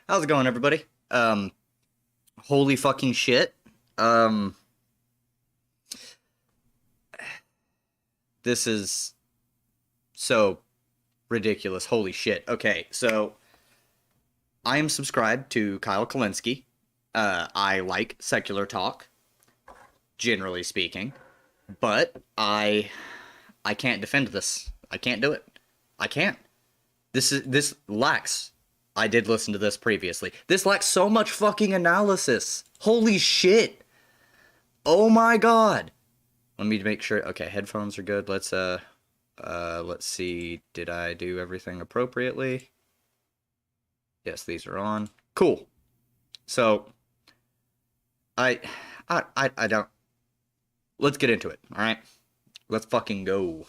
How's it going, everybody? Holy fucking shit. Um, this is so ridiculous. Holy shit. Okay, so I am subscribed to Kyle Kulinski. I like secular talk, generally speaking, but I can't defend this. I can't do it. I can't. This lacks. I did listen to this previously. This lacks so much fucking analysis. Holy shit. Oh my god. Let me make sure. Okay, headphones are good. Let's see. Did I do everything appropriately? Yes, these are on. Cool. So, I don't. Let's get into it. All right. Let's fucking go.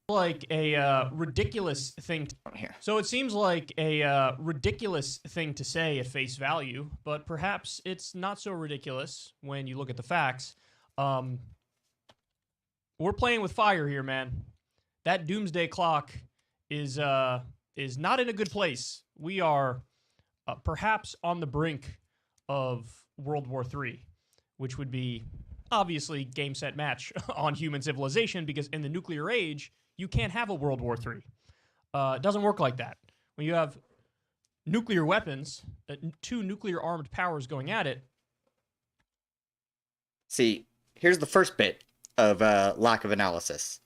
Like a ridiculous thing. Here. So it seems like a ridiculous thing to say at face value, but perhaps it's not so ridiculous when you look at the facts. We're playing with fire here, man. That doomsday clock is not in a good place. We are perhaps on the brink of World War III, which would be obviously game, set, match on human civilization, because in the nuclear age, you can't have a World War III. It doesn't work like that. When you have nuclear weapons, two nuclear-armed powers going at it. See, here's the first bit of lack of analysis.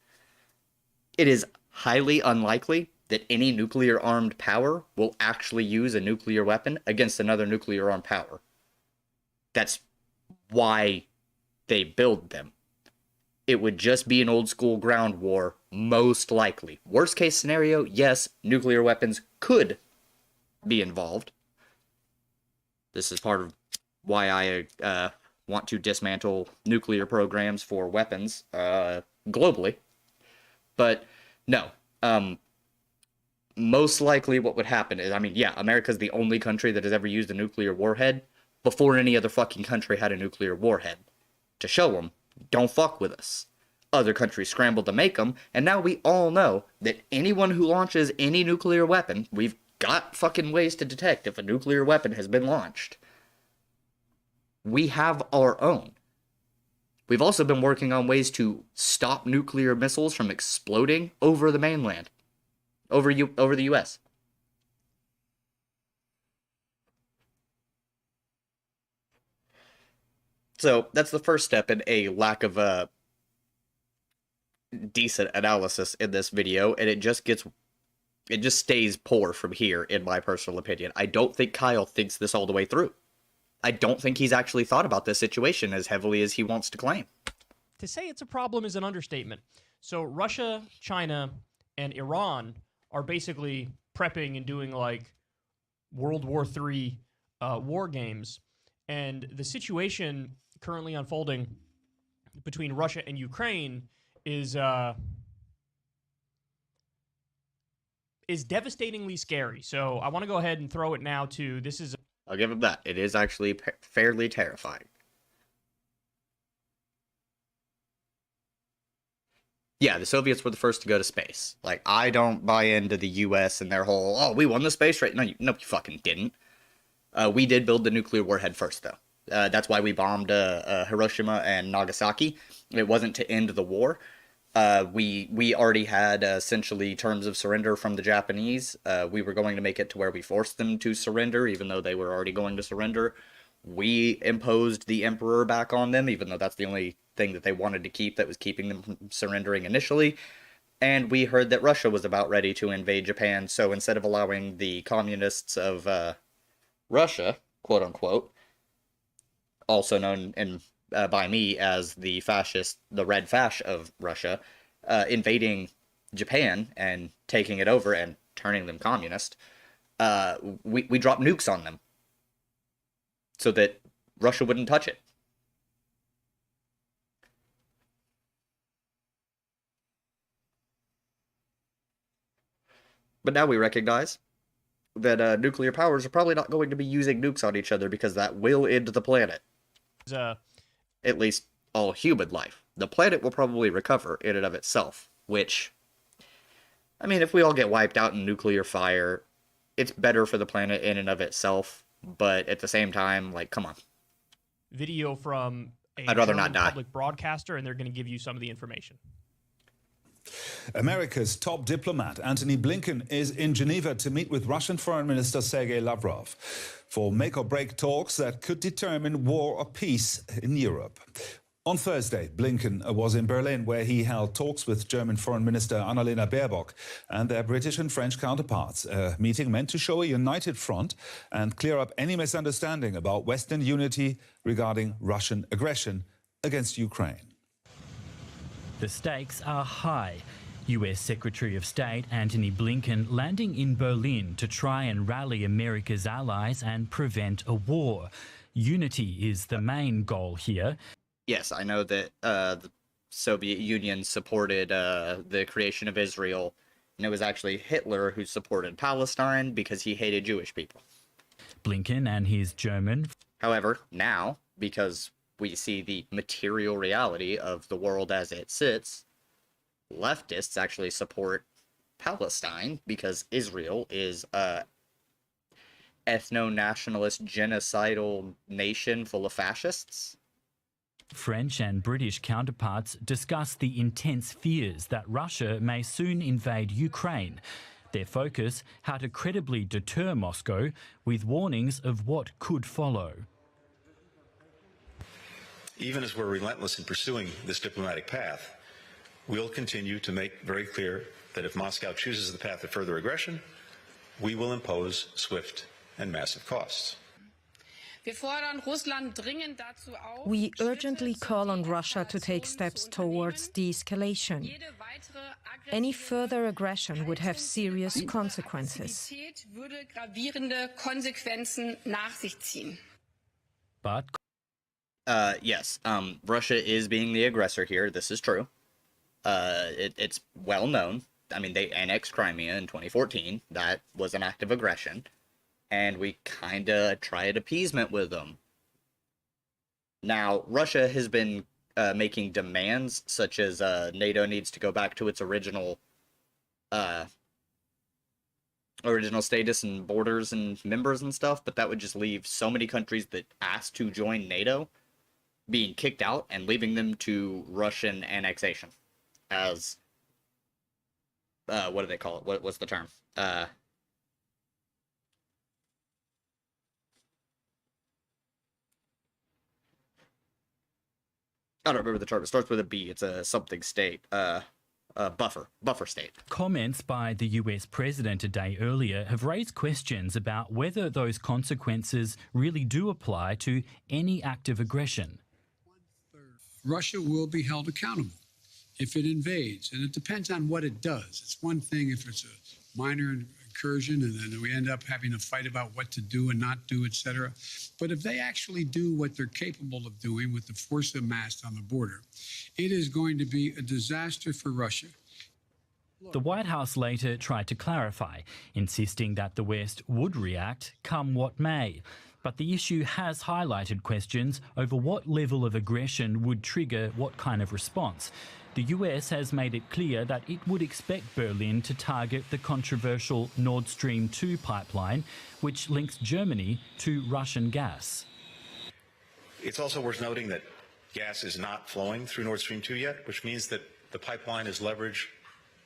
It is highly unlikely that any nuclear-armed power will actually use a nuclear weapon against another nuclear-armed power. That's why they build them. It would just be an old-school ground war, most likely. Worst-case scenario, yes, nuclear weapons could be involved. This is part of why I want to dismantle nuclear programs for weapons globally. But no, most likely what would happen is, yeah, America's the only country that has ever used a nuclear warhead before any other fucking country had a nuclear warhead. To show them, don't fuck with us. Other countries scrambled to make them, and now we all know that anyone who launches any nuclear weapon, we've got fucking ways to detect if a nuclear weapon has been launched. We have our own. We've also been working on ways to stop nuclear missiles from exploding over the mainland, over the US. So that's the first step in a lack of decent analysis in this video, and it just stays poor from here, in my personal opinion. I don't think Kyle thinks this all the way through. I don't think he's actually thought about this situation as heavily as he wants to claim. To say it's a problem is an understatement. So Russia, China, and Iran are basically prepping and doing like World War III war games. And the situation currently unfolding between Russia and Ukraine is devastatingly scary. So I want to go ahead and throw it now to this is. I'll give him that. It is actually fairly terrifying. Yeah, the Soviets were the first to go to space. Like, I don't buy into the US and their whole, oh, we won the space race. No, you fucking didn't. We did build the nuclear warhead first, though. That's why we bombed Hiroshima and Nagasaki. It wasn't to end the war. We already had essentially terms of surrender from the Japanese. We were going to make it to where we forced them to surrender, even though they were already going to surrender. We imposed the emperor back on them, even though that's the only thing that they wanted to keep that was keeping them from surrendering initially. And we heard that Russia was about ready to invade Japan, so instead of allowing the communists of Russia, quote unquote, also known by me as the Red Fash of Russia, invading Japan and taking it over and turning them communist, we dropped nukes on them so that Russia wouldn't touch it. But now we recognize that nuclear powers are probably not going to be using nukes on each other, because that will end the planet. At least all human life. The planet will probably recover in and of itself, which, if we all get wiped out in nuclear fire, it's better for the planet in and of itself. but at the same time, like, come on. Video from a I'd rather German not die. public broadcaster, and they're going to give you some of the information. America's top diplomat, Antony Blinken, is in Geneva to meet with Russian Foreign Minister Sergei Lavrov for make-or-break talks that could determine war or peace in Europe. On Thursday, Blinken was in Berlin, where he held talks with German Foreign Minister Annalena Baerbock and their British and French counterparts, a meeting meant to show a united front and clear up any misunderstanding about Western unity regarding Russian aggression against Ukraine. The stakes are high. US Secretary of State Antony Blinken landing in Berlin to try and rally America's allies and prevent a war. Unity is the main goal here. Yes, I know that the Soviet Union supported the creation of Israel, and it was actually Hitler who supported Palestine because he hated Jewish people. Blinken and his German. However, now, because we see the material reality of the world as it sits, leftists actually support Palestine because Israel is a ethno-nationalist genocidal nation full of fascists. French and British counterparts discuss the intense fears that Russia may soon invade Ukraine. Their focus, how to credibly deter Moscow, with warnings of what could follow. Even as we're relentless in pursuing this diplomatic path, we'll continue to make very clear that if Moscow chooses the path of further aggression, we will impose swift and massive costs. We urgently call on Russia to take steps towards de-escalation. Any further aggression would have serious consequences. But Yes, Russia is being the aggressor here. This is true. It's well known. I mean, they annexed Crimea in 2014. That was an act of aggression. And we kind of tried appeasement with them. Now, Russia has been making demands such as NATO needs to go back to its original status and borders and members and stuff, but that would just leave so many countries that asked to join NATO being kicked out and leaving them to Russian annexation as what do they call it? What's the term? I don't remember the term. It starts with a B. It's a something state. Buffer state. comments by the US president a day earlier have raised questions about whether those consequences really do apply to any act of aggression. Russia will be held accountable if it invades, and it depends on what it does. It's one thing if it's a minor incursion and then we end up having a fight about what to do and not do, etc. But if they actually do what they're capable of doing with the force amassed on the border, it is going to be a disaster for Russia. The White House later tried to clarify, insisting that the West would react come what may. But the issue has highlighted questions over what level of aggression would trigger what kind of response. The US has made it clear that it would expect Berlin to target the controversial Nord Stream 2 pipeline, which links Germany to Russian gas. It's also worth noting that gas is not flowing through Nord Stream 2 yet, which means that the pipeline is leverage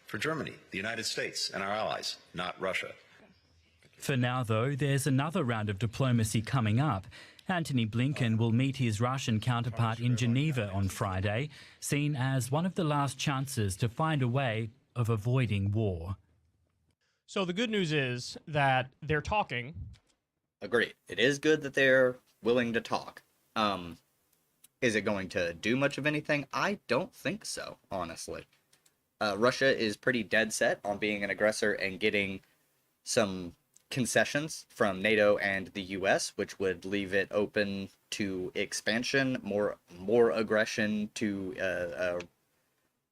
for Germany, the United States, and our allies, not Russia. For now, though, there's another round of diplomacy coming up. Antony Blinken will meet his Russian counterpart in Geneva on Friday, seen as one of the last chances to find a way of avoiding war. So the good news is that they're talking. Agreed. It is good that they're willing to talk. Is it going to do much of anything? I don't think so, honestly. Russia is pretty dead set on being an aggressor and getting some concessions from NATO and the US, which would leave it open to expansion, more aggression to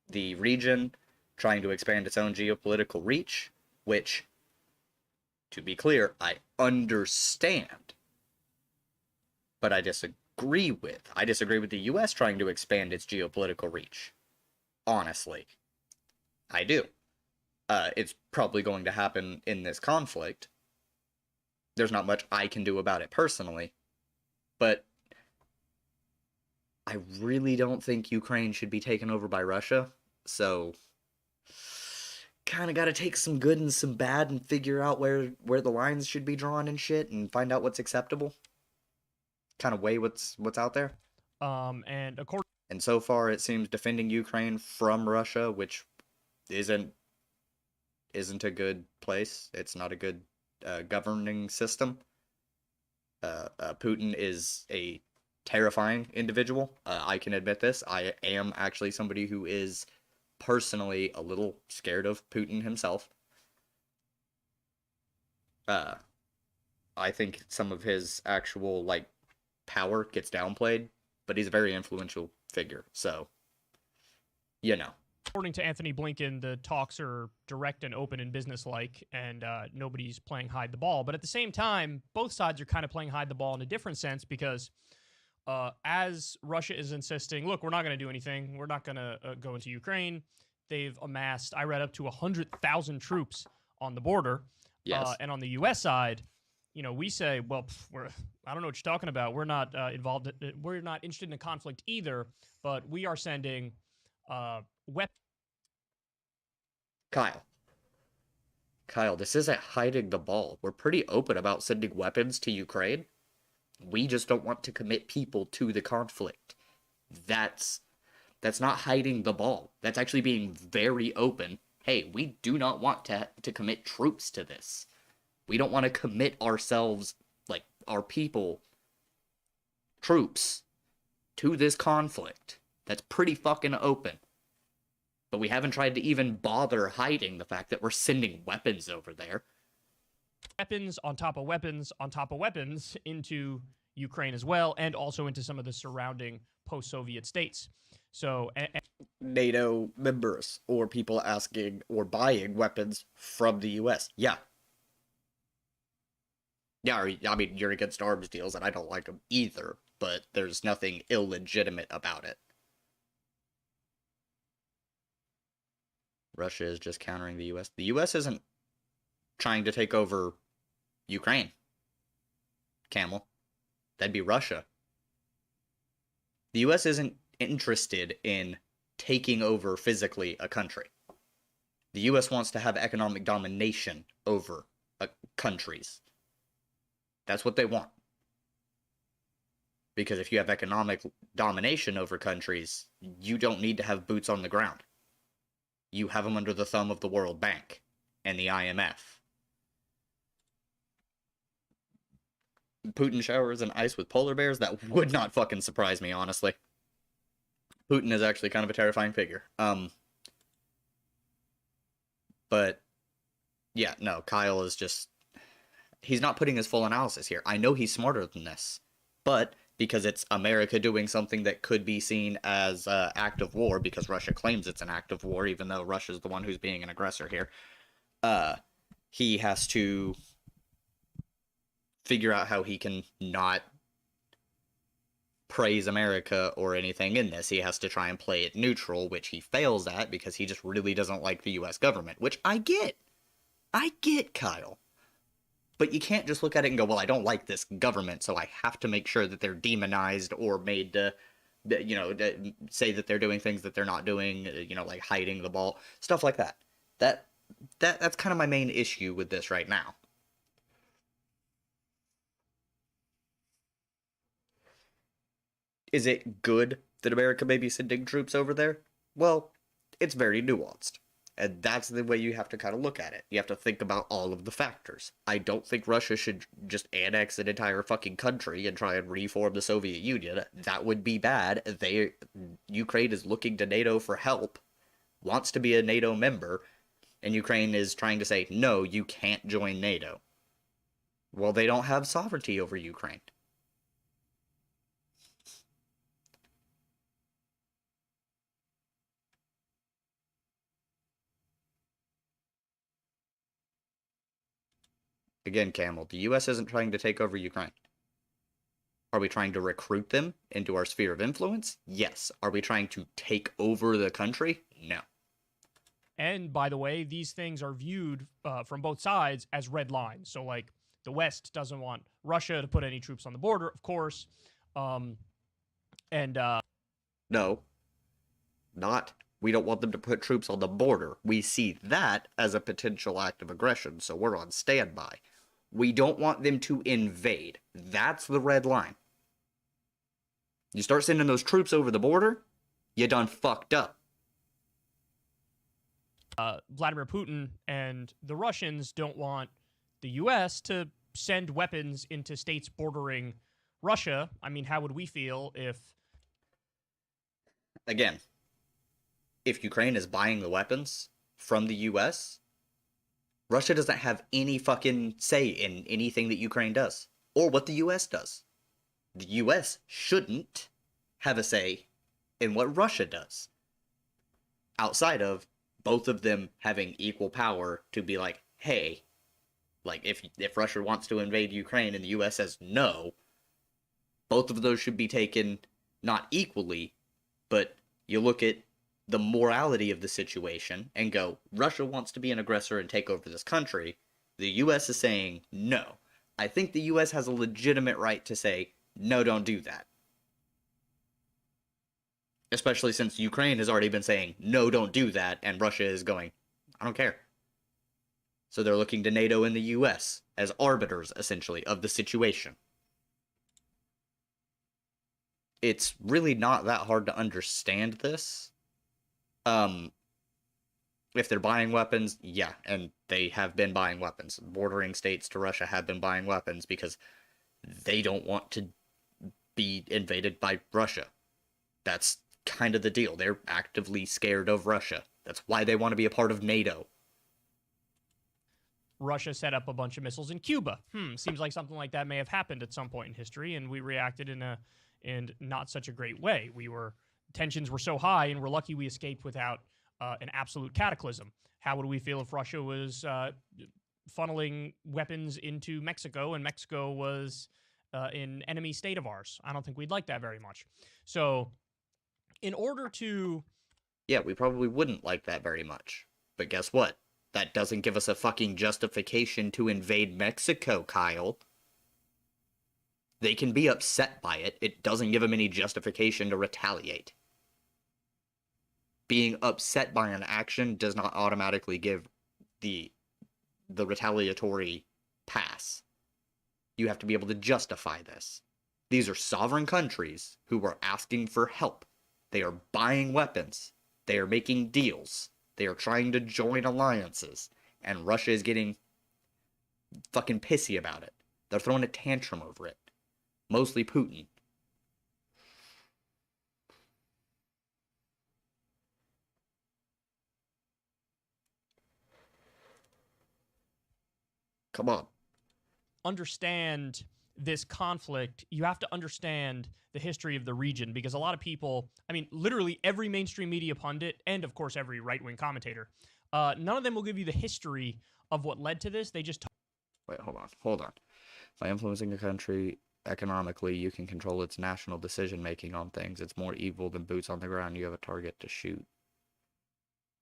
the region, trying to expand its own geopolitical reach, which, to be clear, I understand, but I disagree with. I disagree with the US trying to expand its geopolitical reach. Honestly. I do. It's probably going to happen in this conflict, there's not much I can do about it personally, but I really don't think Ukraine should be taken over by Russia, so kind of got to take some good and some bad and figure out where the lines should be drawn and shit and find out what's acceptable. Kind of weigh what's out there. And according And so far it seems defending Ukraine from Russia, which isn't a good place. It's not a good governing system. Putin is a terrifying individual. I can admit this. I am actually somebody who is personally a little scared of Putin himself. I think some of his actual, like, power gets downplayed, but he's a very influential figure, so, you know. according to Anthony Blinken, the talks are direct and open and businesslike, and nobody's playing hide the ball. But at the same time, both sides are kind of playing hide the ball in a different sense, because as Russia is insisting, look, we're not going to do anything. We're not going to go into Ukraine. They've amassed, I read, up to 100,000 troops on the border. Yes. And on the U.S. side, you know, we say, well, I don't know what you're talking about. We're not involved. We're not interested in a conflict either, but we are sending weapons. Kyle, this isn't hiding the ball. We're pretty open about sending weapons to Ukraine. We just don't want to commit people to the conflict. That's not hiding the ball. That's actually being very open. Hey, we do not want to commit troops to this. We don't want to commit ourselves, like, our people, troops, to this conflict. That's pretty fucking open. But we haven't tried to even bother hiding the fact that we're sending weapons over there. Weapons on top of weapons on top of weapons into Ukraine as well, and also into some of the surrounding post-Soviet states. So, NATO members, or people asking or buying weapons from the U.S. Yeah. Yeah, I mean, you're against arms deals, and I don't like them either, but there's nothing illegitimate about it. Russia is just countering the U.S. The U.S. isn't trying to take over Ukraine. Camel. That'd be Russia. The U.S. isn't interested in taking over physically a country. The U.S. wants to have economic domination over countries. That's what they want. Because if you have economic domination over countries, you don't need to have boots on the ground. You have them under the thumb of the World Bank and the IMF. Putin showers in ice with polar bears? That would not fucking surprise me, honestly. Putin is actually kind of a terrifying figure. But, yeah, no, Kyle is just... He's not putting his full analysis here. I know he's smarter than this. But, because it's America doing something that could be seen as an act of war, because Russia claims it's an act of war, even though Russia's the one who's being an aggressor here, he has to figure out how he can not praise America or anything in this. He has to try and play it neutral, which he fails at because he just really doesn't like the U.S. government, which I get. I get, Kyle. But you can't just look at it and go, well, I don't like this government, so I have to make sure that they're demonized or made to, you know, say that they're doing things that they're not doing, you know, like hiding the ball, stuff like that. That's kind of my main issue with this right now. Is it good that America may be sending troops over there? Well, it's very nuanced. And that's the way you have to kind of look at it. You have to think about all of the factors. I don't think Russia should just annex an entire fucking country and try and reform the Soviet Union. That would be bad. Ukraine is looking to NATO for help, wants to be a NATO member, and Ukraine is trying to say, no, you can't join NATO. Well, they don't have sovereignty over Ukraine. Again, Camel, the U.S. isn't trying to take over Ukraine. Are we trying to recruit them into our sphere of influence? Yes. Are we trying to take over the country? No. And by the way, these things are viewed from both sides as red lines. So, like, The West doesn't want Russia to put any troops on the border, of course. No, not. We don't want them to put troops on the border. We see that as a potential act of aggression, so we're on standby. We don't want them to invade. That's the red line. You start sending those troops over the border, you done fucked up. Vladimir Putin and the Russians don't want the U.S. to send weapons into states bordering Russia. I mean, how would we feel if... Again, if Ukraine is buying the weapons from the U.S., Russia doesn't have any fucking say in anything that Ukraine does, or what the U.S. does. The U.S. shouldn't have a say in what Russia does, outside of both of them having equal power to be like, hey, like, if Russia wants to invade Ukraine and the U.S. says no, both of those should be taken not equally, but you look at the morality of the situation and go, Russia wants to be an aggressor and take over this country. The U.S. is saying no. I think the U.S. has a legitimate right to say, no, don't do that. Especially since Ukraine has already been saying, no, don't do that, and Russia is going, I don't care. So they're looking to NATO and the U.S. as arbiters, essentially, of the situation. It's really not that hard to understand this. If they're buying weapons, yeah, and they have been buying weapons. Bordering states to Russia have been buying weapons because they don't want to be invaded by Russia. That's kind of the deal. They're actively scared of Russia. That's why they want to be a part of NATO. Russia set up a bunch of missiles in Cuba. Seems like something like that may have happened at some point in history, and we reacted in not such a great way. Tensions were so high, and we're lucky we escaped without an absolute cataclysm. How would we feel if Russia was funneling weapons into Mexico, and Mexico was an enemy state of ours? I don't think we'd like that very much. So, in order to... Yeah, we probably wouldn't like that very much. But guess what? That doesn't give us a fucking justification to invade Mexico, Kyle. They can be upset by it. It doesn't give them any justification to retaliate. Being upset by an action does not automatically give the retaliatory pass. You have to be able to justify this. These are sovereign countries who are asking for help. They are buying weapons. They are making deals. They are trying to join alliances. And Russia is getting fucking pissy about it. They're throwing a tantrum over it. Mostly Putin. Come on. Understand this conflict, you have to understand the history of the region, because a lot of people, I mean, literally every mainstream media pundit, and of course every right-wing commentator, none of them will give you the history of what led to this. They just... Wait, hold on. By influencing a country economically, you can control its national decision-making on things. It's more evil than boots on the ground. You have a target to shoot.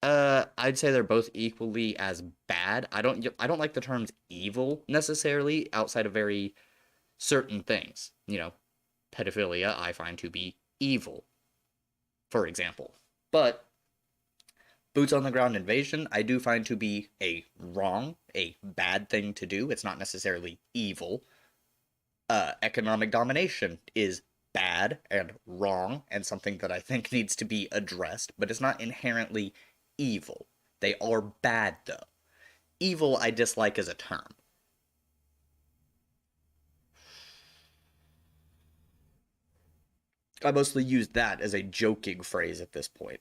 I'd say they're both equally as bad. I don't like the terms evil necessarily outside of very certain things. You know, pedophilia I find to be evil, for example. But boots on the ground invasion I do find to be a bad thing to do. It's not necessarily evil. Economic domination is bad and wrong and something that I think needs to be addressed, but it's not inherently evil. They are bad, though. Evil I dislike as a term. I mostly use that as a joking phrase at this point.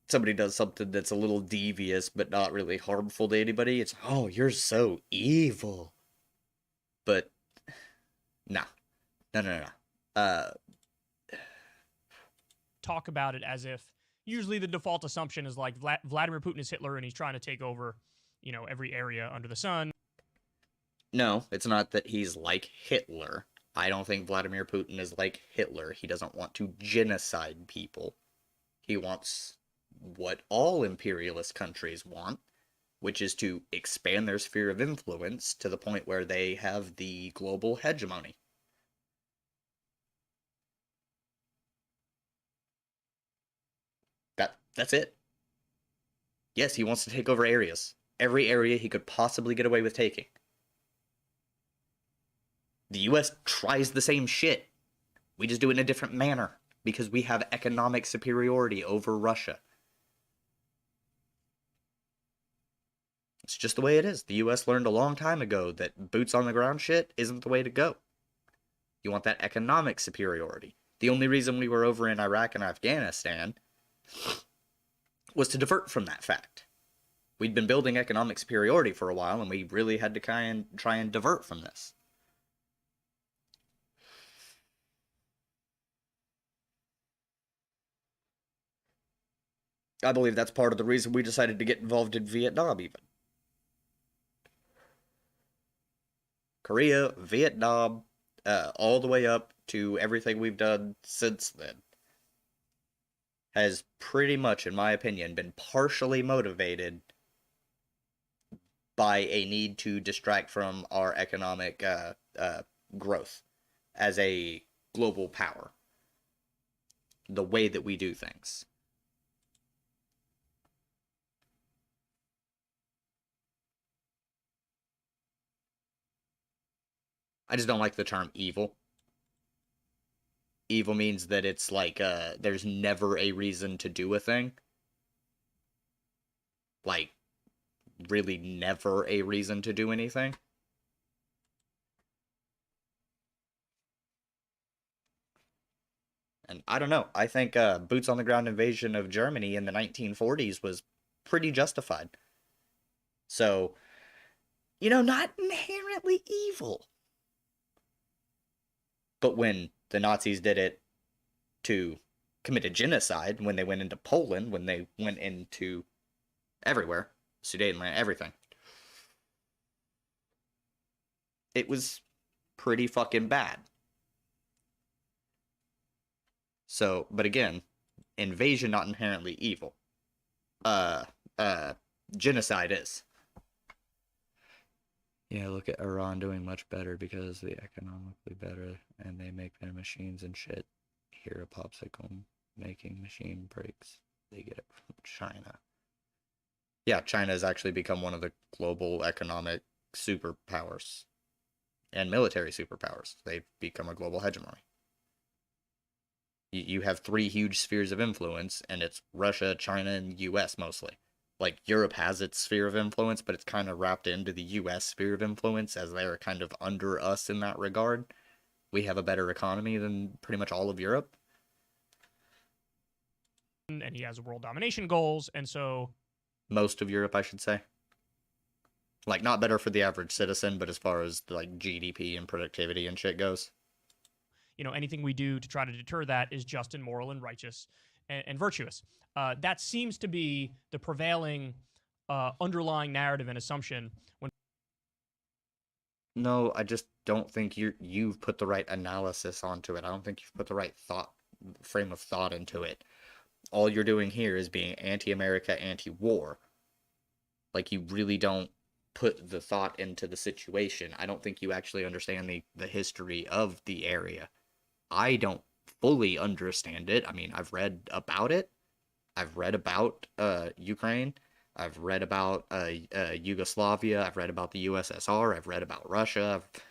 Somebody does something that's a little devious but not really harmful to anybody, it's, oh, you're so evil. But, no. Talk about it as if usually the default assumption is like Vladimir Putin is Hitler and he's trying to take over, you know, every area under the sun. No, it's not that he's like Hitler. I don't think Vladimir Putin is like Hitler. He doesn't want to genocide people. He wants what all imperialist countries want, which is to expand their sphere of influence to the point where they have the global hegemony. That's it. Yes, he wants to take over areas. Every area he could possibly get away with taking. The US tries the same shit. We just do it in a different manner because we have economic superiority over Russia. It's just the way it is. The US learned a long time ago that boots on the ground shit isn't the way to go. You want that economic superiority. The only reason we were over in Iraq and Afghanistan was to divert from that fact. We'd been building economic superiority for a while, and we really had to try and divert from this. I believe that's part of the reason we decided to get involved in Vietnam, even. Korea, Vietnam, all the way up to everything we've done since then, has pretty much, in my opinion, been partially motivated by a need to distract from our economic growth as a global power. The way that we do things. I just don't like the term evil. Evil means that it's like, there's never a reason to do a thing. Like, really never a reason to do anything. And I don't know. I think boots on the ground invasion of Germany in the 1940s was pretty justified. So, you know, not inherently evil. But when the Nazis did it to commit a genocide, when they went into Poland, when they went into everywhere, Sudetenland, everything, it was pretty fucking bad. So, but again, invasion not inherently evil. Genocide is. Yeah, look at Iran doing much better because they're economically better and they make their machines and shit. Here, a popsicle making machine breaks. They get it from China. Yeah, China has actually become one of the global economic superpowers and military superpowers. They've become a global hegemony. You have three huge spheres of influence, and it's Russia, China, and US mostly. Like, Europe has its sphere of influence, but it's kind of wrapped into the US sphere of influence as they're kind of under us in that regard. We have a better economy than pretty much all of Europe. And he has world domination goals, and so... Most of Europe, I should say. Like, not better for the average citizen, but as far as, like, GDP and productivity and shit goes. You know, anything we do to try to deter that is just and moral and righteous and virtuous. That seems to be the prevailing underlying narrative and assumption. No, I just don't think you've put the right analysis onto it. I don't think you've put the right frame of thought into it. All you're doing here is being anti-America, anti-war. Like, you really don't put the thought into the situation. I don't think you actually understand the history of the area. I don't fully understand it. I mean, I've read about it. I've read about Ukraine. I've read about Yugoslavia. I've read about the USSR. I've read about Russia. I've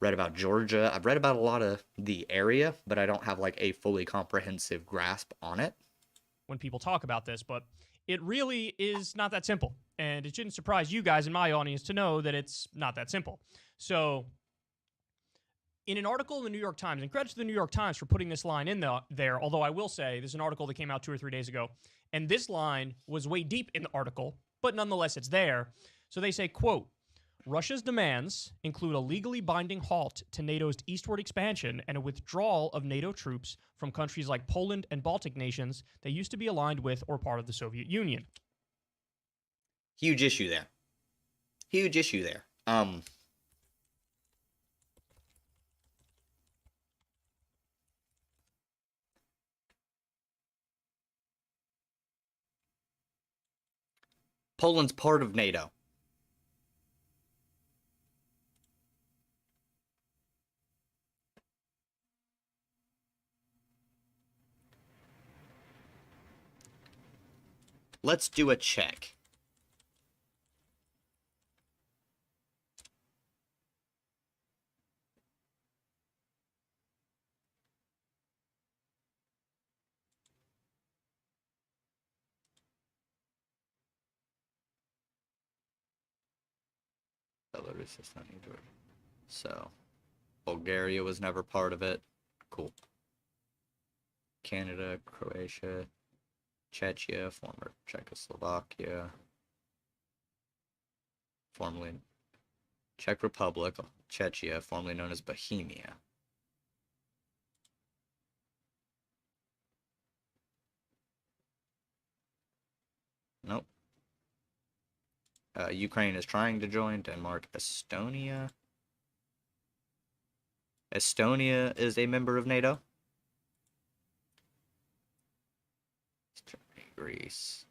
read about Georgia. I've read about a lot of the area, but I don't have like a fully comprehensive grasp on it. When people talk about this, but it really is not that simple. And it shouldn't surprise you guys in my audience to know that it's not that simple. So in an article in the New York Times, and credit to the New York Times for putting this line in there, although I will say there's an article that came out 2 or 3 days ago, and this line was way deep in the article, but nonetheless it's there. So they say, quote, Russia's demands include a legally binding halt to NATO's eastward expansion and a withdrawal of NATO troops from countries like Poland and Baltic nations that used to be aligned with or part of the Soviet Union. Huge issue there. Huge issue there. Poland's part of NATO. Let's do a check. Belarus is not either. So, Bulgaria was never part of it. Cool. Canada, Croatia, Czechia, former Czechoslovakia, formerly Czech Republic, Czechia, formerly known as Bohemia. Nope. Ukraine is trying to join. Denmark, Estonia. Estonia is a member of NATO. Germany, Greece.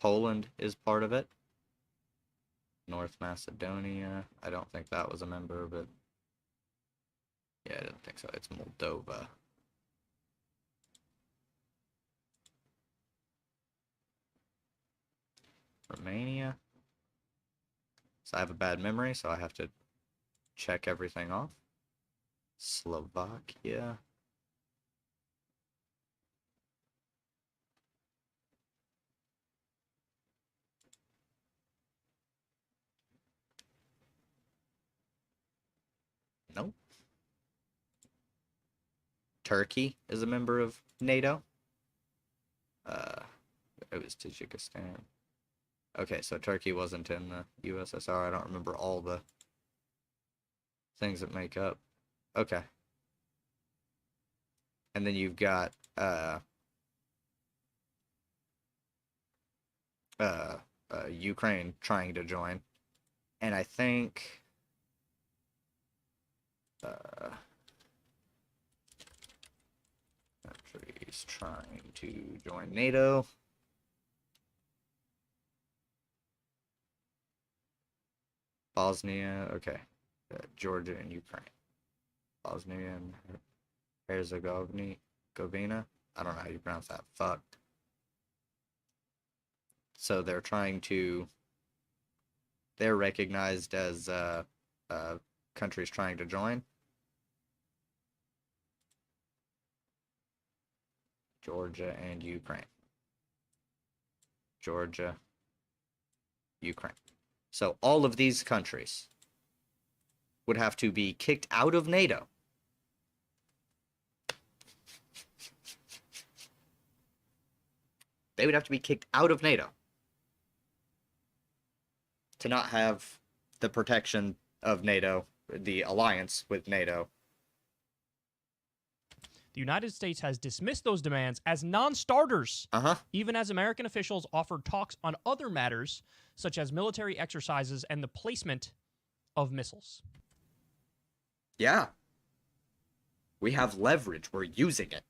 Poland is part of it. North Macedonia. I don't think that was a member of it. Yeah, I don't think so. It's Moldova. Romania. So I have a bad memory, so I have to check everything off. Slovakia. Nope. Turkey is a member of NATO. It was Tajikistan. Okay, so Turkey wasn't in the USSR. I don't remember all the things that make up. Okay. And then you've got Ukraine trying to join. And I think countries trying to join NATO. Bosnia, okay. Georgia and Ukraine. Bosnia and Herzegovina. I don't know how you pronounce that. Fuck. So they're trying to... They're recognized as countries trying to join. Georgia and Ukraine. Georgia, Ukraine. So all of these countries would have to be kicked out of NATO. They would have to be kicked out of NATO to not have the protection of NATO, the alliance with NATO. The United States has dismissed those demands as non-starters, even as American officials offered talks on other matters, such as military exercises and the placement of missiles. Yeah. We have leverage. We're using it.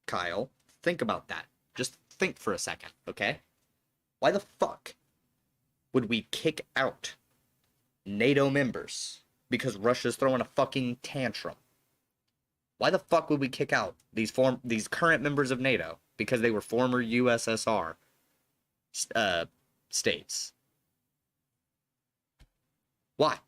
Kyle, think about that. Just think for a second, okay? Why the fuck would we kick out NATO members because Russia's throwing a fucking tantrum? Why the fuck would we kick out these current members of NATO because they were former USSR states? Why?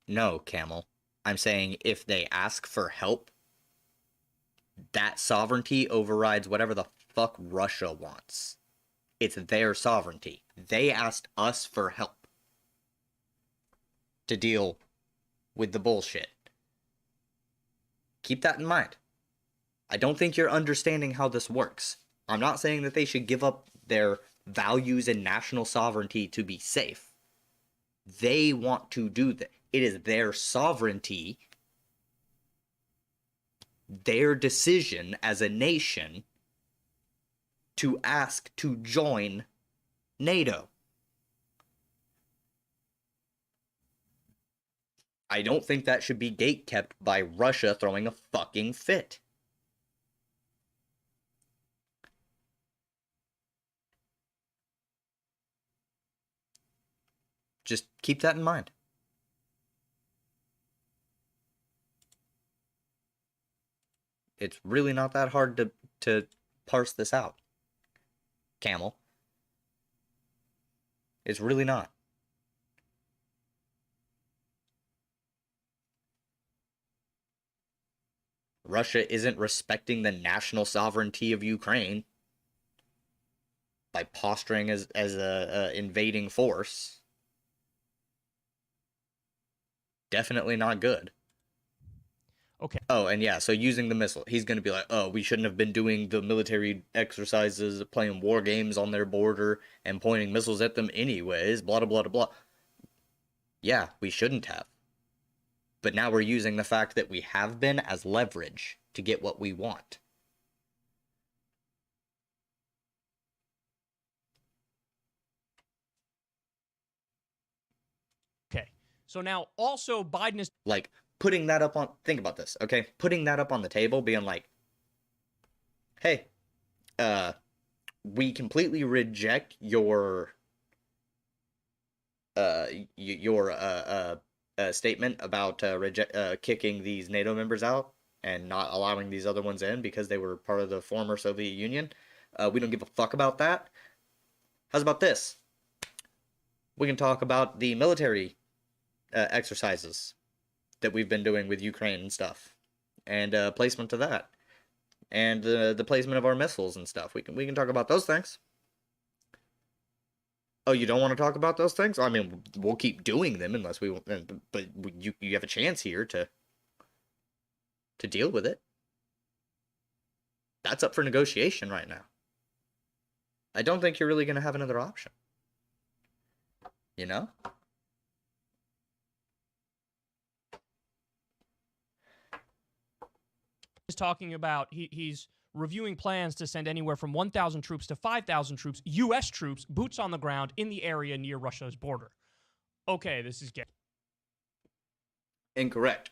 No, Camel. I'm saying if they ask for help, that sovereignty overrides whatever the fuck Russia wants. It's their sovereignty. They asked us for help to deal with the bullshit. Keep that in mind. I don't think you're understanding how this works. I'm not saying that they should give up their values and national sovereignty to be safe. They want to do that. It is their sovereignty, their decision as a nation to ask to join NATO. I don't think that should be gatekept by Russia throwing a fucking fit. Just keep that in mind. It's really not that hard to parse this out, Camel. It's really not. Russia isn't respecting the national sovereignty of Ukraine by posturing as a invading force. Definitely not good. Okay. Oh, and yeah, so using the missile. He's going to be like, oh, we shouldn't have been doing the military exercises, playing war games on their border, and pointing missiles at them anyways, blah, blah, blah, blah. Yeah, we shouldn't have. But now we're using the fact that we have been as leverage to get what we want. Okay. So now also Biden is Like, putting that up on... Think about this, okay? Putting that up on the table, being like, hey, we completely reject your statement about kicking these NATO members out and not allowing these other ones in because they were part of the former Soviet Union. We don't give a fuck about that. How's about this? We can talk about the military exercises that we've been doing with Ukraine and stuff, and placement of that, and the placement of our missiles and stuff. We can talk about those things. Oh, you don't want to talk about those things? I mean, we'll keep doing them unless we... But you have a chance here to deal with it. That's up for negotiation right now. I don't think you're really going to have another option. You know? talking about he's reviewing plans to send anywhere from 1,000 troops to 5,000 troops, U.S. troops, boots on the ground in the area near Russia's border. Okay, this is getting... Incorrect.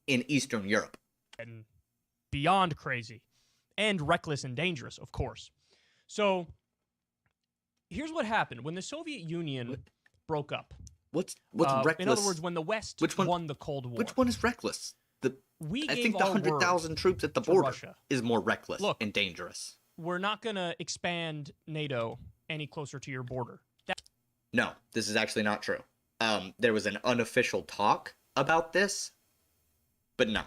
In Eastern Europe. And beyond crazy. And reckless and dangerous, of course. So, here's what happened. When the Soviet Union broke up... What's reckless? In other words, when the West won the Cold War... Which one is reckless? I think the 100,000 troops at the border is more reckless and dangerous. We're not going to expand NATO any closer to your border. No, this is actually not true. There was an unofficial talk about this, but no,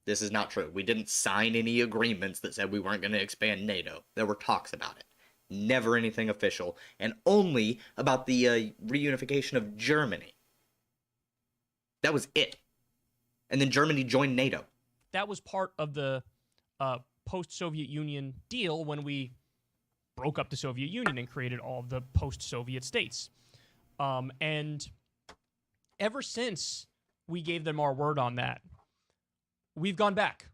this is not true. We didn't sign any agreements that said we weren't going to expand NATO. There were talks about it. Never anything official, and only about the reunification of Germany. That was it. And then Germany joined NATO. That was part of the post-Soviet Union deal when we broke up the Soviet Union and created all of the post-Soviet states. And ever since we gave them our word on that, we've gone back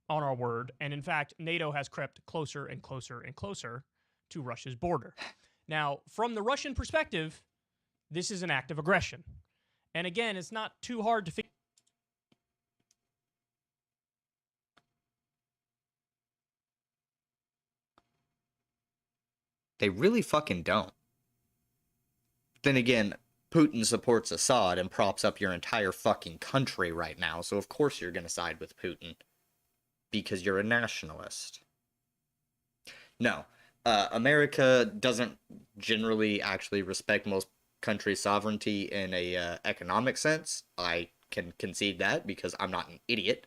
on our word. And in fact, NATO has crept closer and closer and closer to Russia's border. Now, from the Russian perspective, this is an act of aggression. And again, it's not too hard to figure. They really fucking don't. Then again, Putin supports Assad and props up your entire fucking country right now, so of course you're gonna side with Putin. Because you're a nationalist. No. America doesn't generally actually respect most countries' sovereignty in a economic sense. I can concede that because I'm not an idiot.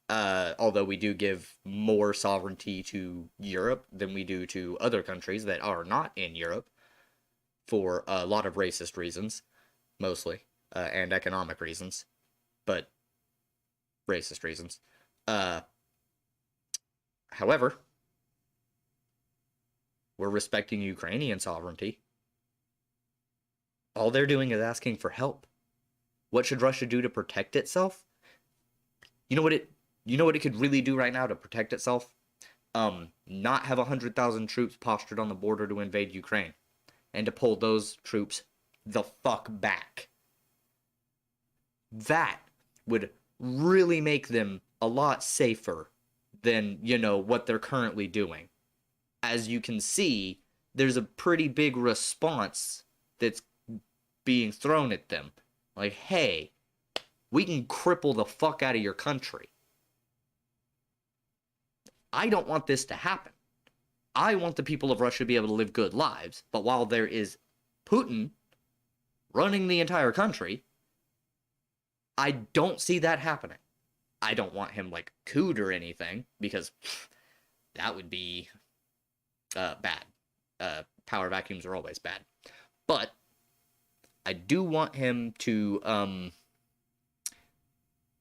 Although we do give more sovereignty to Europe than we do to other countries that are not in Europe for a lot of racist reasons, mostly, and economic reasons, but racist reasons. However, We're respecting Ukrainian sovereignty. All they're doing is asking for help. What should Russia do to protect itself? You know what it could really do right now to protect itself? Not have 100,000 troops postured on the border to invade Ukraine, and to pull those troops the fuck back. That would really make them a lot safer than, what they're currently doing. As you can see, there's a pretty big response that's being thrown at them. Like, hey, we can cripple the fuck out of your country. I don't want this to happen. I want the people of Russia to be able to live good lives. But while there is Putin running the entire country, I don't see that happening. I don't want him, couped or anything, because that would be bad. Power vacuums are always bad. But I do want him to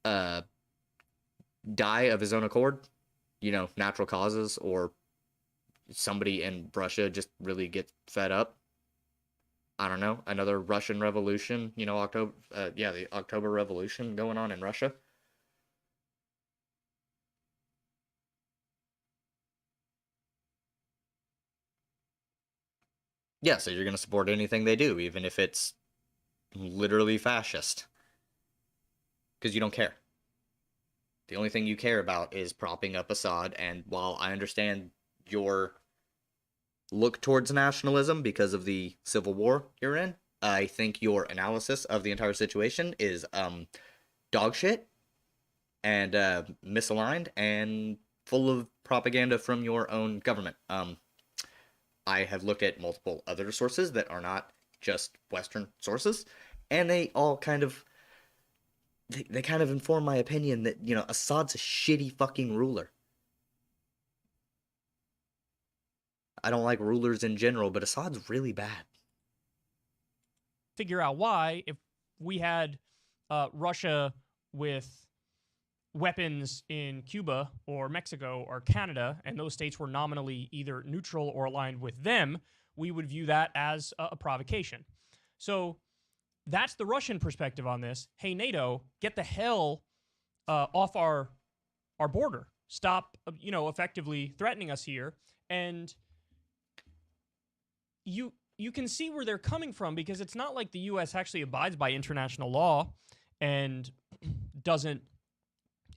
die of his own accord, natural causes, or somebody in Russia just really gets fed up. I don't know, another Russian revolution, the October Revolution going on in Russia. Yeah, so you're going to support anything they do, even if it's literally fascist. Because you don't care. The only thing you care about is propping up Assad, and while I understand your look towards nationalism because of the civil war you're in, I think your analysis of the entire situation is dog shit and misaligned and full of propaganda from your own government. I have looked at multiple other sources that are not just Western sources, and they all kind of inform my opinion that, Assad's a shitty fucking ruler. I don't like rulers in general, but Assad's really bad. Figure out why, if we had Russia with weapons in Cuba or Mexico or Canada, and those states were nominally either neutral or aligned with them, we would view that as a provocation. So that's the Russian perspective on this. Hey, NATO, get the hell off our border. Stop, effectively threatening us here. And you can see where they're coming from, because it's not like the U.S. actually abides by international law and doesn't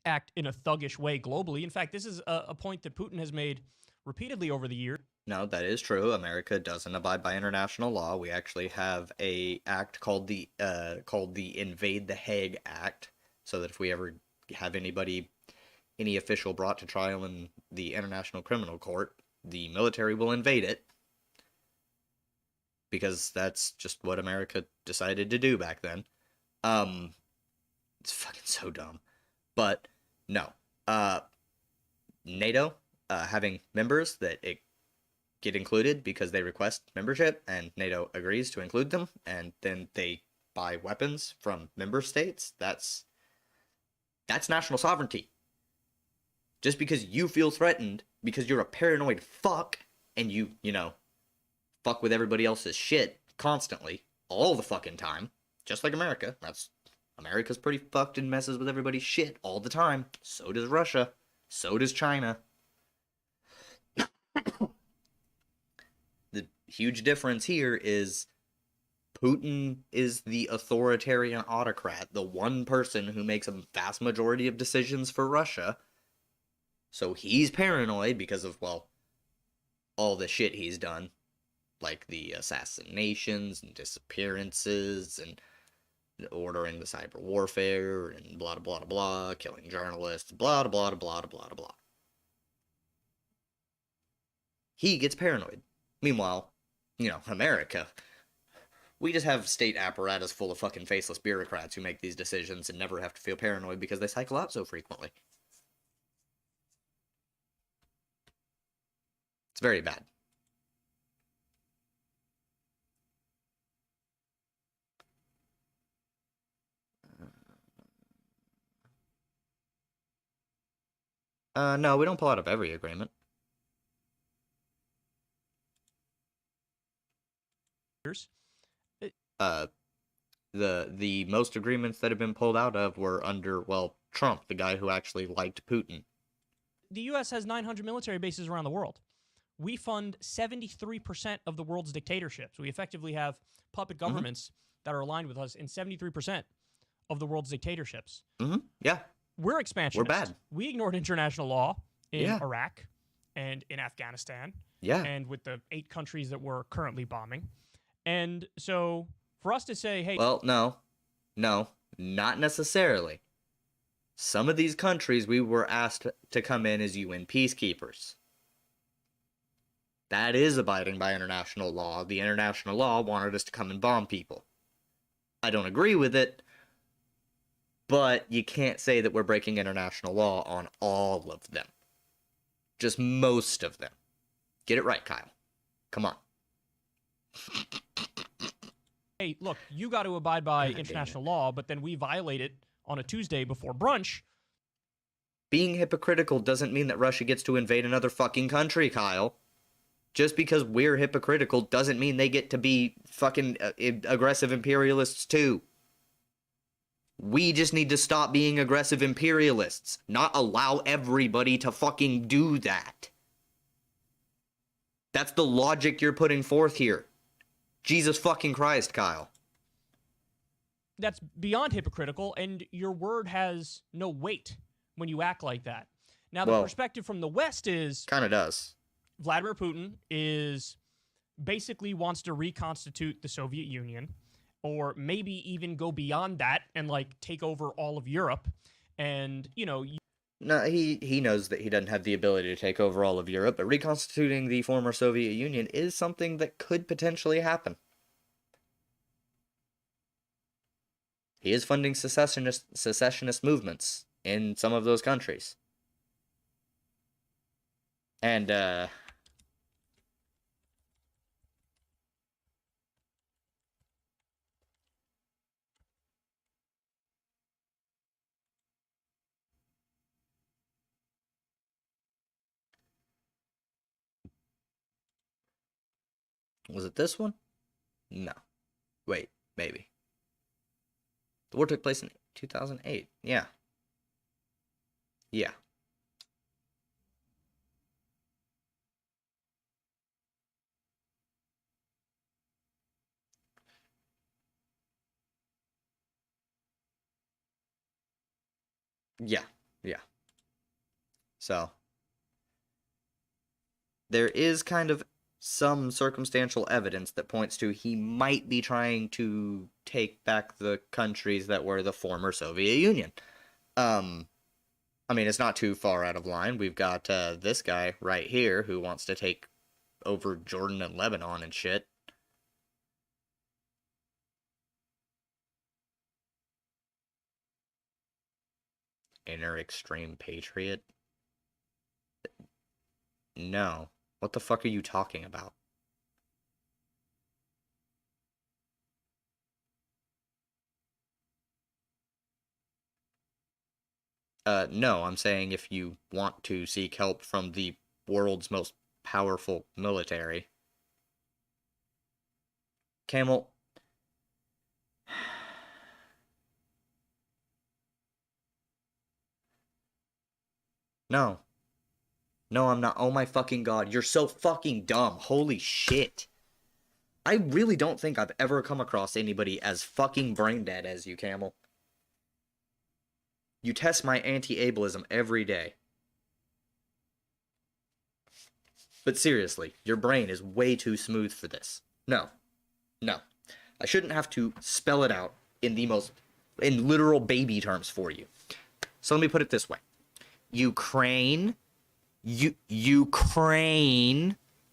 act in a thuggish way globally. In fact, this is a point that Putin has made repeatedly over the years. No, that is true. America doesn't abide by international law. We actually have a act called the Invade the Hague Act, so that if we ever have any official brought to trial in the International Criminal Court, the military will invade it, because that's just what America decided to do back then. It's fucking so dumb. But no, NATO having members that get included because they request membership, and NATO agrees to include them, and then they buy weapons from member states. That's national sovereignty. Just because you feel threatened because you're a paranoid fuck, and you fuck with everybody else's shit constantly all the fucking time, just like America. America's pretty fucked and messes with everybody's shit all the time. So does Russia. So does China. The huge difference here is Putin is the authoritarian autocrat, the one person who makes a vast majority of decisions for Russia. So he's paranoid because of, all the shit he's done. Like the assassinations and disappearances and ordering the cyber warfare and blah, blah, blah, blah, killing journalists, blah, blah, blah, blah, blah, blah. He gets paranoid. Meanwhile, America, we just have state apparatus full of fucking faceless bureaucrats who make these decisions and never have to feel paranoid because they cycle out so frequently. It's very bad. No, we don't pull out of every agreement. years. The most agreements that have been pulled out of were under, well, Trump, the guy who actually liked Putin. The U.S. has 900 military bases around the world. We fund 73% of the world's dictatorships. We effectively have puppet governments that are aligned with us in 73% of the world's dictatorships. Yeah. We're expansionists. We're bad. We ignored international law in Iraq and in Afghanistan. Yeah. And with the 8 countries that we're currently bombing. And so for us to say, hey... Well, no, not necessarily. Some of these countries we were asked to come in as UN peacekeepers. That is abiding by international law. The international law wanted us to come and bomb people. I don't agree with it, but you can't say that we're breaking international law on all of them. Just most of them. Get it right, Kyle. Come on. Hey, look, you got to abide by international law, but then we violate it on a Tuesday before brunch. Being hypocritical doesn't mean that Russia gets to invade another fucking country, Kyle. Just because we're hypocritical doesn't mean they get to be fucking aggressive imperialists too. We just need to stop being aggressive imperialists, not allow everybody to fucking do that. That's the logic you're putting forth here. Jesus fucking Christ, Kyle. That's beyond hypocritical, and your word has no weight when you act like that. Now, the perspective from the West is... Kind of does. Vladimir Putin basically wants to reconstitute the Soviet Union, or maybe even go beyond that and, like, take over all of Europe. And, you know... No, he knows that he doesn't have the ability to take over all of Europe, but reconstituting the former Soviet Union is something that could potentially happen. He is funding secessionist movements in some of those countries. And, was it this one? No. Wait, maybe. The war took place in 2008. Yeah. Yeah. Yeah. So, there is kind of some circumstantial evidence that points to he might be trying to take back the countries that were the former Soviet Union. I mean, it's not too far out of line. We've got this guy right here who wants to take over Jordan and Lebanon and shit. Inner extreme patriot? No. What the fuck are you talking about? No, I'm saying if you want to seek help from the world's most powerful military. Camel. No. No, I'm not. Oh my fucking god. You're so fucking dumb. Holy shit. I really don't think I've ever come across anybody as fucking brain dead as you, Camel. You test my anti-ableism every day. But seriously, your brain is way too smooth for this. No. I shouldn't have to spell it out in literal baby terms for you. So let me put it this way. Ukraine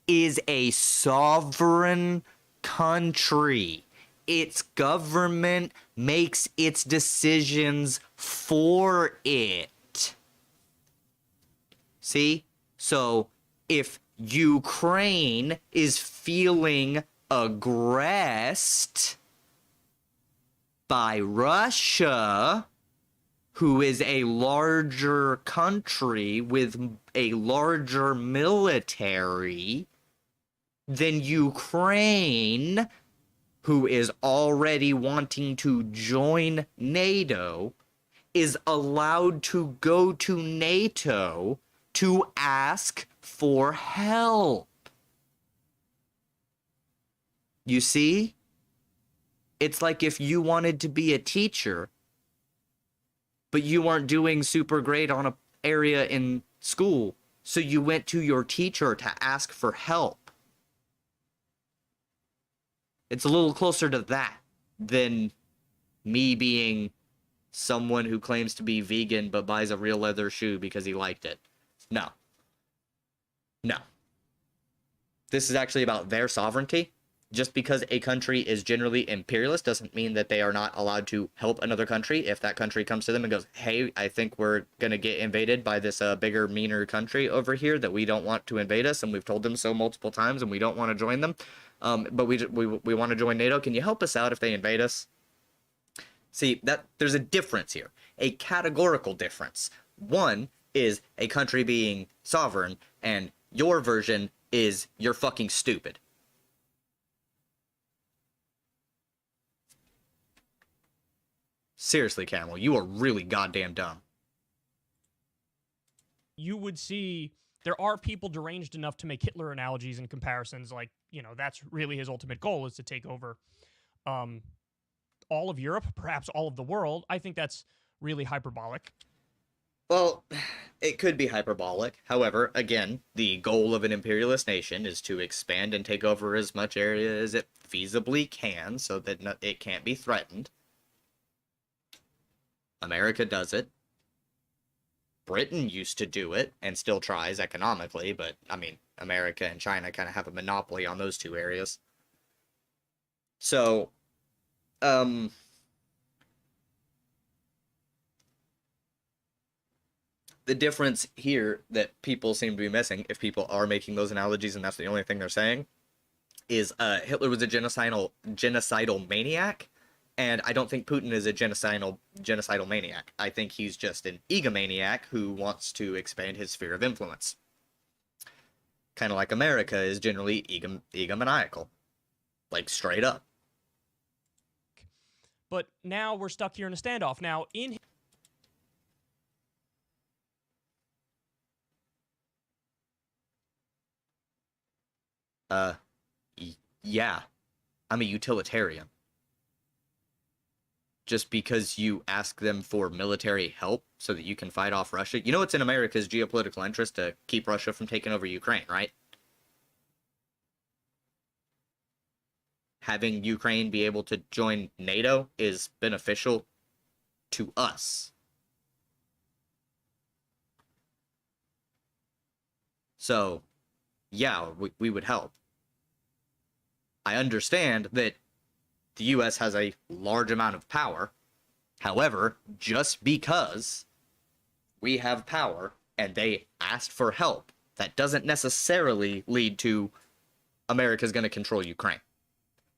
is a sovereign country. Its government makes its decisions for it. See? So, if Ukraine is feeling aggressed by Russia, who is a larger country with a larger military, then Ukraine who is already wanting to join NATO, is allowed to go to NATO to ask for help. You see? It's like if you wanted to be a teacher, but you weren't doing super great on an area in school, so you went to your teacher to ask for help. It's a little closer to that than me being someone who claims to be vegan but buys a real leather shoe because he liked it. No. No. This is actually about their sovereignty. Just because a country is generally imperialist doesn't mean that they are not allowed to help another country. If that country comes to them and goes, hey, I think we're going to get invaded by this bigger, meaner country over here that we don't want to invade us, and we've told them so multiple times and we don't want to join them, but we want to join NATO. Can you help us out if they invade us? See, that there's a difference here, a categorical difference. One is a country being sovereign, and your version is you're fucking stupid. Seriously, Camel, you are really goddamn dumb. You would see there are people deranged enough to make Hitler analogies and comparisons, like, you know, that's really his ultimate goal, is to take over all of Europe, perhaps all of the world. I think that's really hyperbolic. Well, it could be hyperbolic. However, again, the goal of an imperialist nation is to expand and take over as much area as it feasibly can so that it can't be threatened. America does it. Britain used to do it and still tries economically, but, I mean, America and China kind of have a monopoly on those two areas. So, the difference here that people seem to be missing, if people are making those analogies and that's the only thing they're saying, is Hitler was a genocidal maniac, and I don't think Putin is a genocidal maniac. I think he's just an egomaniac who wants to expand his sphere of influence. Kind of like America is generally egomaniacal. Like, straight up. But now we're stuck here in a standoff. Now, Yeah. I'm a utilitarian. Just because you ask them for military help so that you can fight off Russia. You know it's in America's geopolitical interest to keep Russia from taking over Ukraine, right? Having Ukraine be able to join NATO is beneficial to us. So, yeah, we would help. I understand that the U.S. has a large amount of power. However, just because we have power and they asked for help, that doesn't necessarily lead to America's going to control Ukraine.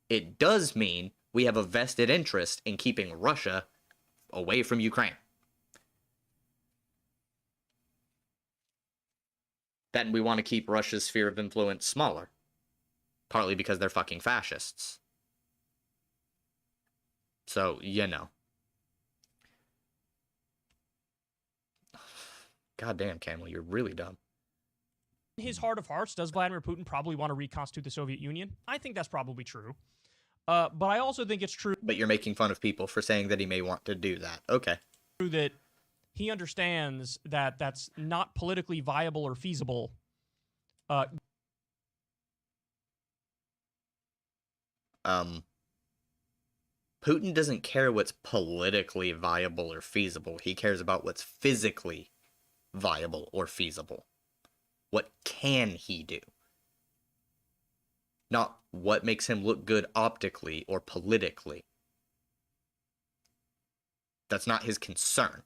It does mean we have a vested interest in keeping Russia away from Ukraine. Then we want to keep Russia's sphere of influence smaller. Partly because they're fucking fascists. So, you know. Goddamn, Camel, you're really dumb. In his heart of hearts, does Vladimir Putin probably want to reconstitute the Soviet Union? I think that's probably true. But I also think it's true. But you're making fun of people for saying that he may want to do that. Okay. That he understands that that's not politically viable or feasible. Putin doesn't care what's politically viable or feasible. He cares about what's physically viable or feasible. What can he do? Not what makes him look good optically or politically. That's not his concern.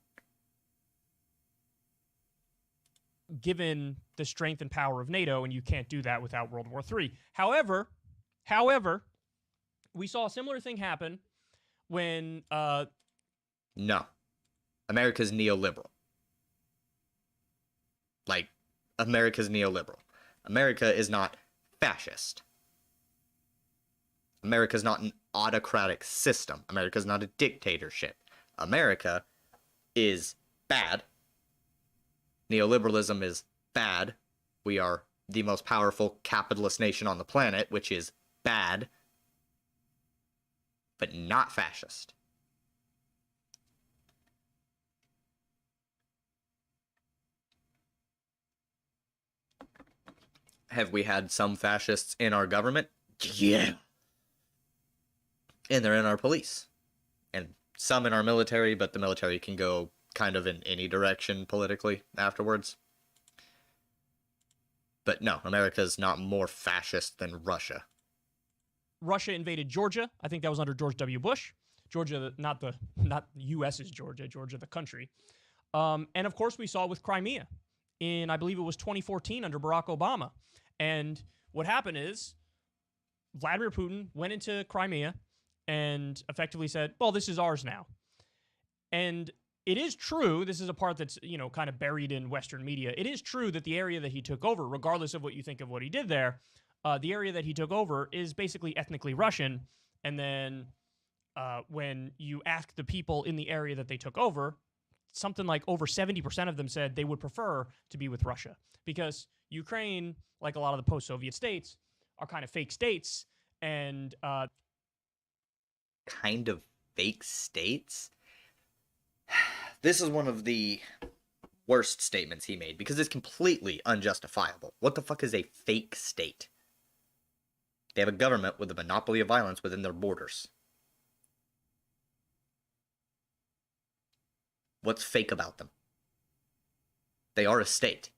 Given the strength and power of NATO, and you can't do that without World War III. However, we saw a similar thing happen when... No. America's neoliberal. Like, America's neoliberal. America is not fascist. America's not an autocratic system. America's not a dictatorship. America is bad. Neoliberalism is bad. We are the most powerful capitalist nation on the planet, which is bad, but not fascist. Have we had some fascists in our government? Yeah. And they're in our police. And some in our military, but the military can go kind of in any direction politically afterwards. But no, America's not more fascist than Russia. Russia invaded Georgia. I think that was under George W. Bush. Georgia, not U.S.'s Georgia, Georgia the country. And of course, we saw with Crimea in, I believe it was 2014 under Barack Obama. And what happened is Vladimir Putin went into Crimea and effectively said, well, this is ours now. And it is true, this is a part that's, you know, kind of buried in Western media. It is true that the area that he took over, regardless of what you think of what he did there, the area that he took over is basically ethnically Russian. And then when you ask the people in the area that they took over, something like over 70% of them said they would prefer to be with Russia. Because Ukraine, like a lot of the post-Soviet states, are kind of fake states. And kind of fake states? This is one of the worst statements he made because it's completely unjustifiable. What the fuck is a fake state? They have a government with a monopoly of violence within their borders. What's fake about them? They are a state.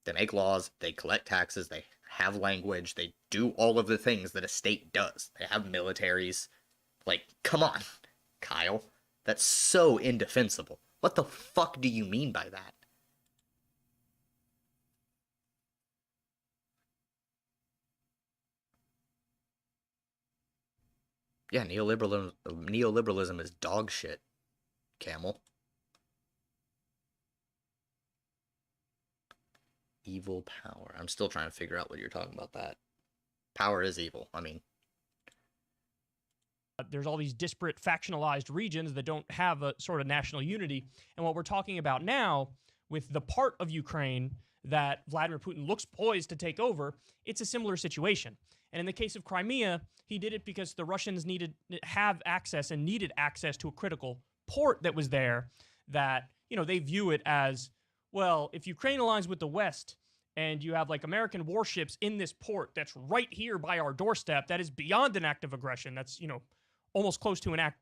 They make laws, they collect taxes, they have language, they do all of the things that a state does. They have militaries. Like, come on, Kyle. That's so indefensible. What the fuck do you mean by that? Yeah, neoliberalism is dog shit, Camel. Evil power. I'm still trying to figure out what you're talking about that. Power is evil. I mean, there's all these disparate factionalized regions that don't have a sort of national unity. And what we're talking about now with the part of Ukraine that Vladimir Putin looks poised to take over, it's a similar situation. And in the case of Crimea, he did it because the Russians needed access to a critical port that was there that, you know, they view it as, well, if Ukraine aligns with the West and you have like American warships in this port that's right here by our doorstep, that is beyond an act of aggression. That's, you know, almost close to an act.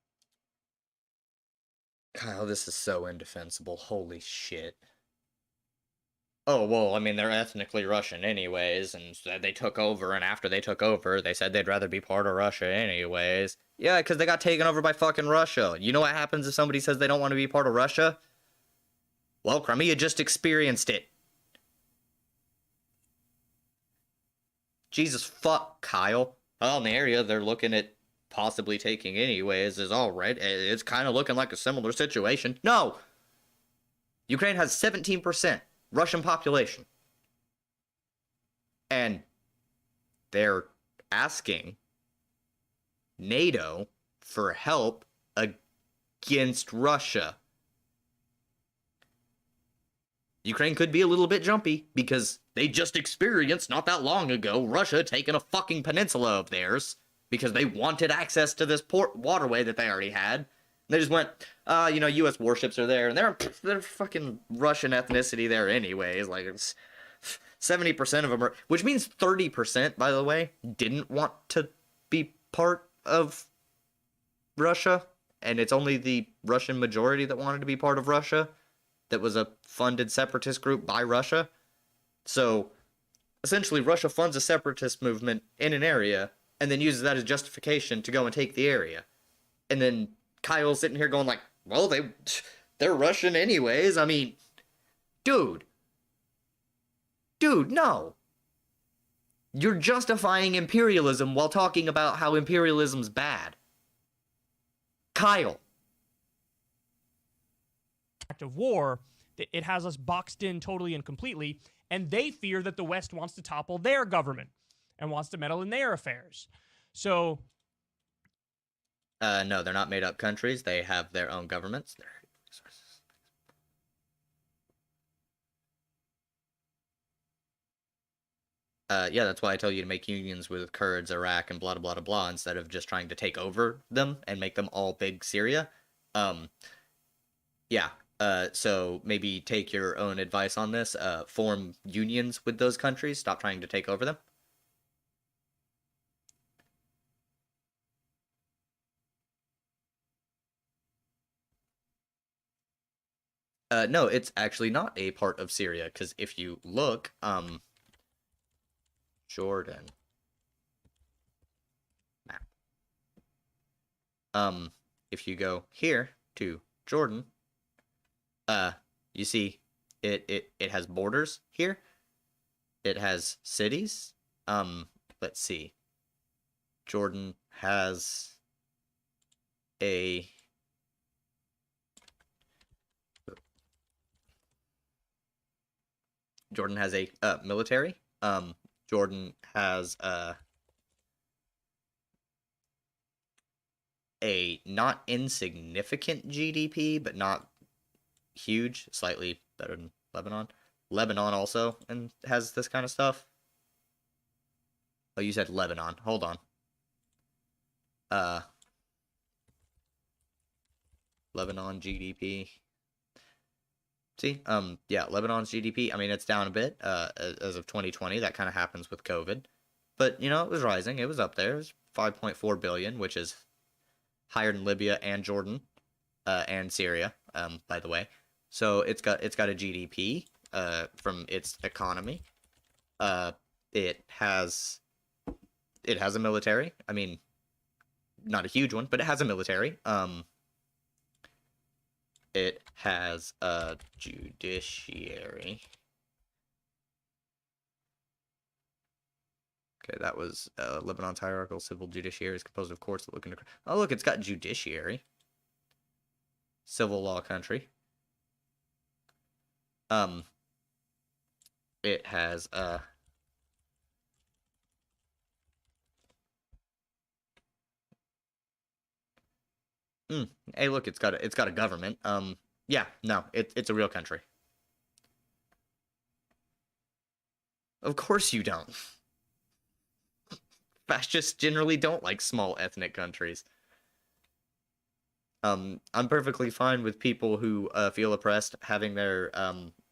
Kyle, this is so indefensible. Holy shit. Oh, well, I mean, they're ethnically Russian anyways, and they took over, and after they took over, they said they'd rather be part of Russia anyways. Yeah, because they got taken over by fucking Russia. You know what happens if somebody says they don't want to be part of Russia? Well, Crimea just experienced it. Jesus fuck, Kyle. Well, in the area they're looking at possibly taking anyways is all right. It's kind of looking like a similar situation. No! Ukraine has 17% Russian population. And they're asking NATO for help against Russia. Ukraine could be a little bit jumpy because they just experienced not that long ago Russia taking a fucking peninsula of theirs because they wanted access to this port waterway that they already had. They just went, you know, U.S. warships are there, and they're fucking Russian ethnicity there anyways. Like, it's 70% of them are, which means 30%, by the way, didn't want to be part of Russia, and it's only the Russian majority that wanted to be part of Russia that was a funded separatist group by Russia. So, essentially, Russia funds a separatist movement in an area, and then uses that as justification to go and take the area. And then Kyle's sitting here going like, well, they're Russian anyways. I mean, dude, no. You're justifying imperialism while talking about how imperialism's bad. Kyle. Act of war, it has us boxed in totally and completely, and they fear that the West wants to topple their government and wants to meddle in their affairs. So, no, they're not made up countries. They have their own governments. Yeah, that's why I tell you to make unions with Kurds, Iraq, and blah, blah, blah, blah, instead of just trying to take over them and make them all big Syria. Yeah, so maybe take your own advice on this. Form unions with those countries. Stop trying to take over them. No, it's actually not a part of Syria, because if you look, Jordan map. If you go here to Jordan, you see it has borders here. It has cities. Let's see. Jordan has a military. Jordan has a not insignificant GDP, but not huge, slightly better than Lebanon. Lebanon also and has this kind of stuff. Oh, you said Lebanon. Hold on. Lebanon GDP. See, yeah, Lebanon's GDP, I mean, it's down a bit, as of 2020. That kind of happens with COVID. But, you know, it was rising. It was up there. It was 5.4 billion, which is higher than Libya and Jordan, and Syria, by the way. So it's got a GDP, from its economy. It has a military. I mean, not a huge one, but it has a military. It has a judiciary. Okay, that was Lebanon's hierarchical civil judiciary is composed of courts that look into... Oh, look, it's got judiciary. Civil law country. It has Hey, look, it's got a government. Yeah, no, it's a real country. Of course you don't. Fascists generally don't like small ethnic countries. I'm perfectly fine with people who feel oppressed having their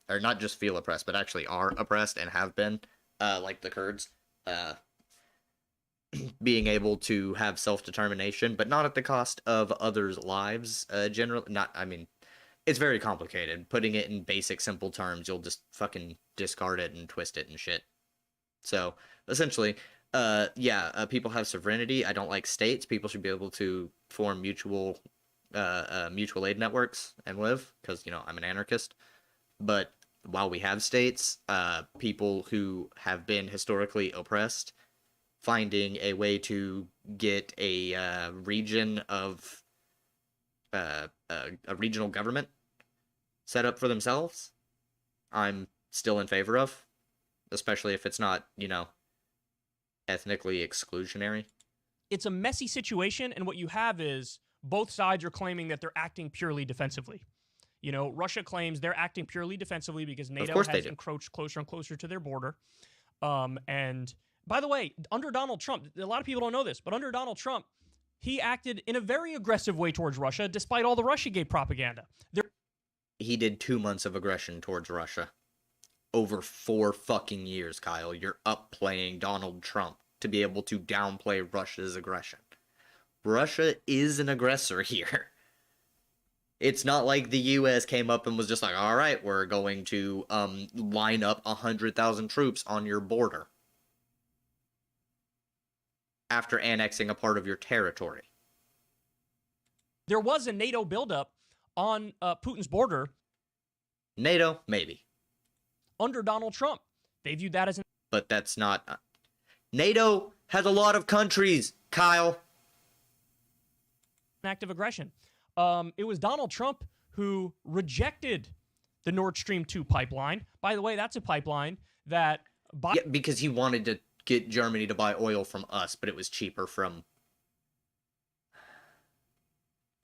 or not just feel oppressed, but actually are oppressed and have been, like the Kurds, being able to have self-determination, but not at the cost of others' lives. Generally, not. I mean, it's very complicated. Putting it in basic, simple terms, you'll just fucking discard it and twist it and shit. So essentially, yeah, people have sovereignty. I don't like states. People should be able to form mutual aid networks and live, because, you know, I'm an anarchist. But while we have states, people who have been historically oppressed, finding a way to get a region of a regional government set up for themselves, I'm still in favor of, especially if it's not, you know, ethnically exclusionary. it's a messy situation, and what you have is both sides are claiming that they're acting purely defensively. You know, Russia claims they're acting purely defensively because NATO has encroached closer and closer to their border. And by the way, under Donald Trump, a lot of people don't know this, but under Donald Trump, he acted in a very aggressive way towards Russia, despite all the Russiagate propaganda. He did 2 months of aggression towards Russia. Over 4 fucking years, Kyle. You're upplaying Donald Trump to be able to downplay Russia's aggression. Russia is an aggressor here. It's not like the U.S. came up and was just like, all right, we're going to line up 100,000 troops on your border after annexing a part of your territory. There was a NATO buildup on Putin's border. NATO, maybe. Under Donald Trump. They viewed that as an... But that's not... NATO has a lot of countries, Kyle. Act of aggression. It was Donald Trump who rejected the Nord Stream 2 pipeline. By the way, that's a pipeline that... Yeah, because he wanted to get Germany to buy oil from us, but it was cheaper from...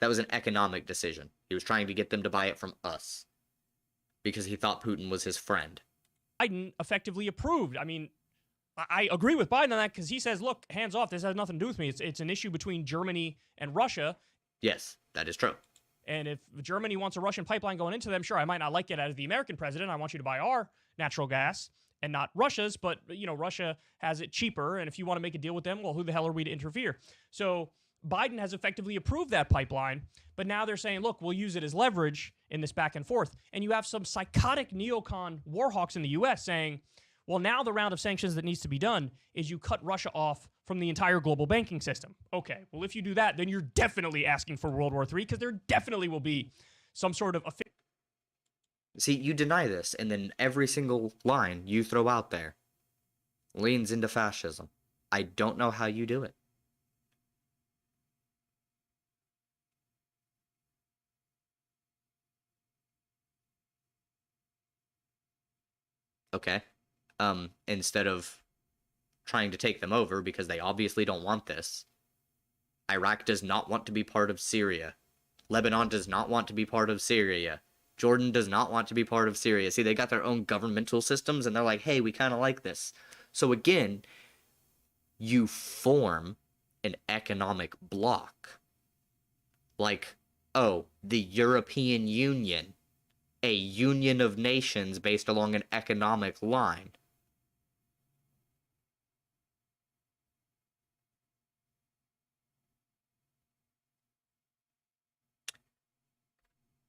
That was an economic decision. He was trying to get them to buy it from us because he thought Putin was his friend. Biden effectively approved. I mean, I agree with Biden on that because he says, look, hands off, this has nothing to do with me. It's an issue between Germany and Russia. Yes, that is true. And if Germany wants a Russian pipeline going into them, sure, I might not like it as the American president. I want you to buy our natural gas and not Russia's, but, you know, Russia has it cheaper, and if you want to make a deal with them, well, who the hell are we to interfere? So Biden has effectively approved that pipeline, but now they're saying, look, we'll use it as leverage in this back and forth. And you have some psychotic neocon warhawks in the U.S. saying, well, now the round of sanctions that needs to be done is you cut Russia off from the entire global banking system. Okay, well, if you do that, then you're definitely asking for World War III because there definitely will be some sort of... See, you deny this, and then every single line you throw out there leans into fascism. I don't know how you do it. Okay. Instead of trying to take them over because they obviously don't want this, Iraq does not want to be part of Syria. Lebanon does not want to be part of Syria. Jordan does not want to be part of Syria. See, they got their own governmental systems, and they're like, hey, we kind of like this. So again, you form an economic bloc. Like, oh, the European Union, a union of nations based along an economic line.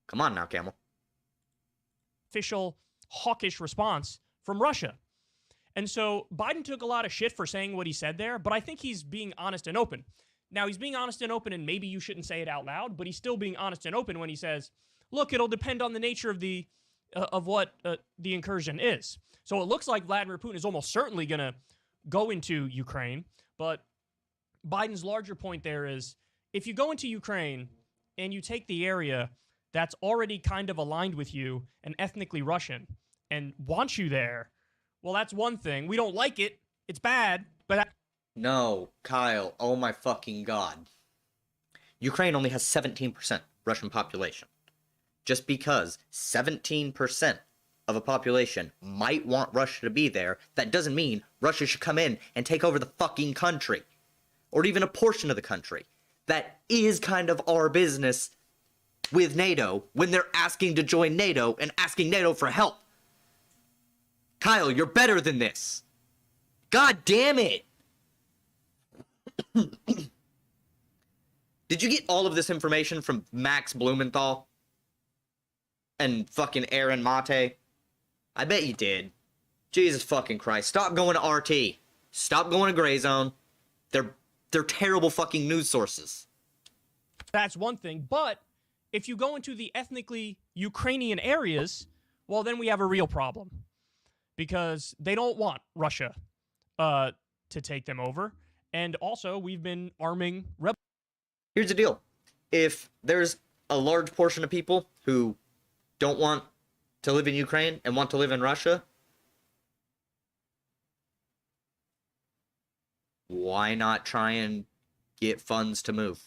Come on now, Camel. Official hawkish response from Russia. And so Biden took a lot of shit for saying what he said there, but I think he's being honest and open. Now, he's being honest and open, and maybe you shouldn't say it out loud, but he's still being honest and open when he says, look, it'll depend on the nature of the the incursion is. So it looks like Vladimir Putin is almost certainly going to go into Ukraine, but Biden's larger point there is, if you go into Ukraine and you take the area that's already kind of aligned with you and ethnically Russian and wants you there, well, that's one thing. We don't like it. It's bad, but... No, Kyle, oh my fucking god. Ukraine only has 17% Russian population. Just because 17% of a population might want Russia to be there, that doesn't mean Russia should come in and take over the fucking country. Or even a portion of the country. That is kind of our business with NATO when they're asking to join NATO and asking NATO for help. Kyle, you're better than this. God damn it. Did you get all of this information from Max Blumenthal? And fucking Aaron Mate? I bet you did. Jesus fucking Christ. Stop going to RT. Stop going to Gray Zone. They're terrible fucking news sources. That's one thing, but if you go into the ethnically Ukrainian areas, well, then we have a real problem. Because they don't want Russia to take them over. And also, we've been arming rebels. Here's the deal. If there's a large portion of people who don't want to live in Ukraine and want to live in Russia, why not try and get funds to move?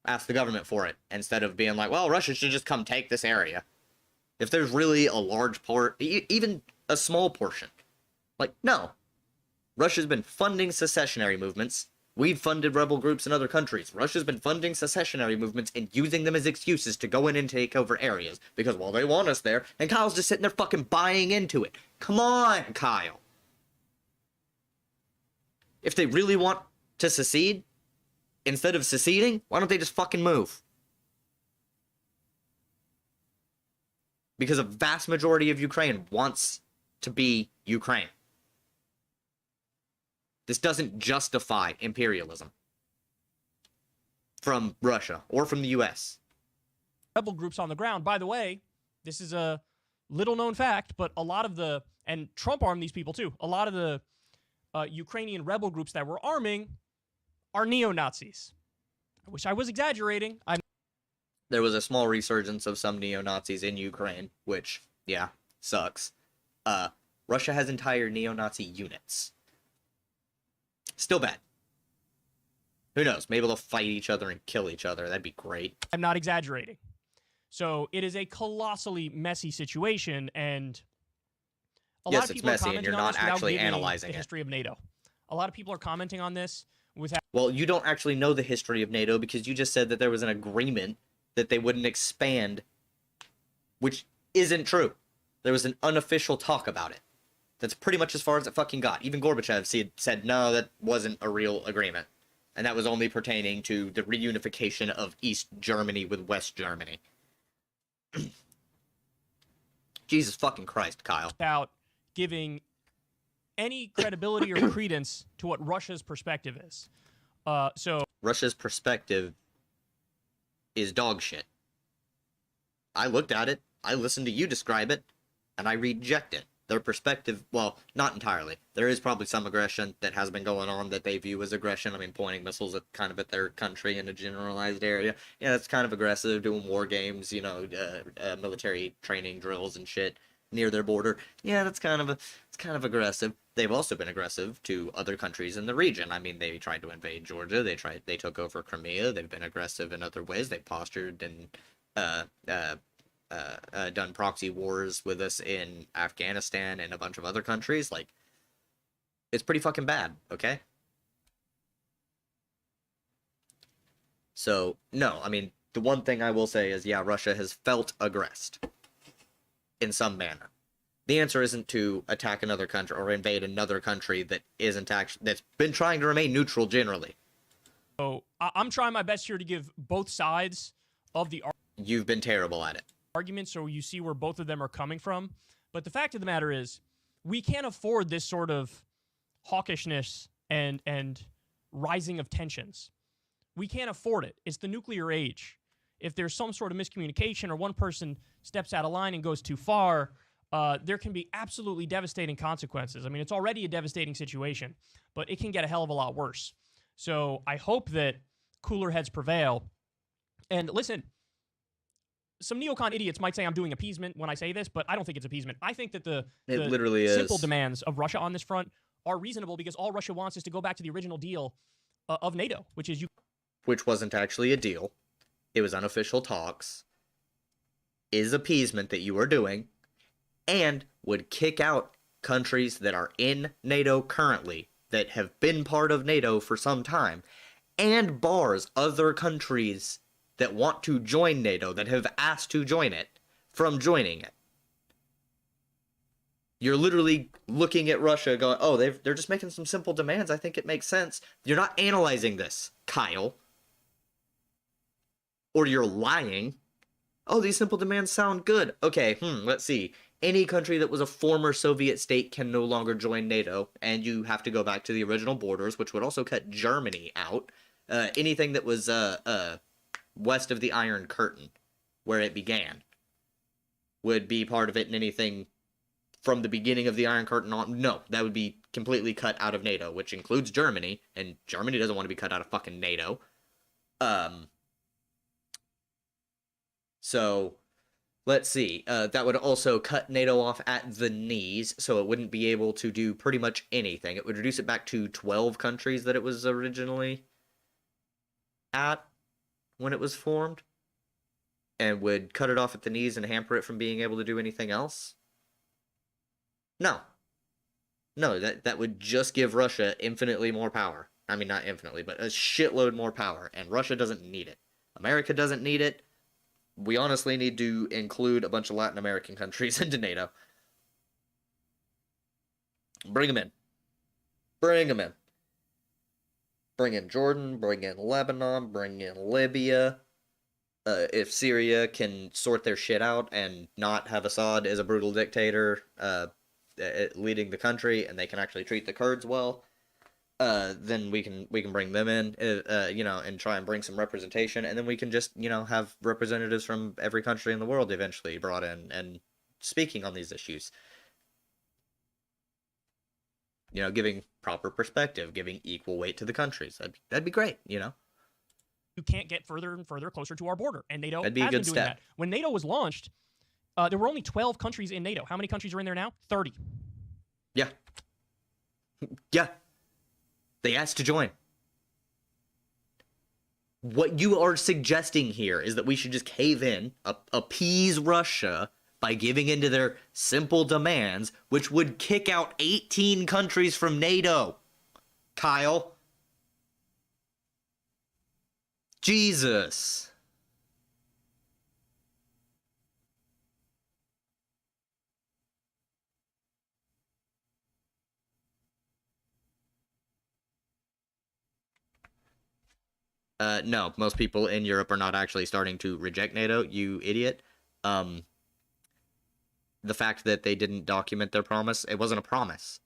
Ask the government for it, instead of being like, well, Russia should just come take this area. If there's really a large part, even a small portion, like, no. Russia's been funding secessionary movements. We've funded rebel groups in other countries. Russia's been funding secessionary movements and using them as excuses to go in and take over areas. Because, well, they want us there, and Kyle's just sitting there fucking buying into it. Come on, Kyle. If they really want to secede, instead of seceding, why don't they just fucking move? Because a vast majority of Ukraine wants to be Ukraine. This doesn't justify imperialism from Russia or from the U.S. Rebel groups on the ground. By the way, this is a little known fact, but a lot of the, and Trump armed these people too, a lot of the Ukrainian rebel groups that we're arming are neo-Nazis. I wish I was exaggerating. There was a small resurgence of some neo-Nazis in Ukraine, which, yeah, sucks. Russia has entire neo-Nazi units. Still bad. Who knows? Maybe they'll fight each other and kill each other. That'd be great. I'm not exaggerating. So it is a colossally messy situation, and a lot of people are commenting on this without giving the history of NATO. A lot of people are commenting on this without. Well, you don't actually know the history of NATO because you just said that there was an agreement that they wouldn't expand, which isn't true. There was an unofficial talk about it. That's pretty much as far as it fucking got. Even Gorbachev said, no, that wasn't a real agreement. And that was only pertaining to the reunification of East Germany with West Germany. Jesus fucking Christ, Kyle. Without giving any credibility or credence to what Russia's perspective is. Russia's perspective is dog shit. I looked at it, I listened to you describe it, and I reject it. Their perspective, well, not entirely. There is probably some aggression that has been going on that they view as aggression. I mean, pointing missiles at at their country in a generalized area. Yeah, that's kind of aggressive, doing war games, military training drills and shit near their border. Yeah, it's kind of aggressive. They've also been aggressive to other countries in the region. I mean, they tried to invade Georgia. They took over Crimea. They've been aggressive in other ways. They postured and done proxy wars with us in Afghanistan and a bunch of other countries. Like, it's pretty fucking bad, okay? So, no, I mean, the one thing I will say is, yeah, Russia has felt aggressed in some manner. The answer isn't to attack another country or invade another country that isn't actually, that's been trying to remain neutral generally. So, I'm trying my best here to give both sides of the You've been terrible at it. Argument, so you see where both of them are coming from. But the fact of the matter is, we can't afford this sort of hawkishness and rising of tensions. We can't afford it. It's the nuclear age. If there's some sort of miscommunication or one person steps out of line and goes too far, there can be absolutely devastating consequences. I mean, it's already a devastating situation, but it can get a hell of a lot worse. So I hope that cooler heads prevail. And listen, some neocon idiots might say I'm doing appeasement when I say this, but I don't think it's appeasement. I think that the literally simple demands of Russia on this front are reasonable because all Russia wants is to go back to the original deal of NATO, which is which wasn't actually a deal. It was unofficial talks. Is appeasement that you are doing, and would kick out countries that are in NATO currently, that have been part of NATO for some time, and bars other countries that want to join NATO, that have asked to join it, from joining it. You're literally looking at Russia going, oh, they're just making some simple demands. I think it makes sense. You're not analyzing this, Kyle. Or you're lying. Oh, these simple demands sound good. Okay, let's see. Any country that was a former Soviet state can no longer join NATO, and you have to go back to the original borders, which would also cut Germany out. Anything that was west of the Iron Curtain, where it began, would be part of it, and anything from the beginning of the Iron Curtain on, no, that would be completely cut out of NATO, which includes Germany, and Germany doesn't want to be cut out of fucking NATO. So, let's see, that would also cut NATO off at the knees, so it wouldn't be able to do pretty much anything. It would reduce it back to 12 countries that it was originally at when it was formed, and would cut it off at the knees and hamper it from being able to do anything else? No, that would just give Russia infinitely more power. I mean, not infinitely, but a shitload more power, and Russia doesn't need it. America doesn't need it. We honestly need to include a bunch of Latin American countries into NATO. Bring them in. Bring them in. Bring in Jordan, bring in Lebanon, bring in Libya. If Syria can sort their shit out and not have Assad as a brutal dictator leading the country, and they can actually treat the Kurds well, then we can bring them in, and try and bring some representation, and then we can just, have representatives from every country in the world eventually brought in and speaking on these issues. Giving proper perspective, giving equal weight to the countries. That'd be great, You can't get further and further closer to our border, and NATO That'd be has a good been doing step. that. When NATO was launched, there were only 12 countries in NATO. How many countries are in there now? 30. Yeah. Yeah. They asked to join. What you are suggesting here is that we should just cave in, appease Russia by giving in to their simple demands, which would kick out 18 countries from NATO. Kyle. Jesus. No, most people in Europe are not actually starting to reject NATO, you idiot. The fact that they didn't document their promise, it wasn't a promise.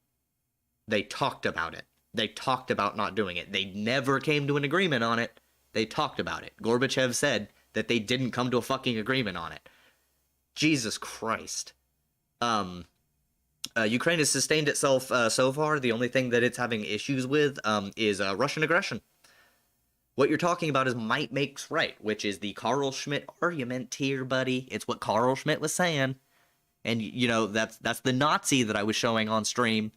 They talked about it. They talked about not doing it. They never came to an agreement on it. They talked about it. Gorbachev said that they didn't come to a fucking agreement on it. Jesus Christ. Ukraine has sustained itself so far. The only thing that it's having issues with is Russian aggression. What you're talking about is might makes right, which is the Carl Schmitt argument here, buddy. It's what Carl Schmitt was saying. And, you know, that's the Nazi that I was showing on stream.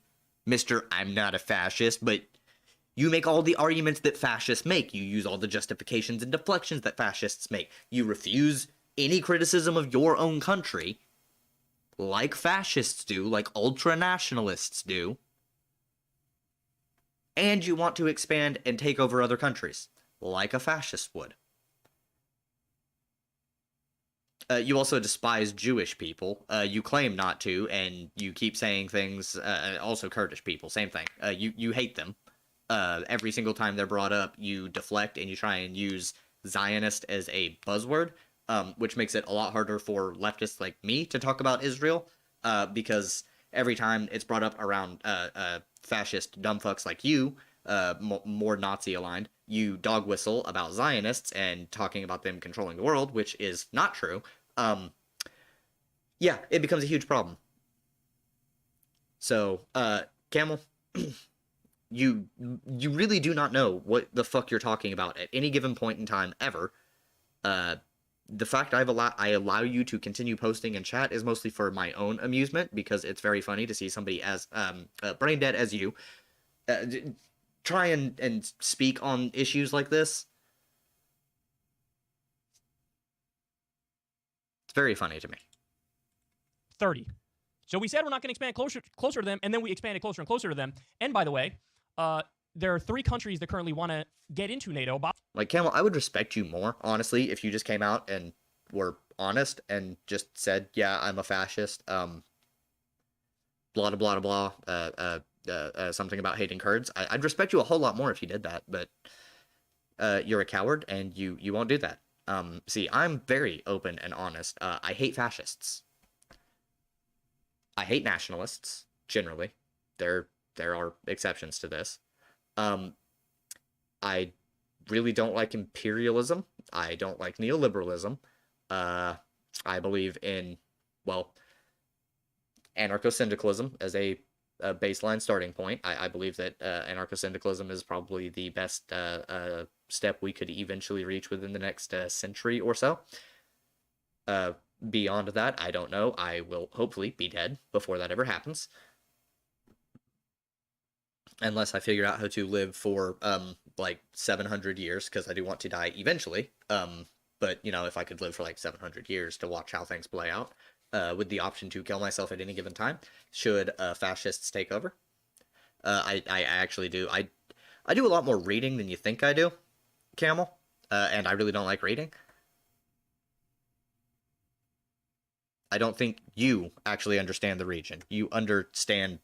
Mr. I'm not a fascist, but you make all the arguments that fascists make. You use all the justifications and deflections that fascists make. You refuse any criticism of your own country, like fascists do, like ultra-nationalists do. And you want to expand and take over other countries, like a fascist would. You also despise Jewish people. You claim not to, and you keep saying things, also Kurdish people, same thing. You hate them. Every single time they're brought up, you deflect and you try and use Zionist as a buzzword, which makes it a lot harder for leftists like me to talk about Israel, because every time it's brought up around fascist dumbfucks like you, more Nazi-aligned, you dog whistle about Zionists and talking about them controlling the world, which is not true. Yeah, it becomes a huge problem. So, Camel, you really do not know what the fuck you're talking about at any given point in time, ever. The fact I allow you to continue posting and chat is mostly for my own amusement, because it's very funny to see somebody as brain dead as you try and speak on issues like this. It's very funny to me. 30. So we said we're not going to expand closer to them, and then we expanded closer and closer to them. And by the way, there are 3 countries that currently want to get into NATO. Like, Camel, I would respect you more, honestly, if you just came out and were honest and just said, yeah, I'm a fascist, blah, blah, blah, blah, something about hating Kurds. I'd respect you a whole lot more if you did that, but you're a coward, and you won't do that. See, I'm very open and honest. I hate fascists. I hate nationalists, generally. There are exceptions to this. I really don't like imperialism. I don't like neoliberalism. I believe in, well, anarcho-syndicalism as a baseline starting point. I believe that anarcho-syndicalism is probably the best step we could eventually reach within the next century or so. Beyond that, I don't know. I will hopefully be dead before that ever happens. Unless I figure out how to live for, like, 700 years, because I do want to die eventually. But, you know, if I could live for, like, 700 years to watch how things play out, with the option to kill myself at any given time, should fascists take over. I actually do. I do a lot more reading than you think I do, Camel, and I really don't like reading. I don't think you actually understand the region. You understand...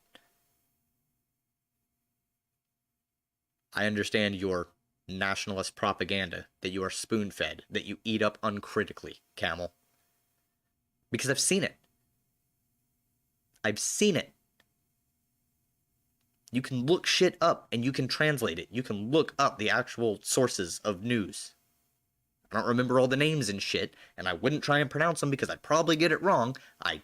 I understand your nationalist propaganda that you are spoon-fed, that you eat up uncritically, Camel. Because I've seen it. I've seen it. You can look shit up and you can translate it. You can look up the actual sources of news. I don't remember all the names and shit, and I wouldn't try and pronounce them because I'd probably get it wrong. I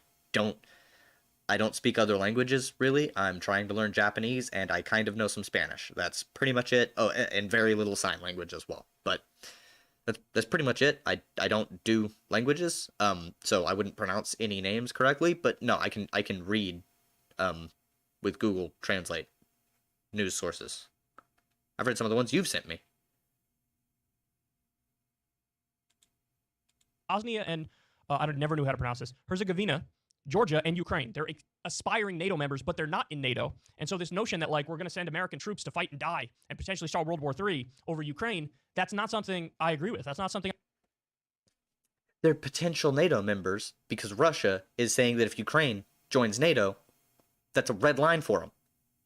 don't speak other languages, really. I'm trying to learn Japanese, and I kind of know some Spanish. That's pretty much it. Oh, and very little sign language as well. But that's pretty much it. I don't do languages, so I wouldn't pronounce any names correctly. But no, I can read with Google Translate news sources. I've read some of the ones you've sent me. Bosnia and I never knew how to pronounce this. Herzegovina, Georgia, and Ukraine. They're aspiring NATO members, but they're not in NATO. And so this notion that like we're going to send American troops to fight and die and potentially start World War III over Ukraine, that's not something I agree with. That's not something. They're potential NATO members because Russia is saying that if Ukraine joins NATO, that's a red line for them.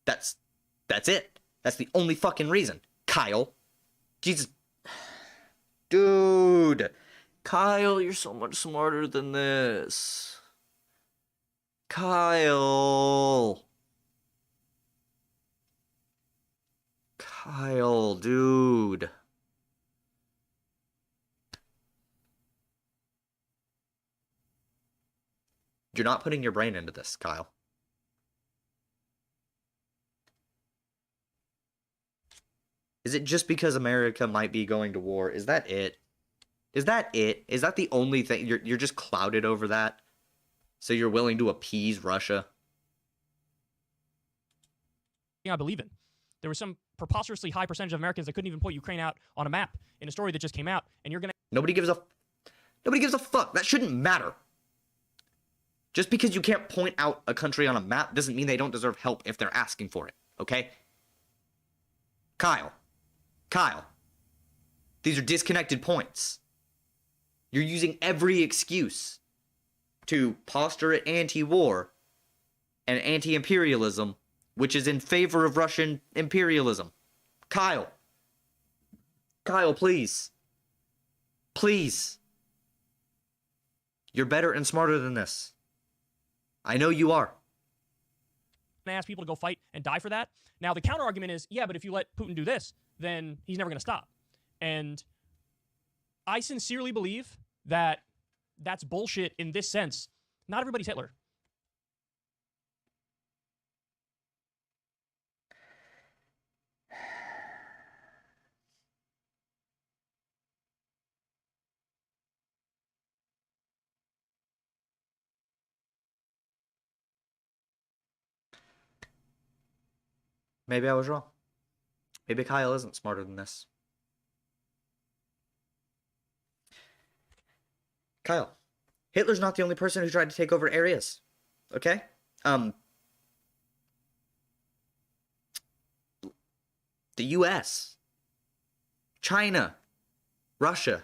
That's it. That's the only fucking reason. Kyle. Jesus. Dude. Kyle, you're so much smarter than this. Kyle. Kyle, dude. You're not putting your brain into this, Kyle. Is it just because America might be going to war? Is that it? Is that it? Is that the only thing? You're just clouded over that? So you're willing to appease Russia? I believe in. There was some preposterously high percentage of Americans that couldn't even point Ukraine out on a map in a story that just came out, and you're gonna. Nobody gives a fuck. That shouldn't matter. Just because you can't point out a country on a map doesn't mean they don't deserve help if they're asking for it, okay? Kyle. These are disconnected points. You're using every excuse to posture an anti-war and anti-imperialism, which is in favor of Russian imperialism. Kyle, please. Please. You're better and smarter than this. I know you are. And ask people to go fight and die for that. Now, the counter argument is, yeah, but if you let Putin do this, then he's never going to stop. And I sincerely believe that that's bullshit in this sense. Not everybody's Hitler. Maybe I was wrong. Maybe Kyle isn't smarter than this. Kyle, Hitler's not the only person who tried to take over areas. Okay? The US, China, Russia.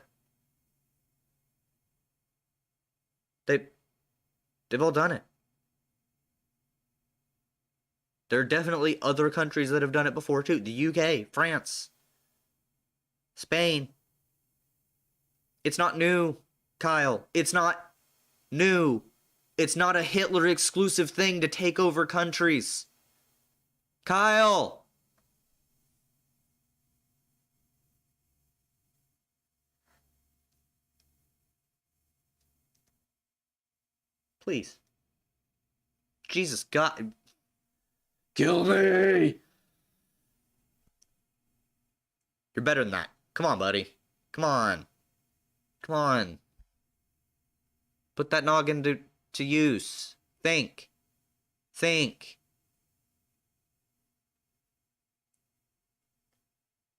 They've all done it. There are definitely other countries that have done it before too. The UK, France, Spain. It's not new, Kyle. It's not new. It's not a Hitler exclusive thing to take over countries. Kyle. Please. Jesus God. Kill me! You're better than that. Come on, buddy. Come on. Put that noggin to use. Think.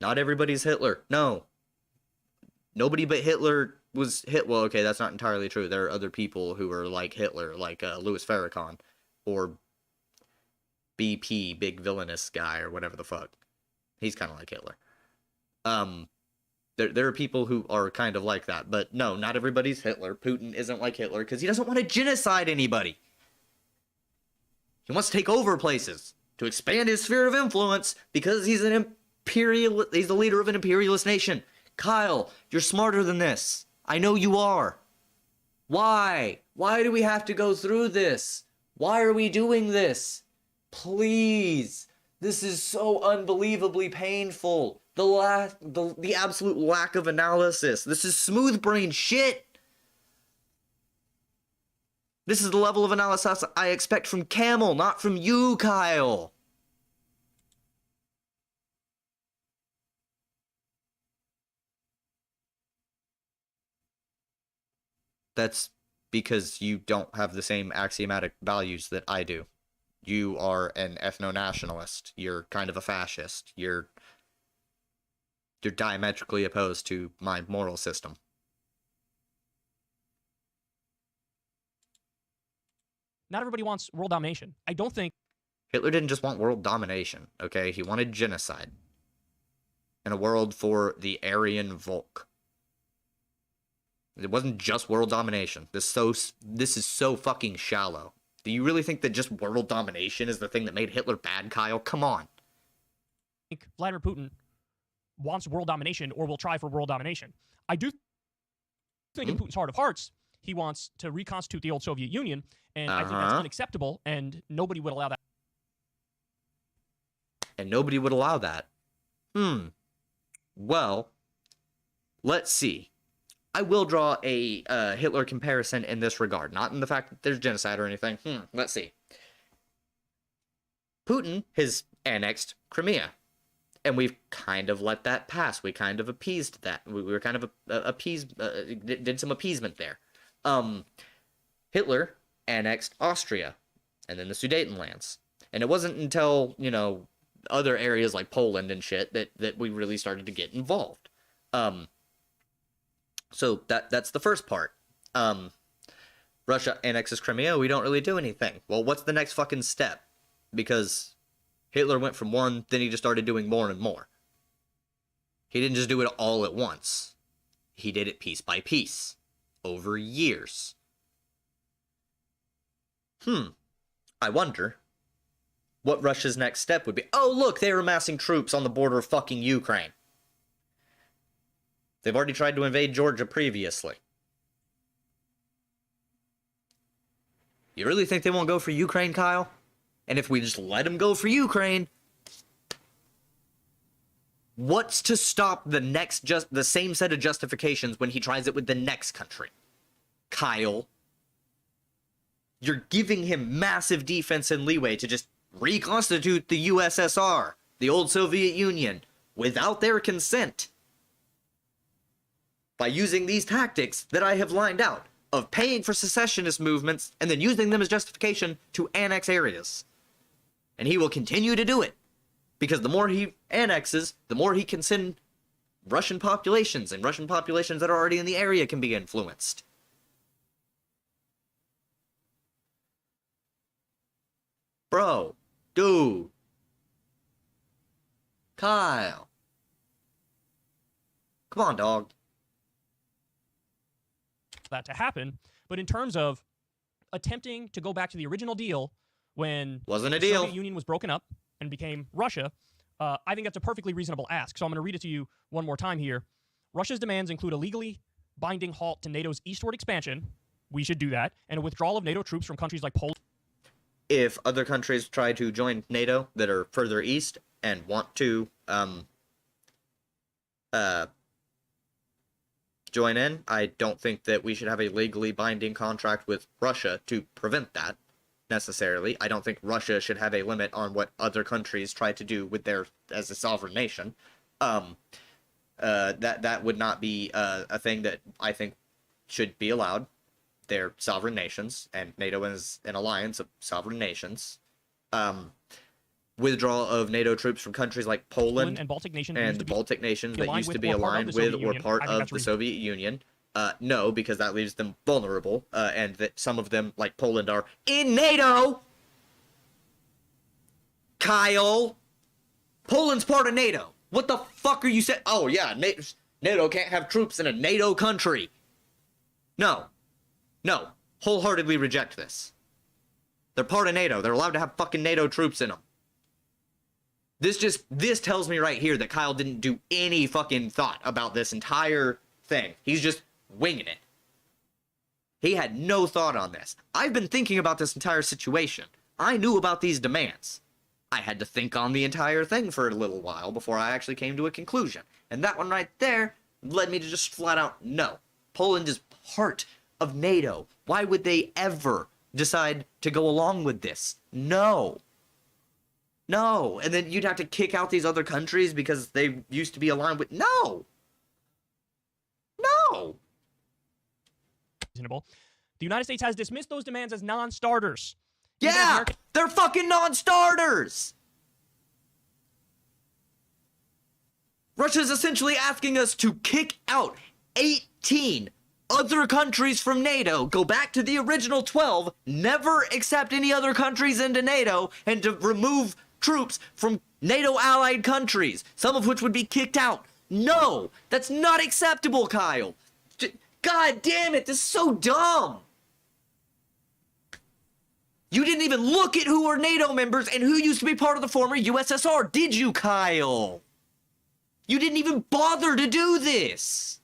Not everybody's Hitler. No. Nobody but Hitler was Well, okay, that's not entirely true. There are other people who are like Hitler, like Louis Farrakhan, or BP, big villainous guy, or whatever the fuck. He's kind of like Hitler. There are people who are kind of like that, but no, not everybody's Hitler. Putin isn't like Hitler because he doesn't want to genocide anybody. He wants to take over places to expand his sphere of influence because he's the leader of an imperialist nation. Kyle, you're smarter than this. I know you are. Why? Why do we have to go through this? Why are we doing this? Please. This is so unbelievably painful. The absolute lack of analysis. This is smooth brain shit. This is the level of analysis I expect from Camel, not from you, Kyle. That's because you don't have the same axiomatic values that I do. You are an ethno-nationalist. You're kind of a fascist. You're diametrically opposed to my moral system. Not everybody wants world domination. I don't think Hitler didn't just want world domination, okay? He wanted genocide. In a world for the Aryan Volk. It wasn't just world domination. This is so fucking shallow. Do you really think that just world domination is the thing that made Hitler bad, Kyle? Come on. Vladimir Putin wants world domination or will try for world domination. I do think in Putin's heart of hearts, he wants to reconstitute the old Soviet Union, and I think that's unacceptable, and nobody would allow that. And nobody would allow that. Well, let's see. I will draw a Hitler comparison in this regard. Not in the fact that there's genocide or anything. Let's see. Putin has annexed Crimea. And we've kind of let that pass. We kind of appeased that. We were kind of did some appeasement there. Hitler annexed Austria. And then the Sudetenlands. And it wasn't until, you know, other areas like Poland and shit that we really started to get involved. So that's the first part. Russia annexes Crimea, we don't really do anything. Well, what's the next fucking step? Because Hitler went from one, then he just started doing more and more. He didn't just do it all at once. He did it piece by piece, over years. I wonder what Russia's next step would be. Oh, look, they're amassing troops on the border of fucking Ukraine. They've already tried to invade Georgia previously. You really think they won't go for Ukraine, Kyle? And if we just let them go for Ukraine, what's to stop the same set of justifications when he tries it with the next country? Kyle, you're giving him massive defense and leeway to just reconstitute the USSR, the old Soviet Union, without their consent. By using these tactics that I have lined out, of paying for secessionist movements and then using them as justification to annex areas. And he will continue to do it. Because the more he annexes, the more he can send Russian populations, and Russian populations that are already in the area can be influenced. Bro, dude, Kyle, come on, dog. That to happen, but in terms of attempting to go back to the original deal when wasn't a the deal. Soviet Union was broken up and became Russia, I think that's a perfectly reasonable ask. So I'm going to read it to you one more time here. Russia's demands include a legally binding halt to NATO's eastward expansion. We should do that, and a withdrawal of NATO troops from countries like Poland. If other countries try to join NATO that are further east and want to join in, I don't think that we should have a legally binding contract with Russia to prevent that, necessarily. I don't think Russia should have a limit on what other countries try to do with their, as a sovereign nation. That would not be a thing that I think should be allowed. They're sovereign nations, and NATO is an alliance of sovereign nations. Withdrawal of NATO troops from countries like Poland and Baltic nations, and the Baltic nations that used to be aligned with or part of the Soviet Union. No, because that leaves them vulnerable, and that some of them, like Poland, are in NATO! Kyle! Poland's part of NATO! What the fuck are you saying? Oh, yeah, NATO can't have troops in a NATO country! No. No. Wholeheartedly reject this. They're part of NATO. They're allowed to have fucking NATO troops in them. This tells me right here that Kyle didn't do any fucking thought about this entire thing. He's just winging it. He had no thought on this. I've been thinking about this entire situation. I knew about these demands. I had to think on the entire thing for a little while before I actually came to a conclusion. And that one right there led me to just flat out no. Poland is part of NATO. Why would they ever decide to go along with this? No. No. And then you'd have to kick out these other countries because they used to be aligned with... No. No. Reasonable. The United States has dismissed those demands as non-starters Yeah, they're fucking non-starters. Russia's essentially asking us to kick out 18 other countries from NATO, go back to the original 12, never accept any other countries into NATO, and to remove troops from NATO allied countries, some of which would be kicked out. No, that's not acceptable, Kyle. God damn it, this is so dumb. You didn't even look at who are NATO members and who used to be part of the former USSR, did you, Kyle? You didn't even bother to do this.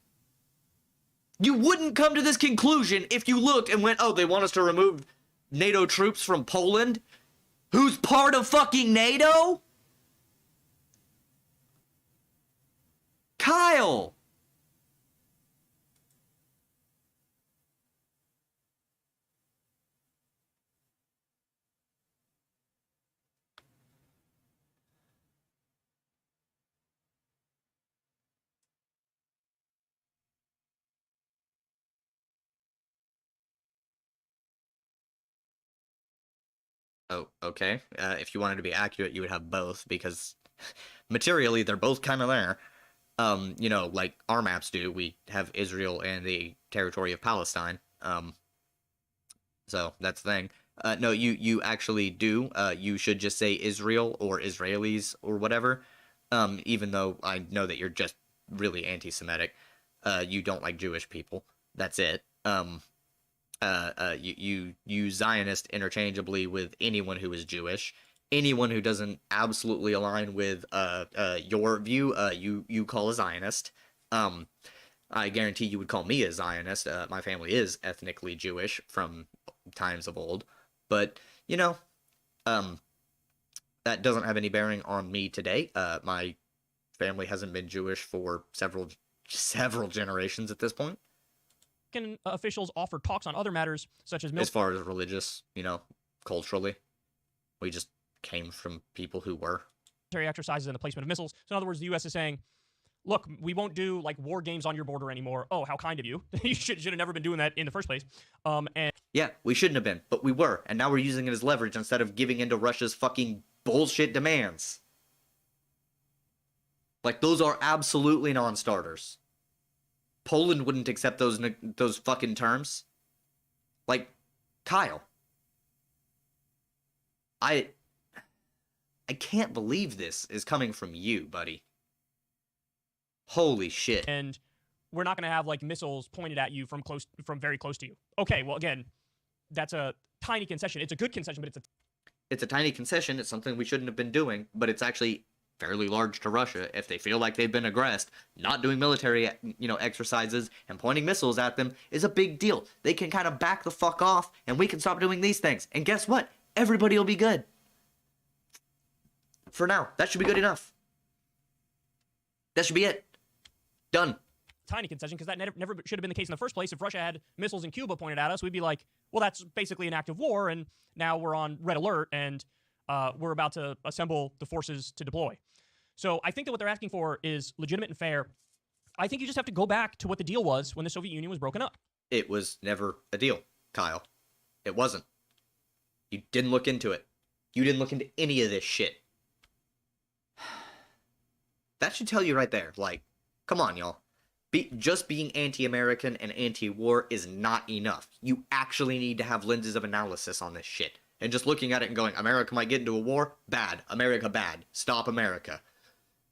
You wouldn't come to this conclusion if you looked and went, oh, they want us to remove NATO troops from Poland, who's part of fucking NATO? Kyle! Oh, okay. If you wanted to be accurate, you would have both, because materially they're both kind of there. You know, like our maps do. We have Israel and the territory of Palestine. So that's the thing. No, you actually do. You should just say Israel or Israelis or whatever. Even though I know that you're just really anti-Semitic. You don't like Jewish people. That's it. You use Zionist interchangeably with anyone who is Jewish. Anyone who doesn't absolutely align with your view, you call a Zionist. I guarantee you would call me a Zionist. My family is ethnically Jewish from times of old, but you know, that doesn't have any bearing on me today. My family hasn't been Jewish for several generations at this point. Officials offered talks on other matters, such as as far as religious, you know, culturally, we just came from people who were military exercises and the placement of missiles. So in other words, the U.S. is saying, look, we won't do like war games on your border anymore. Oh, how kind of you. You should have never been doing that in the first place. And yeah, we shouldn't have been, but we were. And now we're using it as leverage instead of giving into Russia's fucking bullshit demands. Like, those are absolutely non-starters. Poland wouldn't accept those fucking terms. Like, Kyle. I can't believe this is coming from you, buddy. Holy shit. And we're not going to have like missiles pointed at you from very close to you. Okay, well again, that's a tiny concession. It's a good concession, but it's a tiny concession. It's something we shouldn't have been doing, but it's actually fairly large to Russia. If they feel like they've been aggressed, not doing military, exercises and pointing missiles at them is a big deal. They can kind of back the fuck off, and we can stop doing these things. And guess what? Everybody will be good. For now, that should be good enough. That should be it. Done. Tiny concession, because that never should have been the case in the first place. If Russia had missiles in Cuba pointed at us, we'd be like, well, that's basically an act of war, and now we're on red alert, and we're about to assemble the forces to deploy. So I think that what they're asking for is legitimate and fair. I think you just have to go back to what the deal was when the Soviet Union was broken up. It was never a deal, Kyle. It wasn't. You didn't look into it. You didn't look into any of this shit. That should tell you right there, like, come on, y'all. Just being anti-American and anti-war is not enough. You actually need to have lenses of analysis on this shit. And just looking at it and going, America might get into a war? Bad. America bad. Stop America.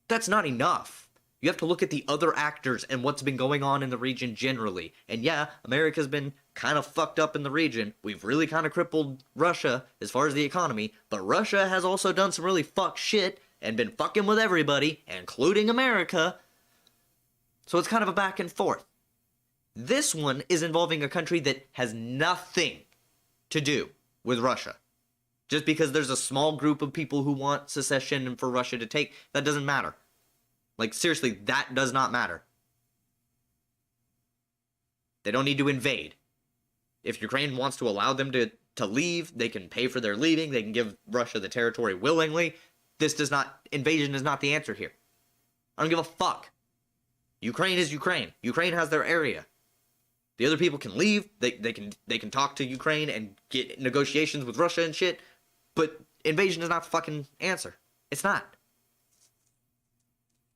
That's not enough. You have to look at the other actors and what's been going on in the region generally. And yeah, America's been kind of fucked up in the region. We've really kind of crippled Russia as far as the economy. But Russia has also done some really fucked shit and been fucking with everybody, including America. So it's kind of a back and forth. This one is involving a country that has nothing to do with Russia. Just because there's a small group of people who want secession and for Russia to take, that doesn't matter. Like, seriously, that does not matter. They don't need to invade. If Ukraine wants to allow them to leave, they can pay for their leaving, they can give Russia the territory willingly. Invasion is not the answer here. I don't give a fuck. Ukraine is Ukraine. Ukraine has their area. The other people can leave. They can talk to Ukraine and get negotiations with Russia and shit. But invasion is not the fucking answer. It's not.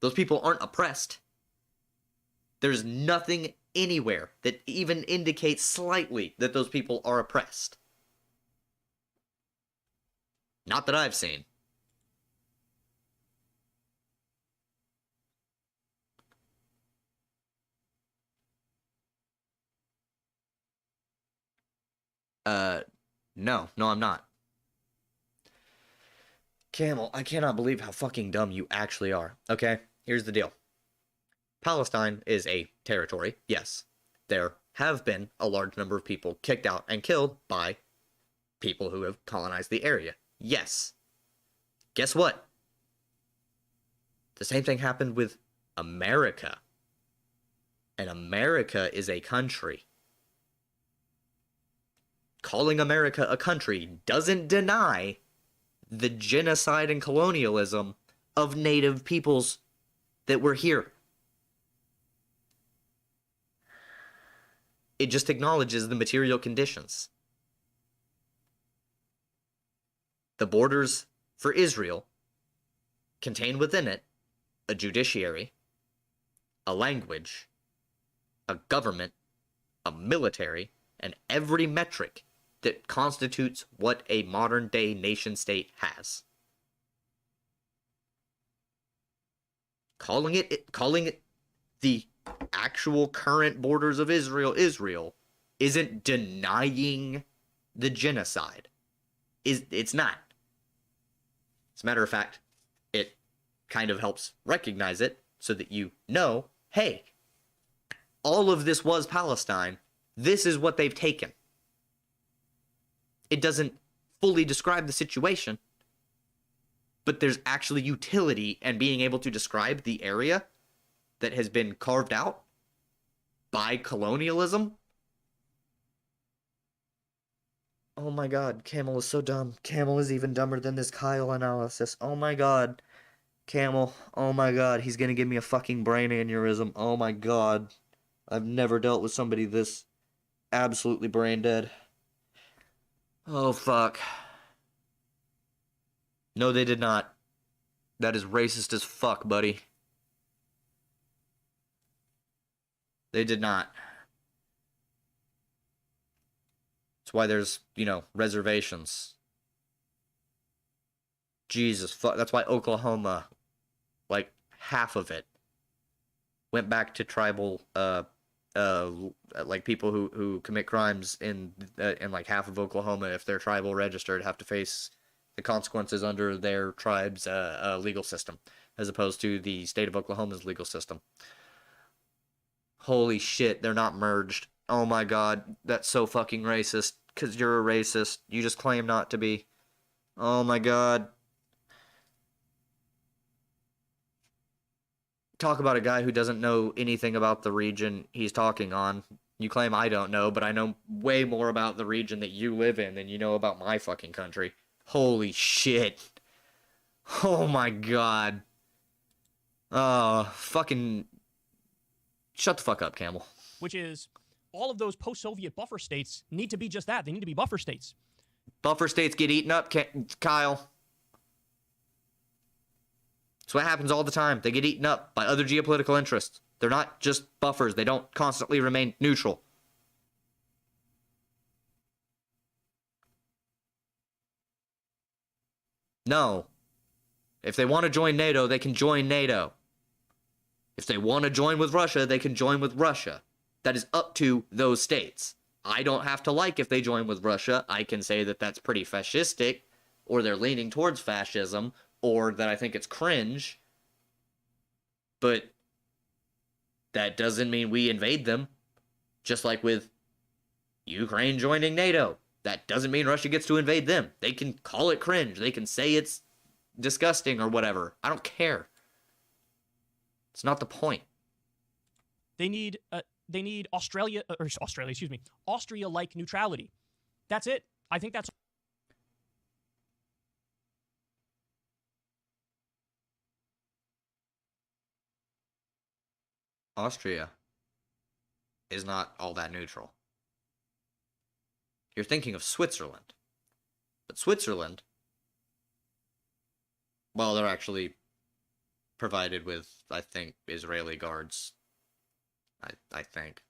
Those people aren't oppressed. There's nothing anywhere that even indicates slightly that those people are oppressed. Not that I've seen. No, I'm not. Camel, I cannot believe how fucking dumb you actually are. Okay, here's the deal. Palestine is a territory, yes. There have been a large number of people kicked out and killed by people who have colonized the area. Yes. Guess what? The same thing happened with America. And America is a country. Calling America a country doesn't deny the genocide and colonialism of native peoples that were here. It just acknowledges the material conditions. The borders for Israel contain within it a judiciary, a language, a government, a military, and every metric that constitutes what a modern-day nation-state has. Calling it the actual current borders of Israel isn't denying the genocide. It's not. As a matter of fact, it kind of helps recognize it so that you know, hey, all of this was Palestine. This is what they've taken. It doesn't fully describe the situation, but there's actually utility in being able to describe the area that has been carved out by colonialism. Oh my god, Camel is so dumb. Camel is even dumber than this Kyle analysis. Oh my god. Camel, oh my god, he's gonna give me a fucking brain aneurysm. Oh my god. I've never dealt with somebody this absolutely brain dead. Oh, fuck. No, they did not. That is racist as fuck, buddy. They did not. That's why there's, reservations. Jesus fuck. That's why Oklahoma, like, half of it went back to tribal, like people who commit crimes in like half of Oklahoma, if they're tribal registered, have to face the consequences under their tribe's legal system, as opposed to the state of Oklahoma's legal system. Holy shit, they're not merged. Oh my god, that's so fucking racist, because you're a racist. You just claim not to be. Oh my god. Talk about a guy who doesn't know anything about the region he's talking on. You claim I don't know, but I know way more about the region that you live in than you know about my fucking country. Holy shit. Oh my god. Fucking... Shut the fuck up, Camel. Which is, all of those post-Soviet buffer states need to be just that. They need to be buffer states. Buffer states get eaten up, Kyle. It's what happens all the time. They get eaten up by other geopolitical interests. They're not just buffers. They don't constantly remain neutral. No. If they want to join NATO, they can join NATO. If they want to join with Russia, they can join with Russia. That is up to those states. I don't have to like if they join with Russia. I can say that that's pretty fascistic, or they're leaning towards fascism, or that I think it's cringe. But that doesn't mean we invade them. Just like with Ukraine joining NATO. That doesn't mean Russia gets to invade them. They can call it cringe. They can say it's disgusting or whatever. I don't care. It's not the point. They need Austria-like neutrality. That's it. I think that's... Austria. is not all that neutral. You're thinking of Switzerland. But Switzerland, well, they're actually provided with, I think, Israeli guards. I think.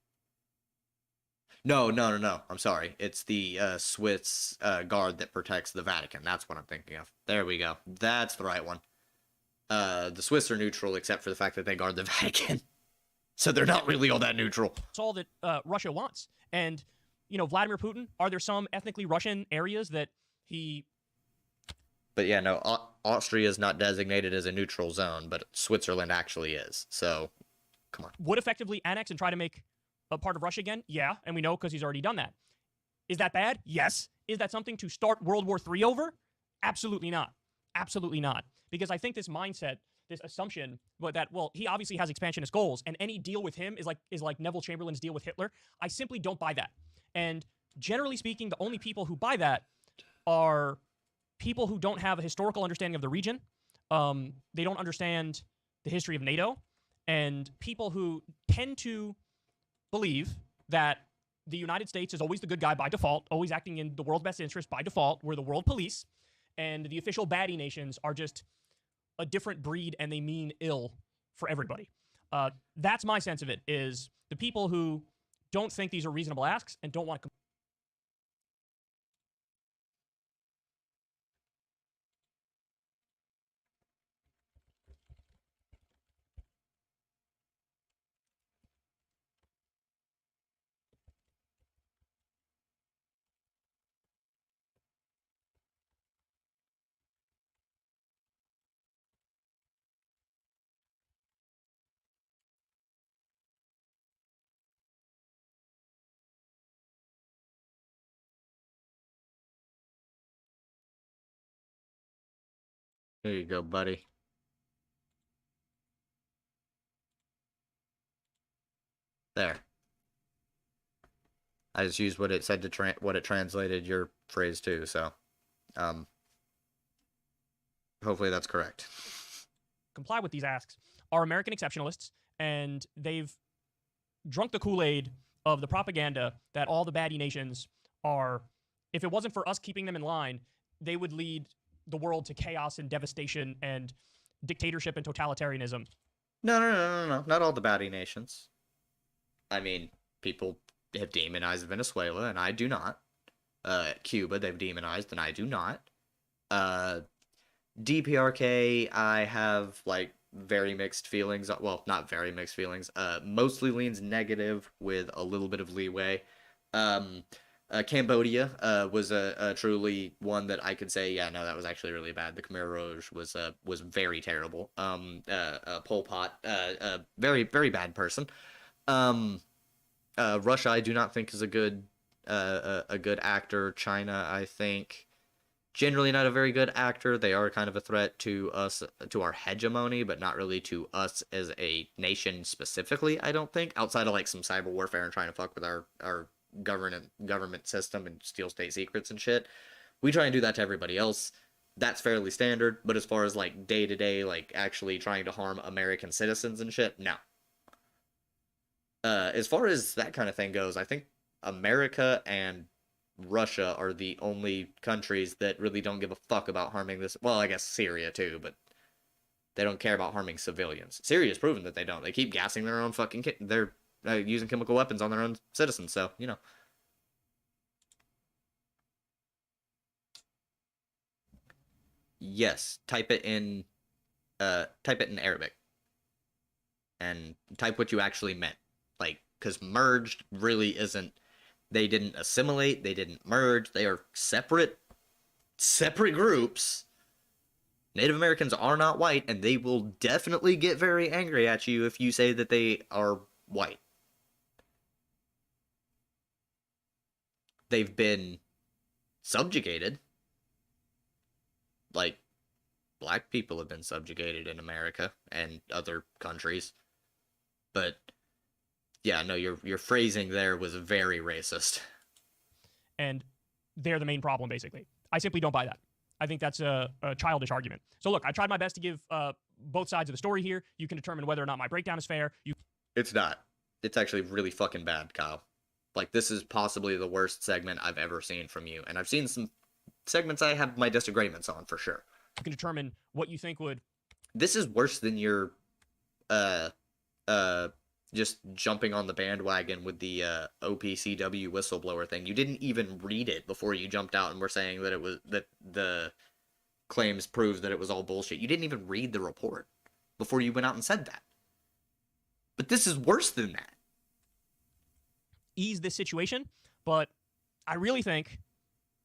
No. I'm sorry. It's the Swiss guard that protects the Vatican. That's what I'm thinking of. There we go. That's the right one. The Swiss are neutral except for the fact that they guard the Vatican. So they're not really all that neutral. It's all that Russia wants. And, you know, Vladimir Putin, are there some ethnically Russian areas that he... But yeah, no, Austria is not designated as a neutral zone, but Switzerland actually is. So, come on. Would effectively annex and try to make a part of Russia again? Yeah, and we know because he's already done that. Is that bad? Yes. Is that something to start World War III over? Absolutely not. Absolutely not. Because I think this mindset, this assumption, that, well, he obviously has expansionist goals, and any deal with him is like Neville Chamberlain's deal with Hitler. I simply don't buy that. And generally speaking, the only people who buy that are people who don't have a historical understanding of the region. They don't understand the history of NATO, and people who tend to believe that the United States is always the good guy by default, always acting in the world's best interest by default. We're the world police, and the official baddie nations are just a different breed, and they mean ill for everybody. That's my sense of it, is the people who don't think these are reasonable asks and don't want to... There you go, buddy. There. I just used what it said to what it translated your phrase to, so hopefully that's correct. comply with these asks are American exceptionalists, and they've drunk the Kool-Aid of the propaganda that all the baddie nations are, if it wasn't for us keeping them in line, they would lead the world to chaos and devastation and dictatorship and totalitarianism. No. Not all the baddie nations. I mean, people have demonized Venezuela, and I do not. Cuba, they've demonized, and I do not. DPRK, I have, like, very mixed feelings. Well, not very mixed feelings. Mostly leans negative with a little bit of leeway. Cambodia was a truly one that I could say, yeah, no, that was actually really bad. The Khmer Rouge was very terrible. Pol Pot, very, very bad person. Russia, I do not think is a good actor. China, I think, generally not a very good actor. They are kind of a threat to us, to our hegemony, but not really to us as a nation specifically, I don't think, outside of like some cyber warfare and trying to fuck with our government system and steal state secrets and shit. We try and do that to everybody else. That's fairly standard, but as far as like day-to-day, like actually trying to harm American citizens and shit, no. As far as that kind of thing goes, I think America and Russia are the only countries that really don't give a fuck about harming this. Well, I guess Syria too, but they don't care about harming civilians. Syria's proven that they don't. They keep gassing their own fucking they're using chemical weapons on their own citizens, so, you know. Yes, type it in Arabic. And type what you actually meant. Like, because merged really isn't, they didn't assimilate, they didn't merge, they are separate groups. Native Americans are not white, and they will definitely get very angry at you if you say that they are white. They've been subjugated. Like, black people have been subjugated in America and other countries. But yeah, no, your phrasing there was very racist. And they're the main problem, basically. I simply don't buy that. I think that's a childish argument. So look, I tried my best to give both sides of the story here. You can determine whether or not my breakdown is fair. It's not. It's actually really fucking bad, Kyle. Like, this is possibly the worst segment I've ever seen from you. And I've seen some segments I have my disagreements on, for sure. You can determine what you think would... This is worse than your, just jumping on the bandwagon with the, OPCW whistleblower thing. You didn't even read it before you jumped out and were saying that it was, that the claims proved that it was all bullshit. You didn't even read the report before you went out and said that. But this is worse than that. Ease this situation, but I really think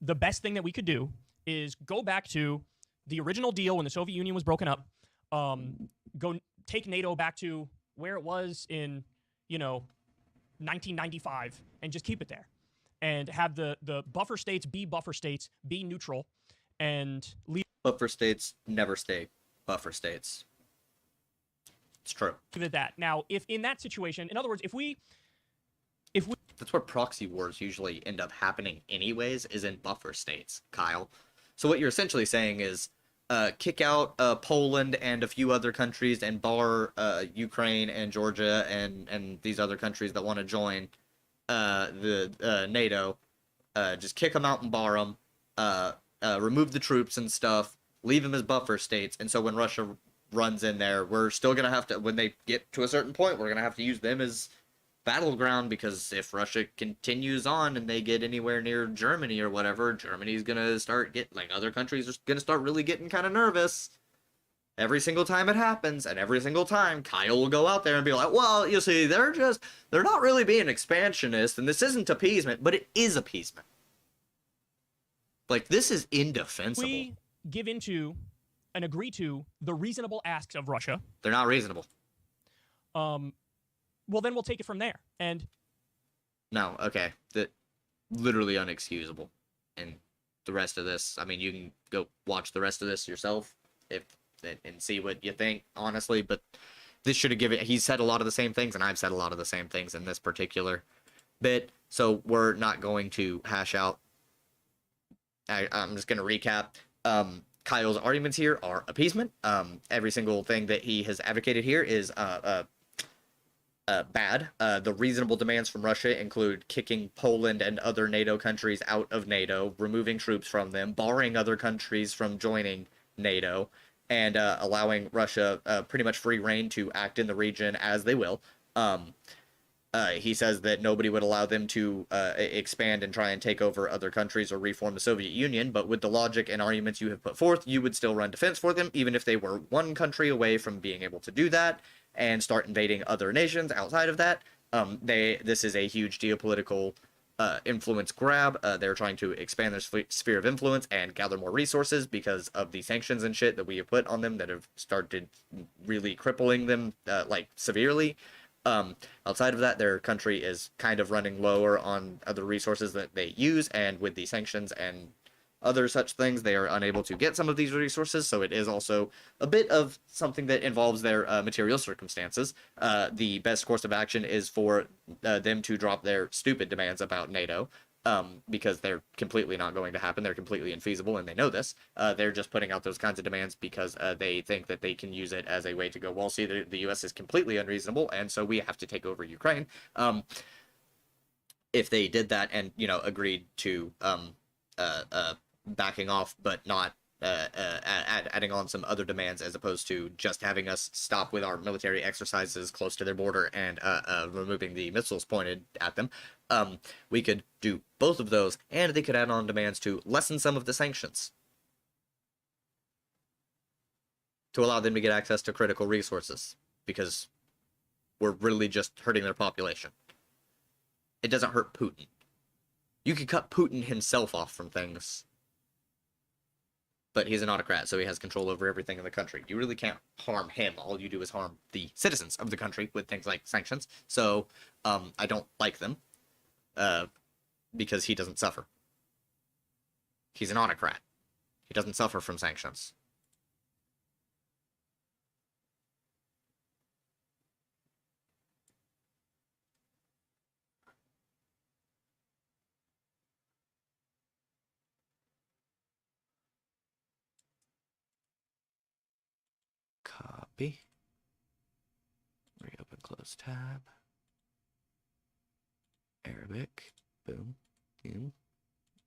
the best thing that we could do is go back to the original deal when the Soviet Union was broken up, go take NATO back to where it was in, 1995, and just keep it there, and have the buffer states, be neutral, and leave Buffer states never stay buffer states. It's true. it at that. Now, if in that situation, in other words, if we That's where proxy wars usually end up happening anyways, is in buffer states, Kyle. So what you're essentially saying is kick out Poland and a few other countries and bar Ukraine and Georgia and these other countries that want to join the NATO. Just kick them out and bar them. Remove the troops and stuff. Leave them as buffer states. And so when Russia runs in there, we're still going to have to, when they get to a certain point, we're going to have to use them as battleground, because if Russia continues on and they get anywhere near Germany or whatever, Germany's gonna start other countries are gonna start really getting kind of nervous every single time it happens, and every single time Kyle will go out there and be like, well, you see, they're not really being expansionist, and this isn't appeasement, but it is appeasement. Like, this is indefensible. we give into and agree to the reasonable asks of Russia, They're not reasonable. well, then we'll take it from there. And No, okay. That literally unexcusable. And the rest of this, I mean, you can go watch the rest of this yourself and see what you think, honestly, but this should have given, he said a lot of the same things, and I've said a lot of the same things in this particular bit, so we're not going to hash out. I'm just going to recap. Kyle's arguments here are appeasement. Every single thing that he has advocated here is bad. The reasonable demands from Russia include kicking Poland and other NATO countries out of NATO, removing troops from them, barring other countries from joining NATO, and allowing Russia pretty much free reign to act in the region as they will. He says that nobody would allow them to expand and try and take over other countries or reform the Soviet Union, but with the logic and arguments you have put forth, you would still run defense for them, even if they were one country away from being able to do that and start invading other nations outside of that. This is a huge geopolitical influence grab. They're trying to expand their sphere of influence and gather more resources because of the sanctions and shit that we have put on them that have started really crippling them severely. Outside of that, their country is kind of running lower on other resources that they use, and with the sanctions and other such things, they are unable to get some of these resources, so it is also a bit of something that involves their material circumstances. The best course of action is for them to drop their stupid demands about NATO, because they're completely not going to happen. They're completely infeasible, and they know this. They're just putting out those kinds of demands because they think that they can use it as a way to go, well, see, the U.S. is completely unreasonable, and so we have to take over Ukraine. If they did that and, agreed to backing off, but not adding on some other demands, as opposed to just having us stop with our military exercises close to their border and removing the missiles pointed at them, we could do both of those, and they could add on demands to lessen some of the sanctions to allow them to get access to critical resources, because we're really just hurting their population. It doesn't hurt Putin. You could cut Putin himself off from things, but he's an autocrat, so he has control over everything in the country. You really can't harm him. All you do is harm the citizens of the country with things like sanctions. So I don't like them because he doesn't suffer. He's an autocrat. He doesn't suffer from sanctions. Copy. Reopen close tab. Arabic. Boom. Boom.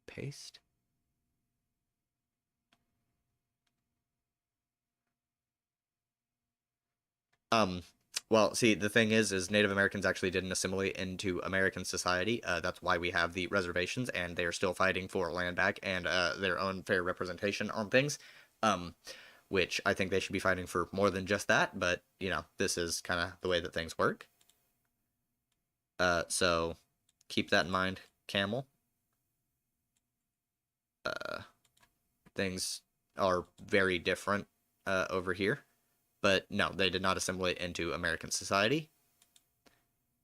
Paste. Well, see, the thing is Native Americans actually didn't assimilate into American society. That's why we have the reservations, and they are still fighting for land back and their own fair representation on things. Which I think they should be fighting for more than just that, but, you know, this is kind of the way that things work. So keep that in mind, Camel. Things are very different over here. But no, they did not assimilate into American society.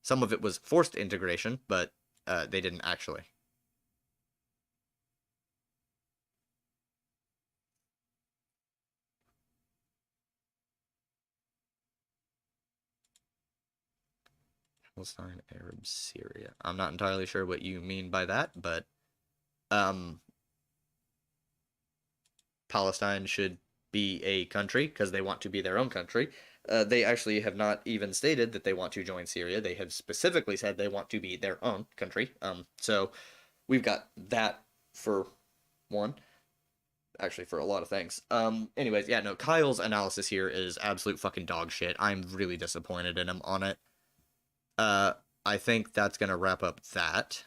Some of it was forced integration, but they didn't actually. Palestine, Arab, Syria. I'm not entirely sure what you mean by that, but Palestine should be a country because they want to be their own country. They actually have not even stated that they want to join Syria. They have specifically said they want to be their own country. So we've got that for one. Actually, for a lot of things. Anyways, yeah, no, Kyle's analysis here is absolute fucking dog shit. I'm really disappointed in him on it. I think that's gonna wrap up that.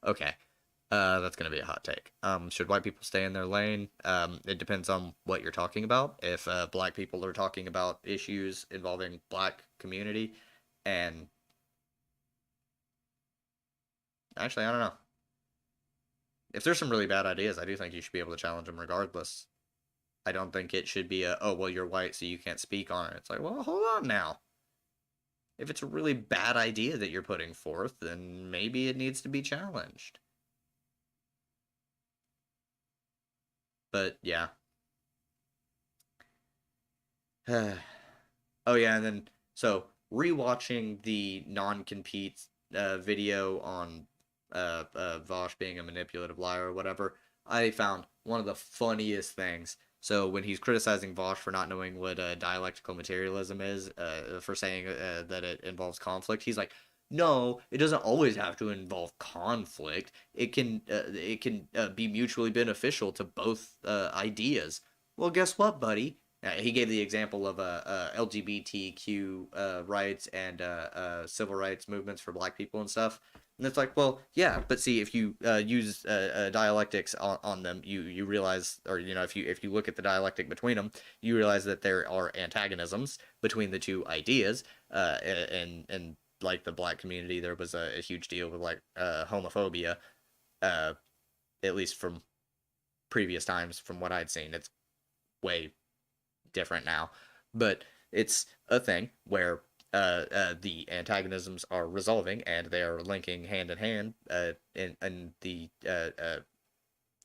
Okay. That's gonna be a hot take. Should white people stay in their lane? It depends on what you're talking about. If black people are talking about issues involving black community, and actually, I don't know. If there's some really bad ideas, I do think you should be able to challenge them regardless. I don't think it should be a, oh, well, you're white, so you can't speak on it. It's like, well, hold on now. If it's a really bad idea that you're putting forth, then maybe it needs to be challenged. But, yeah. Oh, yeah, and then, so, rewatching the non-compete video on Vosh being a manipulative liar or whatever, I found one of the funniest things. So when he's criticizing Vosh for not knowing what dialectical materialism is, for saying that it involves conflict, he's like, no, it doesn't always have to involve conflict. It can be mutually beneficial to both ideas. Well, guess what, buddy? He gave the example of LGBTQ rights and civil rights movements for black people and stuff. And it's like, well, yeah, but see, if you use dialectics on them, you realize, or you know, if you look at the dialectic between them, you realize that there are antagonisms between the two ideas. And like the black community, there was a huge deal with like homophobia, at least from previous times, from what I'd seen. It's way different now, but it's a thing where the antagonisms are resolving and they are linking hand in hand in the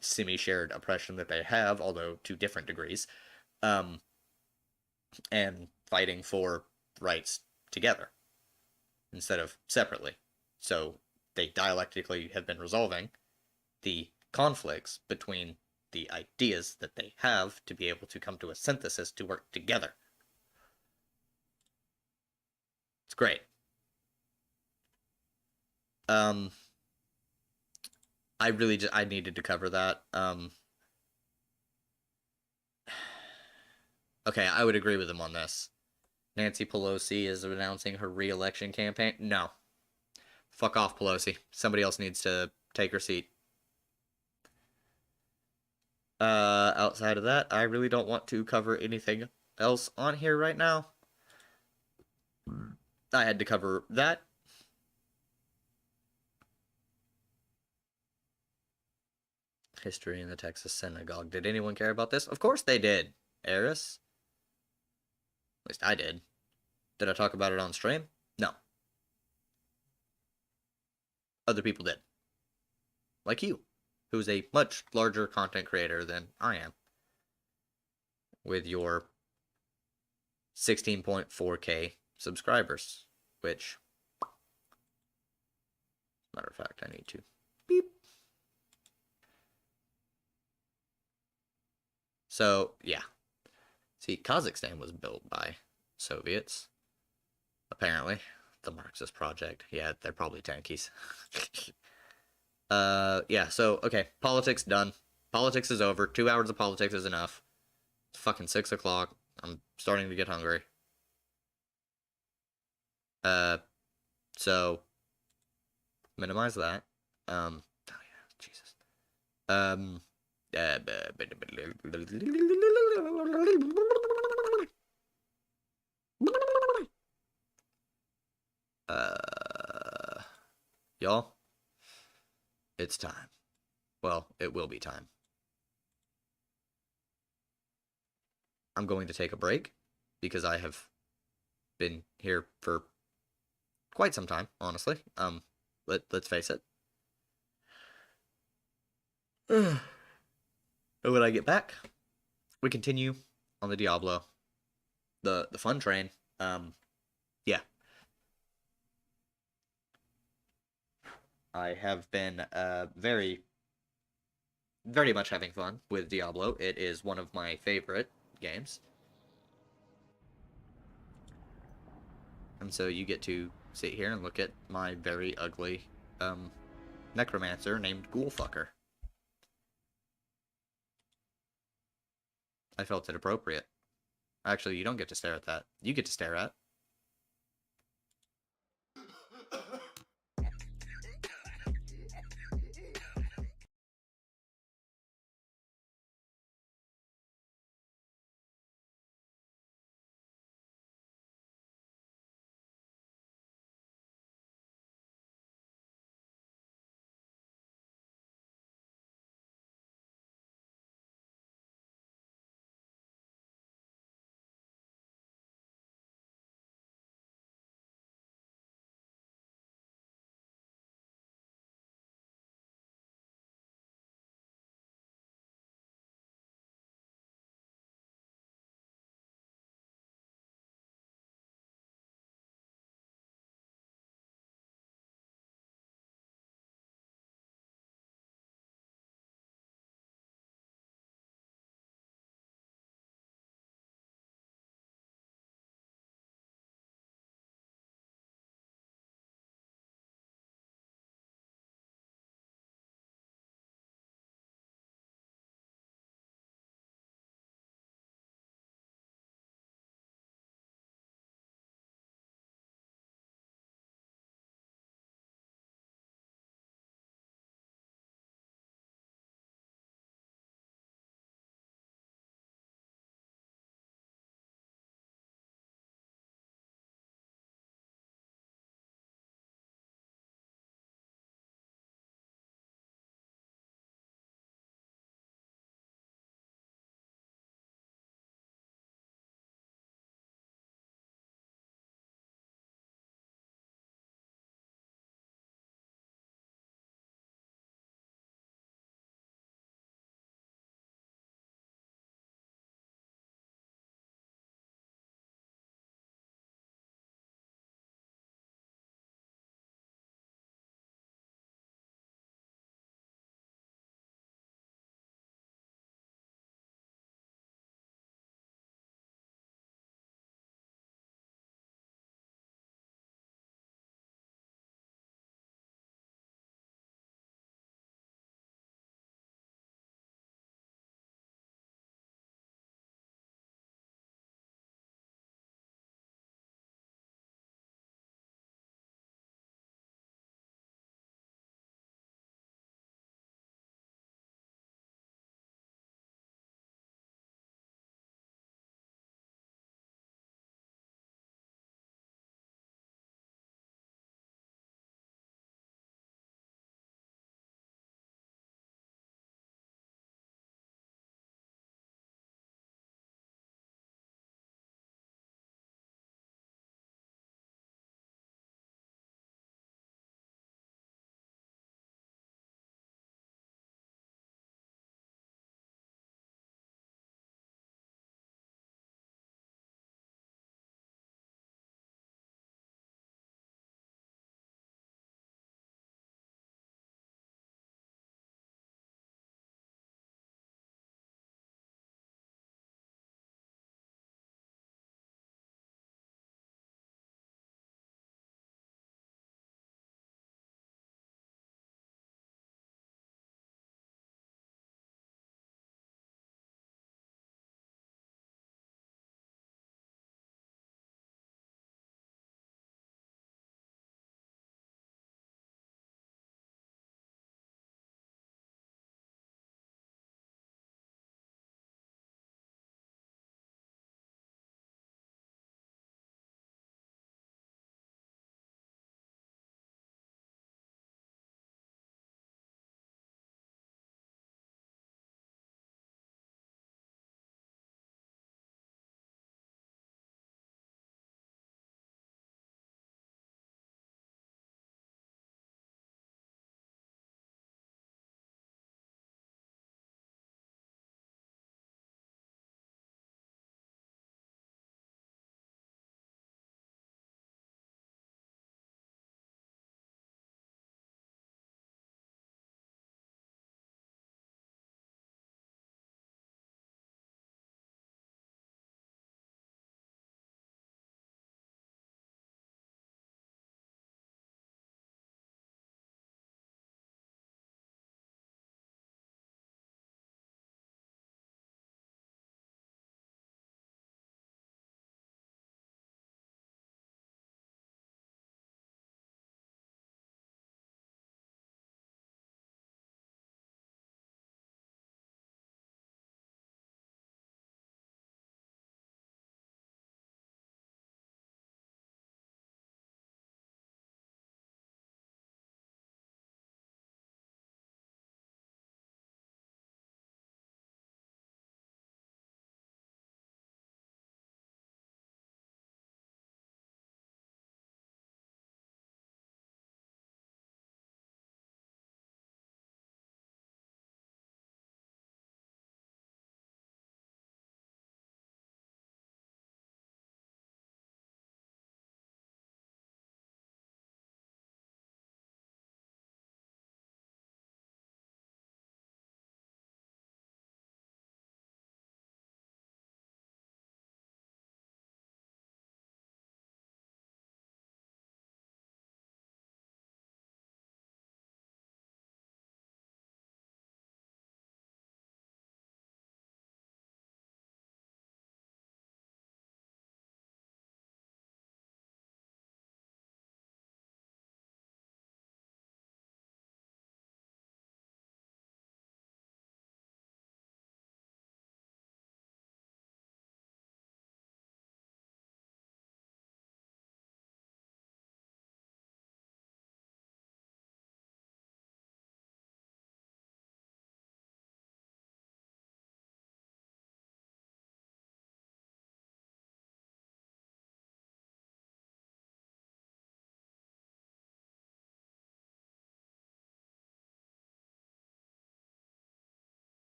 semi-shared oppression that they have, although to different degrees, and fighting for rights together instead of separately. So they dialectically have been resolving the conflicts between the ideas that they have to be able to come to a synthesis to work together. It's great. I needed to cover that. Okay, I would agree with him on this. Nancy Pelosi is announcing her re-election campaign. No. Fuck off, Pelosi. Somebody else needs to take her seat. Outside of that, I really don't want to cover anything else on here right now. I had to cover that. History in the Texas synagogue. Did anyone care about this? Of course they did, Eris. At least I did. Did I talk about it on stream? No. Other people did. Like you, who's a much larger content creator than I am. With your 16.4K subscribers, which, matter of fact, I need to beep. So, yeah. See, Kazakhstan was built by Soviets. apparently. The Marxist project. Yeah, they're probably tankies. Yeah, so, okay, politics done. Politics is over. 2 hours of politics is enough. It's fucking 6 o'clock. I'm starting to get hungry. So, minimize that. Oh yeah, Jesus. Uh, y'all, it's time. Well, it will be time. I'm going to take a break because I have been here for quite some time, honestly. Let's face it. And when I get back, we continue on the Diablo, the fun train. Yeah, I have been very much having fun with Diablo. It is one of my favorite games. And so you get to sit here and look at my very ugly necromancer named Ghoulfucker. I felt it appropriate. Actually, you don't get to stare at that. You get to stare at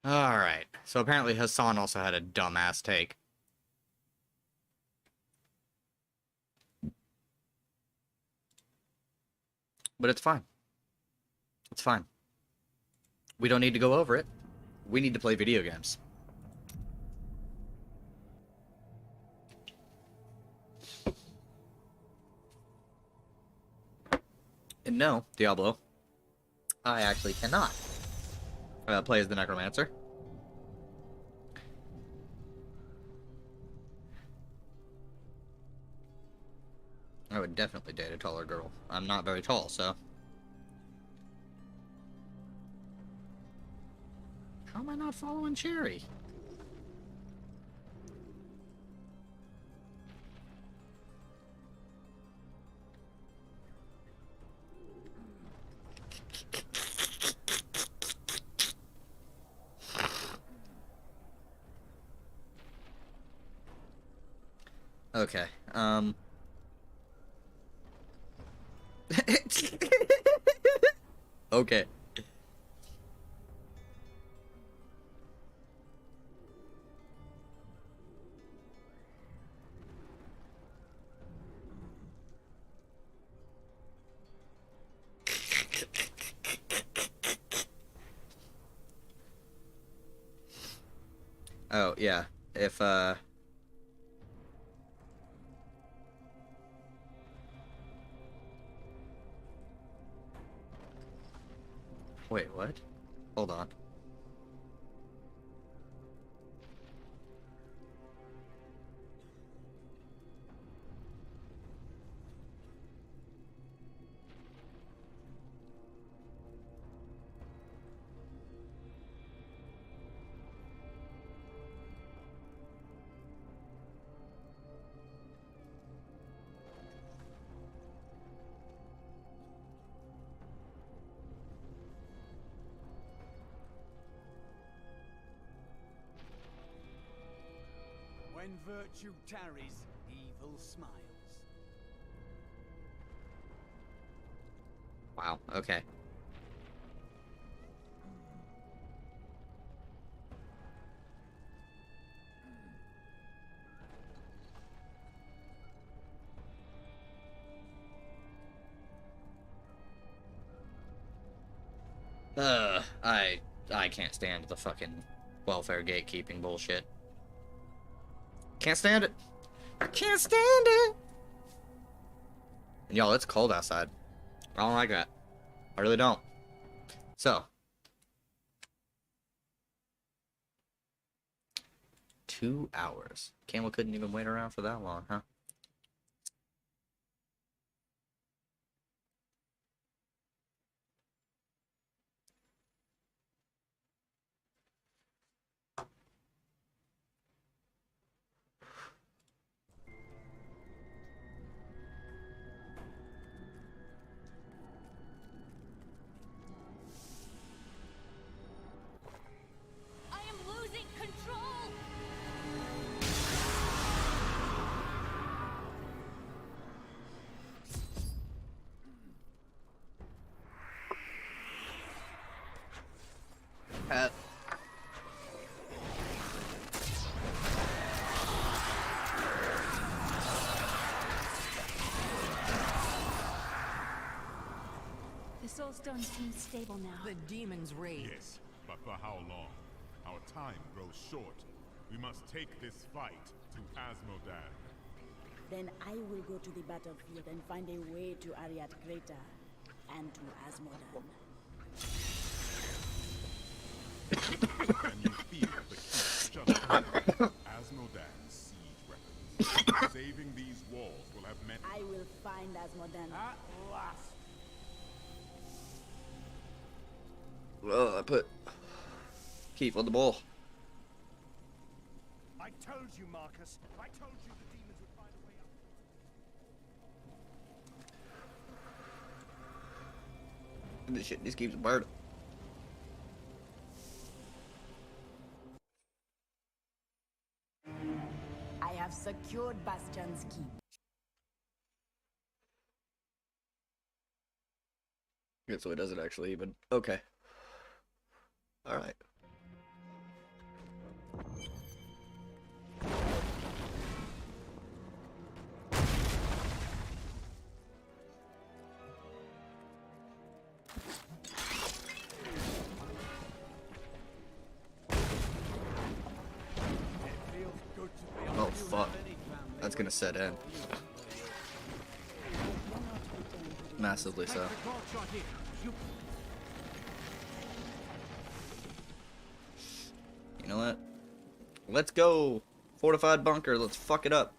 Alright. So apparently Hassan also had a dumbass take. But it's fine. It's fine. We don't need to go over it. We need to play video games. And no, Diablo, I actually cannot play as the Necromancer. I would definitely date a taller girl. I'm not very tall, so... How am I not following Cherry? Okay, okay. Oh, yeah. If, Wait, what? Hold on. When virtue tarries, evil smiles. Wow, okay. I can't stand the fucking welfare gatekeeping bullshit. Can't stand it. I can't stand it. And y'all, it's cold outside. I don't like that. I really don't. So. 2 hours. Camel couldn't even wait around for that long, huh? I am losing control! The Soulstone seems stable now. The demon's rage. Yes, but for how long? Our time grows short. We must take this fight to Asmodan. Then I will go to the battlefield and find a way to Ariat Crater and to Asmodan. Can you feel the heat just Asmodan's siege weapons? Saving these walls will have meant... I will find Asmodan. At last. Well, I put Keith on the ball. I told you, Marcus. I told you the demons would find a way up. This shit just keeps burning. I have secured Bastion's keep. Good, so it doesn't actually even. Okay. Alright. Oh fuck. That's gonna set in. Massively so. You know what? Let's go! Fortified bunker, let's fuck it up.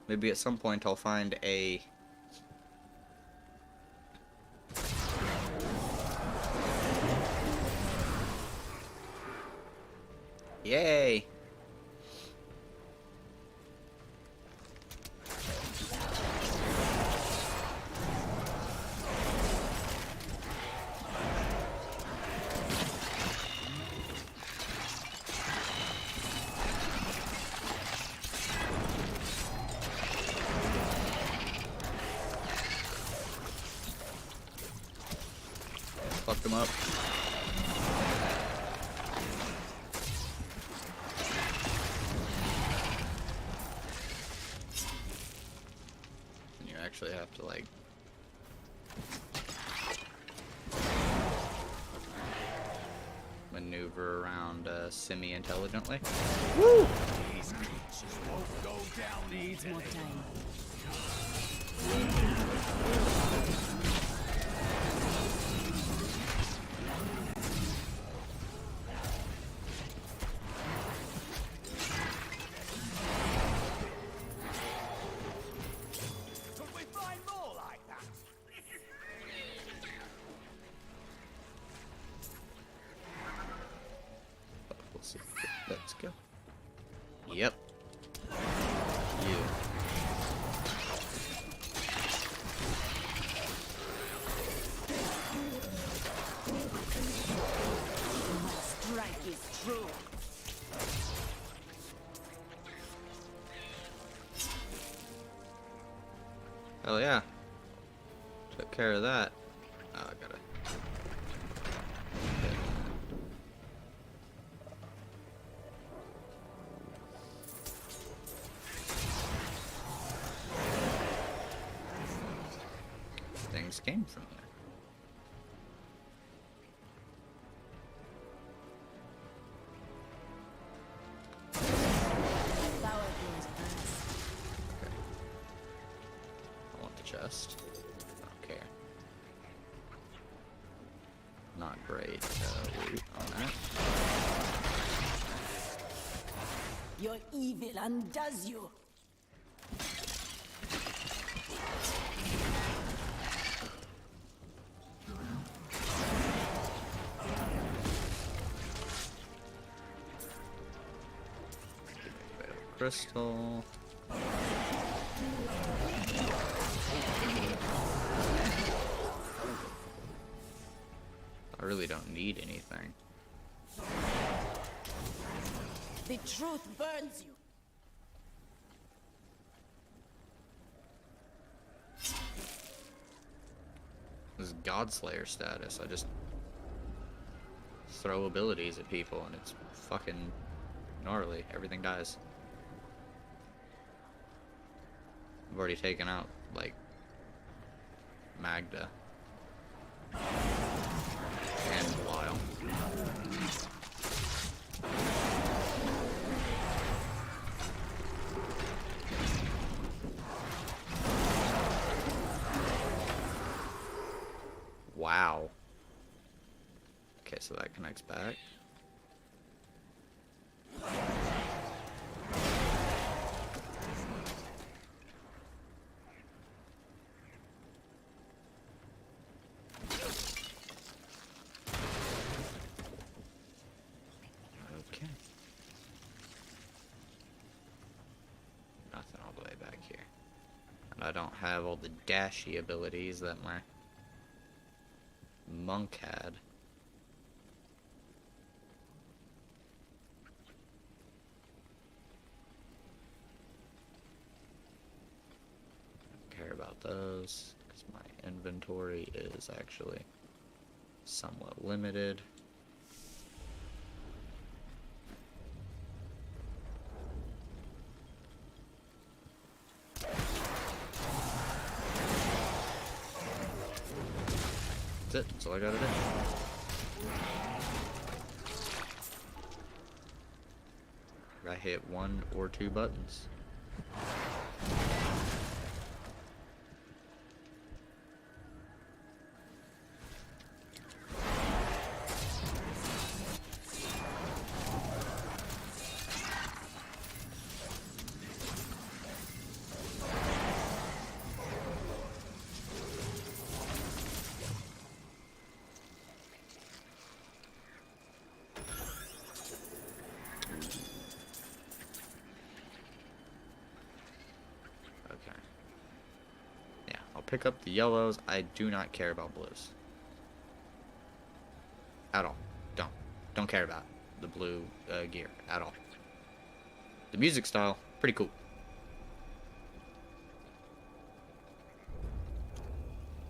Maybe at some point I'll find a... Yay! Fuck them up. You actually have to like maneuver around semi-intelligently. Woo! These creatures won't go down. Needs more time. Could we find more like that? We'll see. Let's go. Yep. You. Strike is true. Hell yeah. Took care of that. Oh, I gotta. Things came from there. I want the chest. Don't care. Not great loot on that. Your evil undoes you. Crystal. I really don't need anything. The truth burns you. This is Godslayer status. I just throw abilities at people and it's fucking gnarly. Everything dies. I've already taken out, like, Magda. And Lyle. Wow. Okay, so that connects back. Okay. Nothing all the way back here. And I don't have all the dashy abilities that my monk had. Don't care about those, because inventory is actually somewhat limited. That's it. That's all I gotta do. I hit 1 or 2 buttons. Pick up the yellows. I do not care about blues at all. Don't care about the blue gear at all. The music style, pretty cool.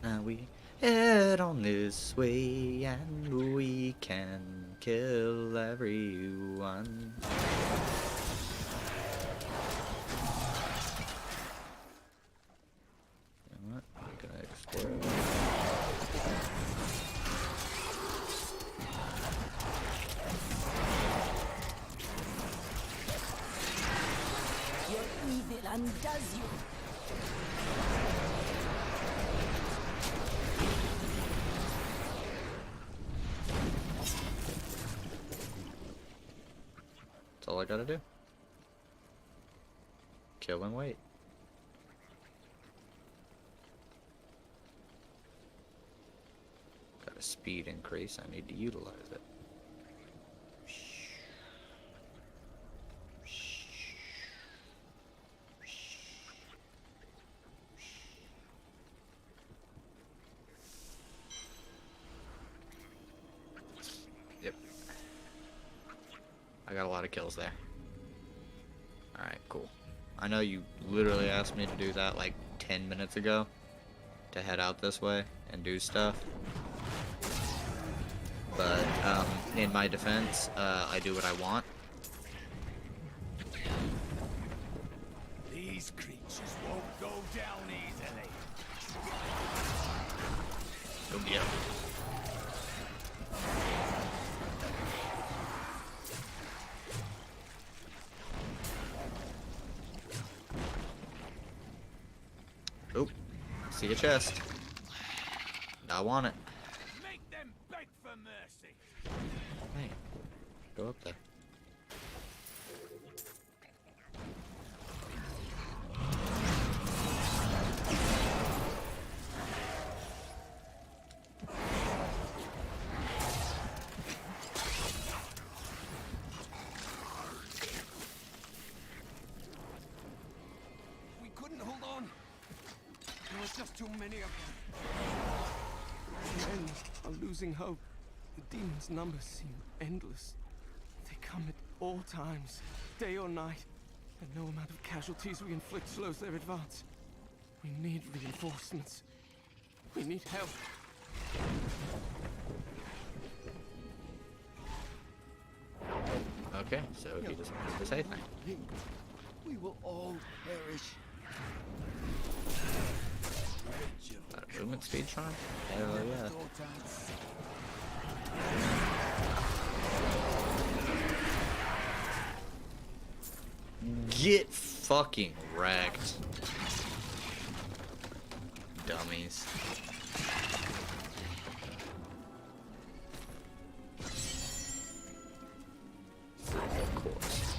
Now we head on this way and we can kill everyone. Undoes you. That's all I gotta do. Kill and wait. Got a speed increase. I need to utilize it. I got a lot of kills there. Alright, cool. I know you literally asked me to do that like 10 minutes ago. To head out this way and do stuff. But, in my defense, I do what I want. These creatures won't go down easily. Go get 'em. Oh, see a chest. I want it. Make them beg for mercy. Hey, go up there. We couldn't hold on. There was just too many of them. Men are losing hope. The demons' numbers seem endless. They come at all times, day or night, and no amount of casualties we inflict slows their advance. We need reinforcements. We need help. Okay, so he doesn't have to say anything. We will all perish. Got a movement speed charm? Hell yeah. Get fucking wrecked. Dummies. Of course.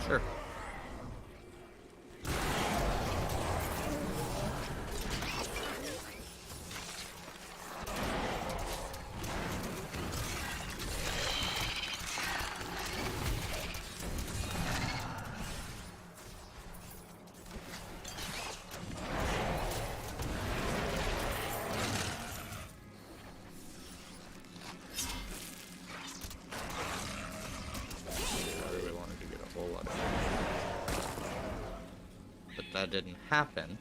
Sure. that didn't happen.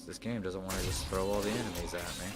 This game doesn't want to just throw all the enemies at me.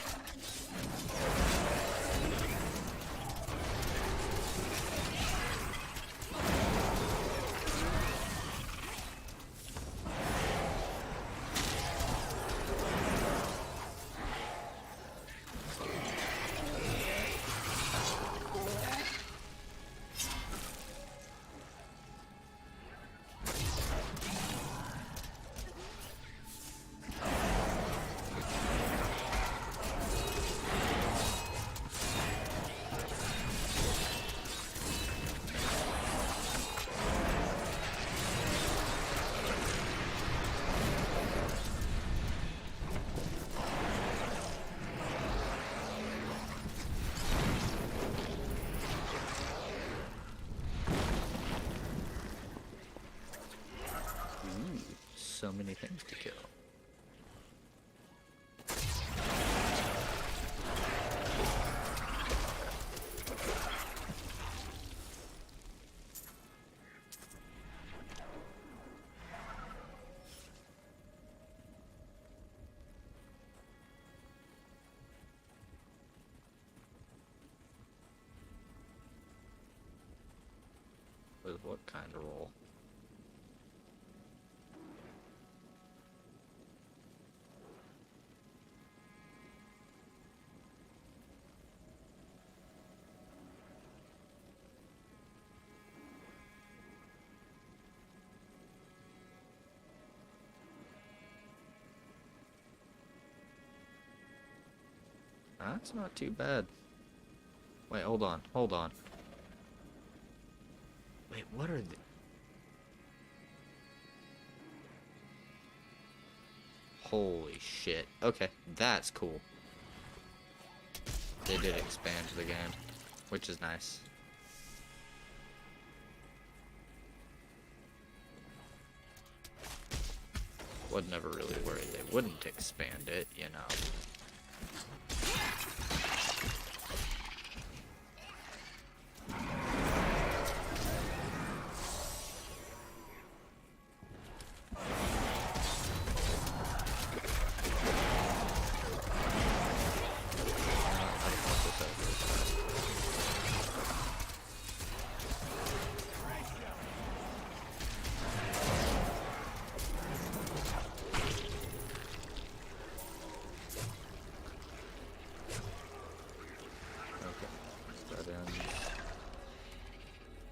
So many things to kill. With what kind of roll? That's not too bad. Wait, hold on, hold on. Wait, what are the... Holy shit. Okay, that's cool. They did expand the game, which is nice. Was never really worried they wouldn't expand it, you know.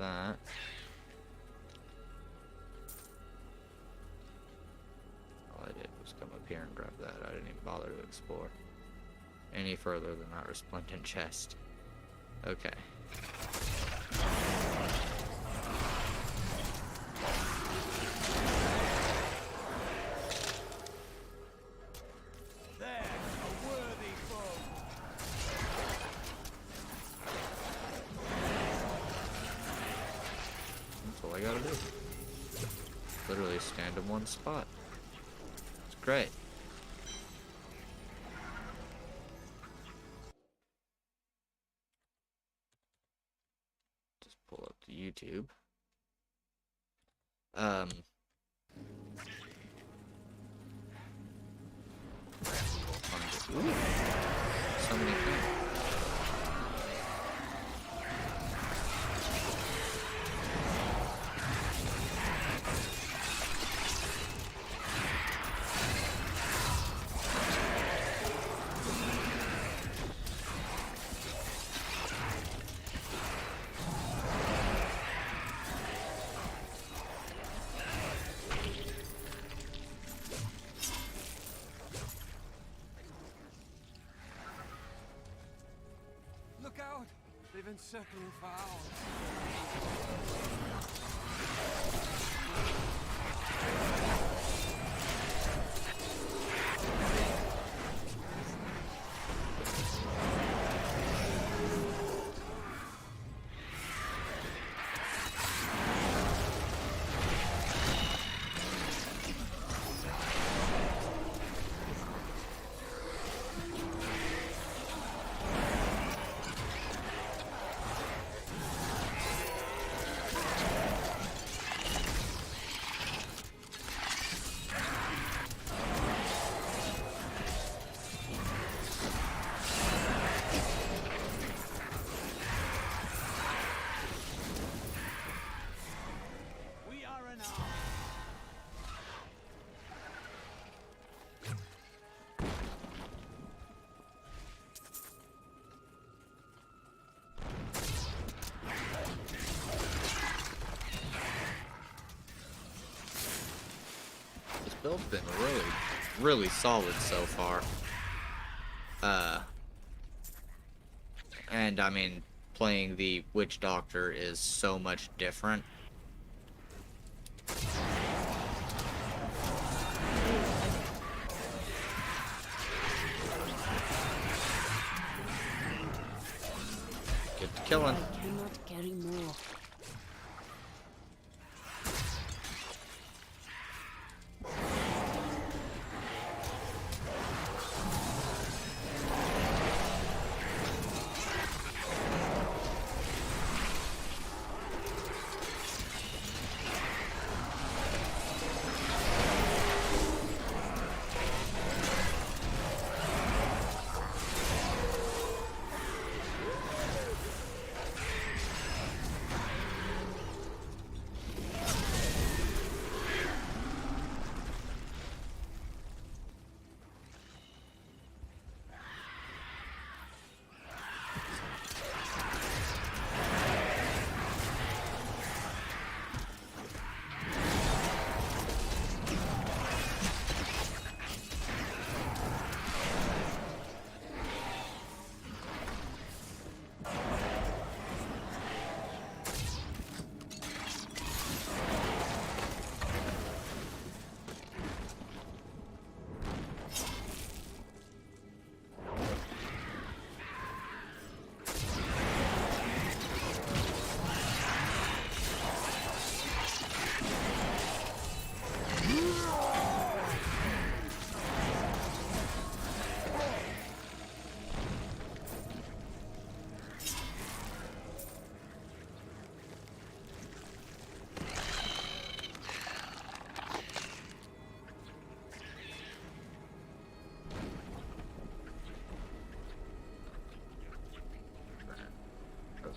That. All I did was come up here and grab that. I didn't even bother to explore any further than that resplendent chest. Okay. I gotta do. Literally stand in one spot. It's great. Just pull up the YouTube. Ooh, so many things. Look out! They've been circling for hours. build's been really solid so far. And I mean, playing the Witch Doctor is so much different. Get to killing. I cannot carry more.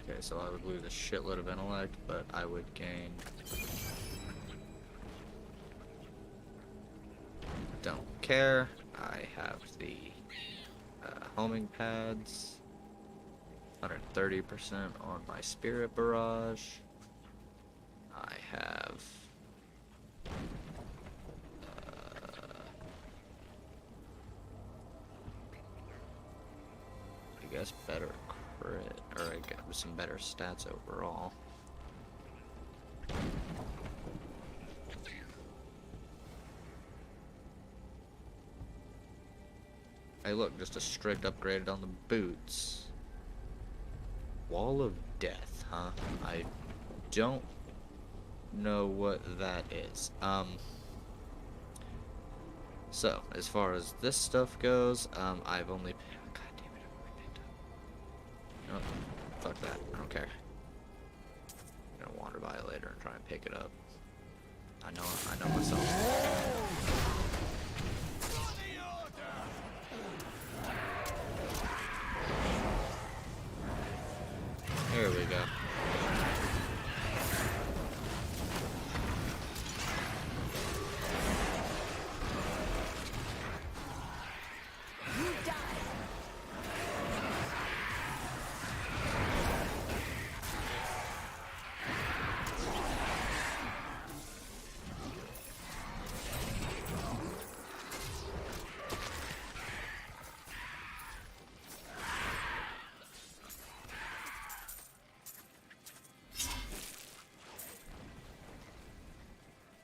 Okay, so I would lose a shitload of intellect, but I would gain... Don't care. I have the homing pads. 130% on my spirit barrage. I have... I guess better crit, or I got some better stats overall. Hey look, just a strict upgrade on the boots. Wall of Death, huh? I don't know what that is. So, as far as this stuff goes, I've only... God damn it, I've only picked up... Oh, fuck that, I don't care. I'm gonna wander by it later and try and pick it up. I know myself. Here we go.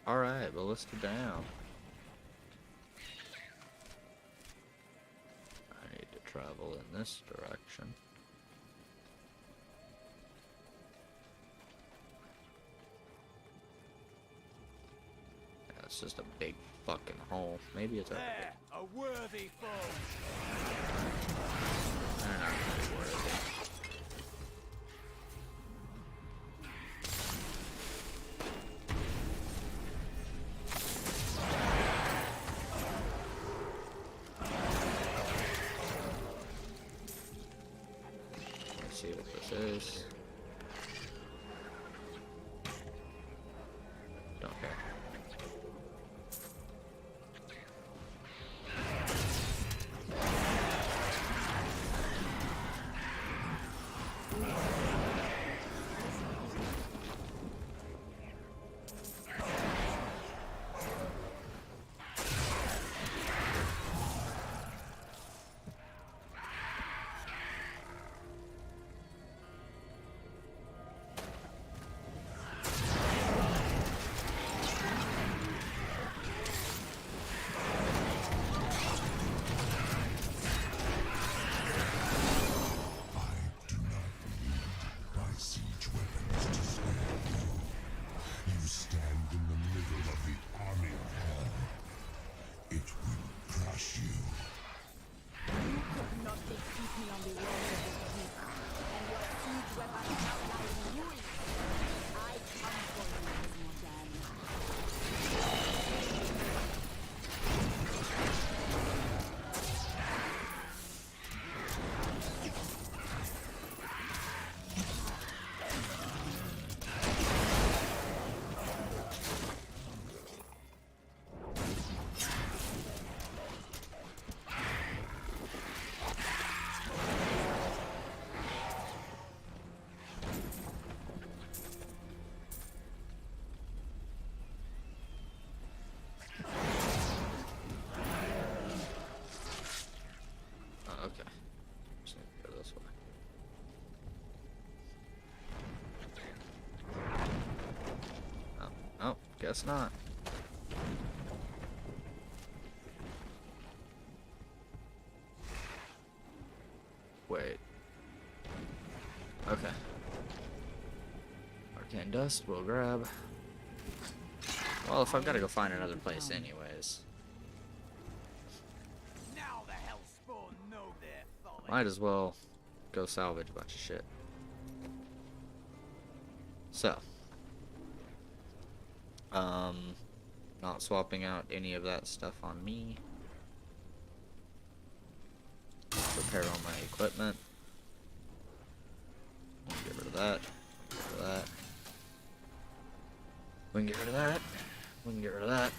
Alright, ballista down. I need to travel in this direction. Yeah, it's just a big fucking hole. Maybe it's a worthy foe. They're not really worthy. See what this is. Don't care. guess not. Wait. Okay. Arcane dust, we'll grab. Well, if I've got to go find another place anyways. Might as well go salvage a bunch of shit. So. Not swapping out any of that stuff on me. Repair all my equipment. Get rid of that. Get rid of that. We can get rid of that. We can get rid of that.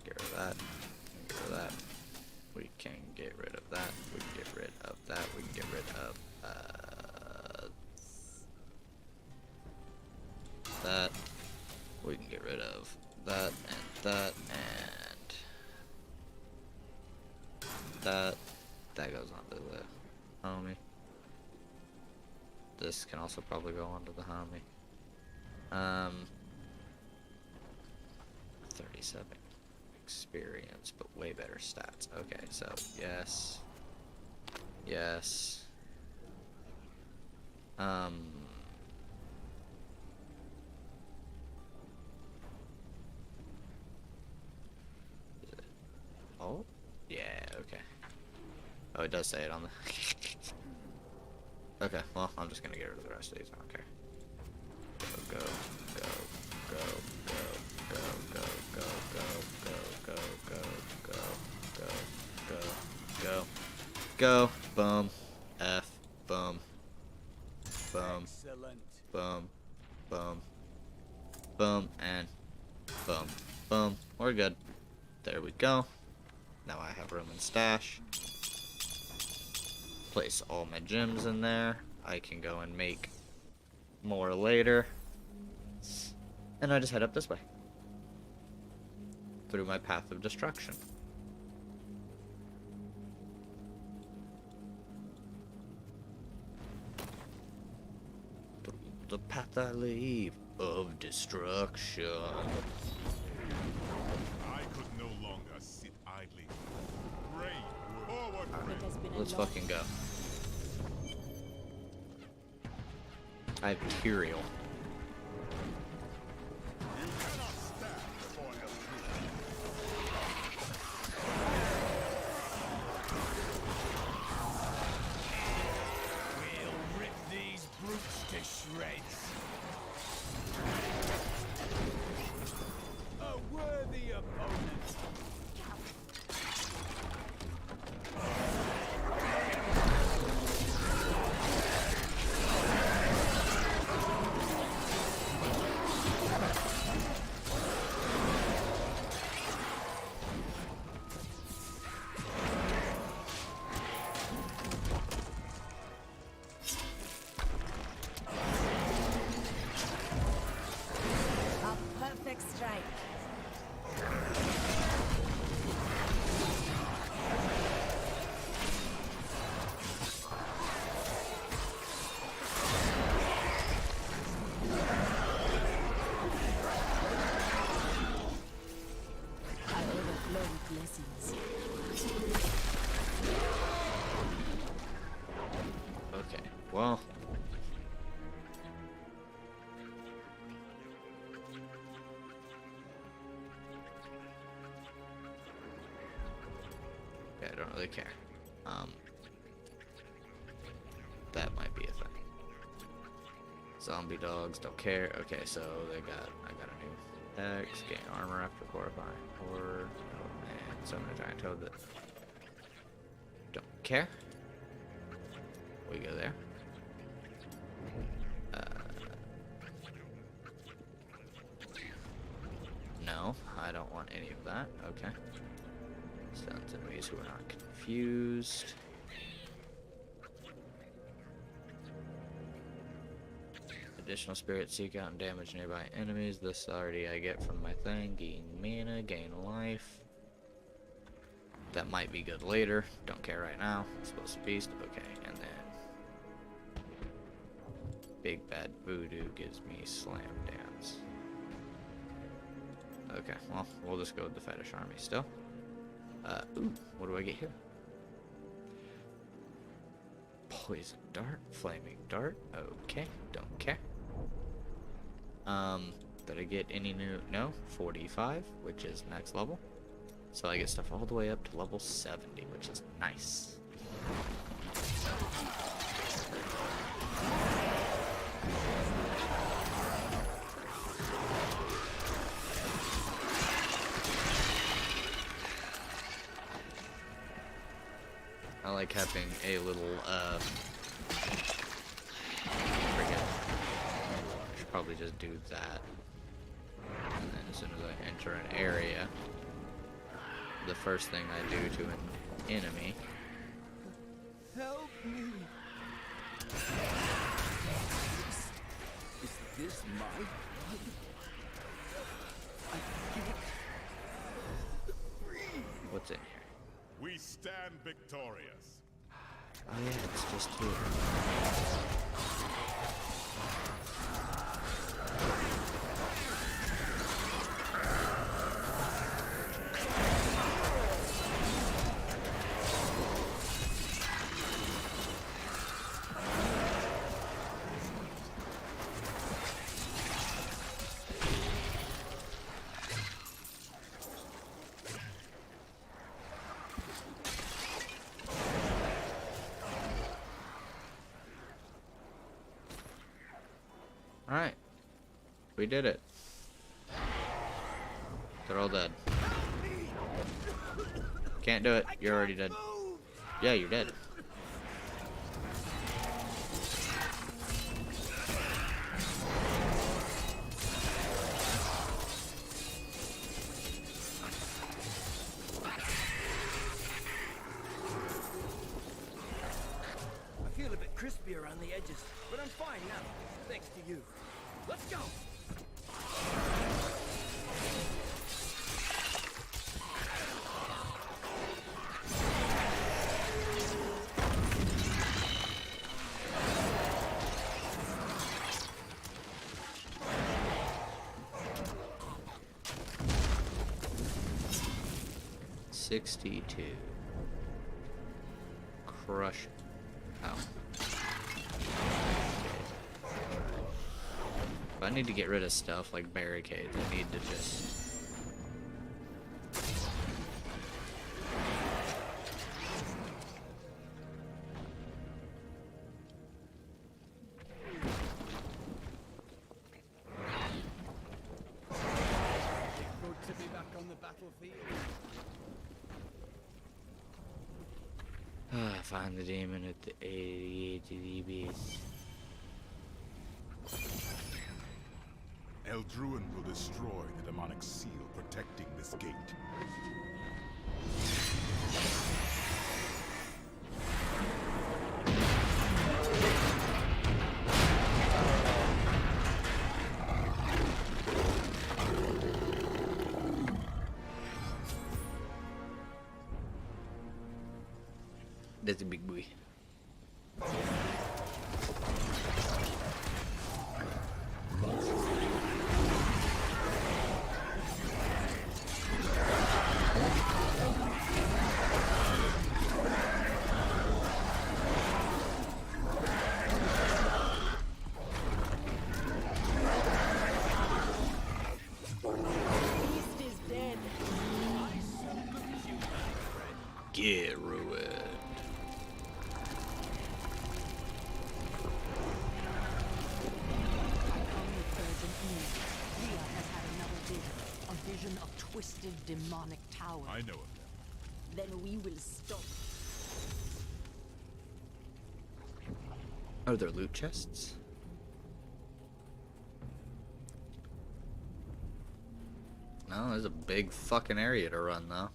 Get rid of that. Get rid of that. We can get rid of that. We can get rid of that. We can get rid of that. We can get rid of that and that and that. That goes onto the homie. This can also probably go onto the homie. 37 experience, but way better stats. Okay, so yes. Yes. Oh, yeah, okay. Oh, it does say it on the... Okay, well, I'm just gonna get rid of the rest of these, I don't care. Go, go, go, go, go, go, go, go, go, go, go, go, go, go, go, boom, F, boom, boom, boom, boom, boom, and boom, boom, we're good. There we go. Now I have room in stash. Place all my gems in there. I can go and make more later. And I just head up this way. Through my path of destruction. Through the path I leave of destruction. I could no longer sit idly. Pray, forward, Let's fucking go. I have Imperial. We'll rip these brutes to shreds. A worthy opponent. Okay, well. Okay, I don't really care. That might be a thing. Zombie dogs, don't care. Okay, so I got a new X, gain armor after horrifying horde, and summon a giant toad that don't care. We go there. No, I don't want any of that. Okay. Stuns enemies who are not confused. Additional spirit, seek out and damage nearby enemies. This already I get from my thing. Gain mana, gain life. That might be good later. Don't care right now. Explosive beast. Okay, and then Big Bad Voodoo gives me Slam Dance. Okay, well, we'll just go with the Fetish Army still. Ooh, what do I get here? Poison Dart, Flaming Dart, okay, don't care. Did I get any new? No, 45, which is next level. So I get stuff all the way up to level 70, which is nice. I like having a little, should probably just do that. And then as soon as I enter an area, the first thing I do to an enemy. Help me! Is this my blood? I can't breathe. What's in here? We stand victorious. Oh yeah, it's just here. 'Alright. We did it. They're all dead. Can't do it. You're already dead. Yeah, you're dead. I feel a bit crispy around the edges, but I'm fine now, thanks to you. Let's go! Crush. Oh. If I need to get rid of stuff like barricades, I need to just... Good to be back on the battlefield. Find the demon at the 88 DBs. Eldruin will destroy the demonic seal protecting this gate. That's a big boy. Get ruined. A vision of twisted demonic tower. I know of them. Then we will stop. Are there loot chests? No, there's a big fucking area to run though.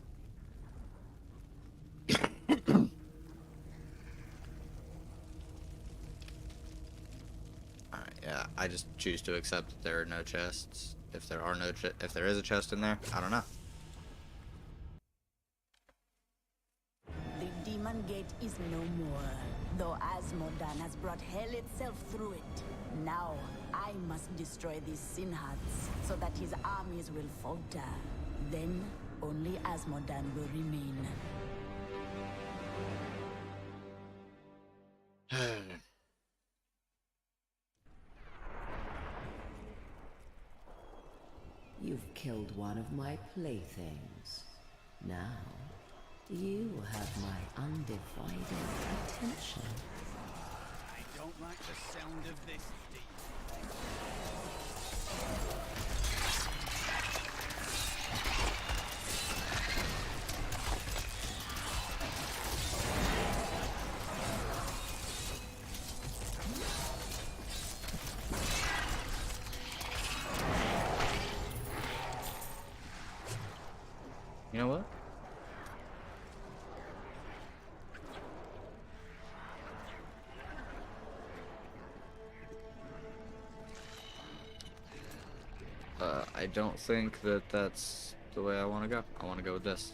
Alright, yeah, I just choose to accept that there are no chests. If there are no if there is a chest in there, I don't know. The demon gate is no more, though Asmodan has brought hell itself through it. Now, I must destroy these sin hearts so that his armies will falter. Then, only Asmodan will remain. You've killed one of my playthings. Now, you have my undivided attention. I don't like the sound of this, You know what? I don't think that that's the way I want to go. I want to go with this.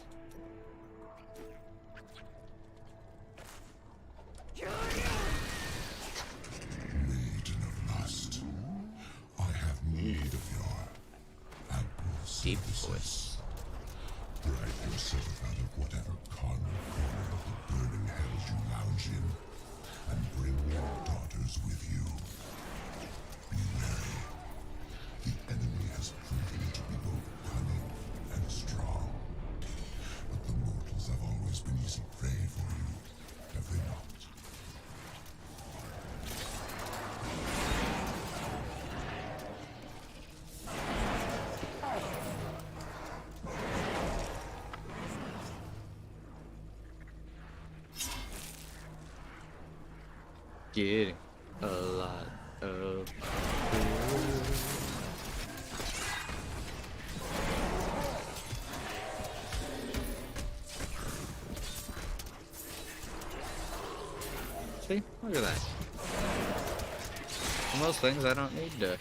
Maiden of lust, I have need of your ample Deep services. voice. Drag yourself out of whatever corner of the burning hells you lounge in, and bring your daughters with you. Be wary. The enemy has proven to be both cunning and strong. But the mortals have always been easy prey for you, have they not? Getting a lot of See? Look at that. For most things I don't need to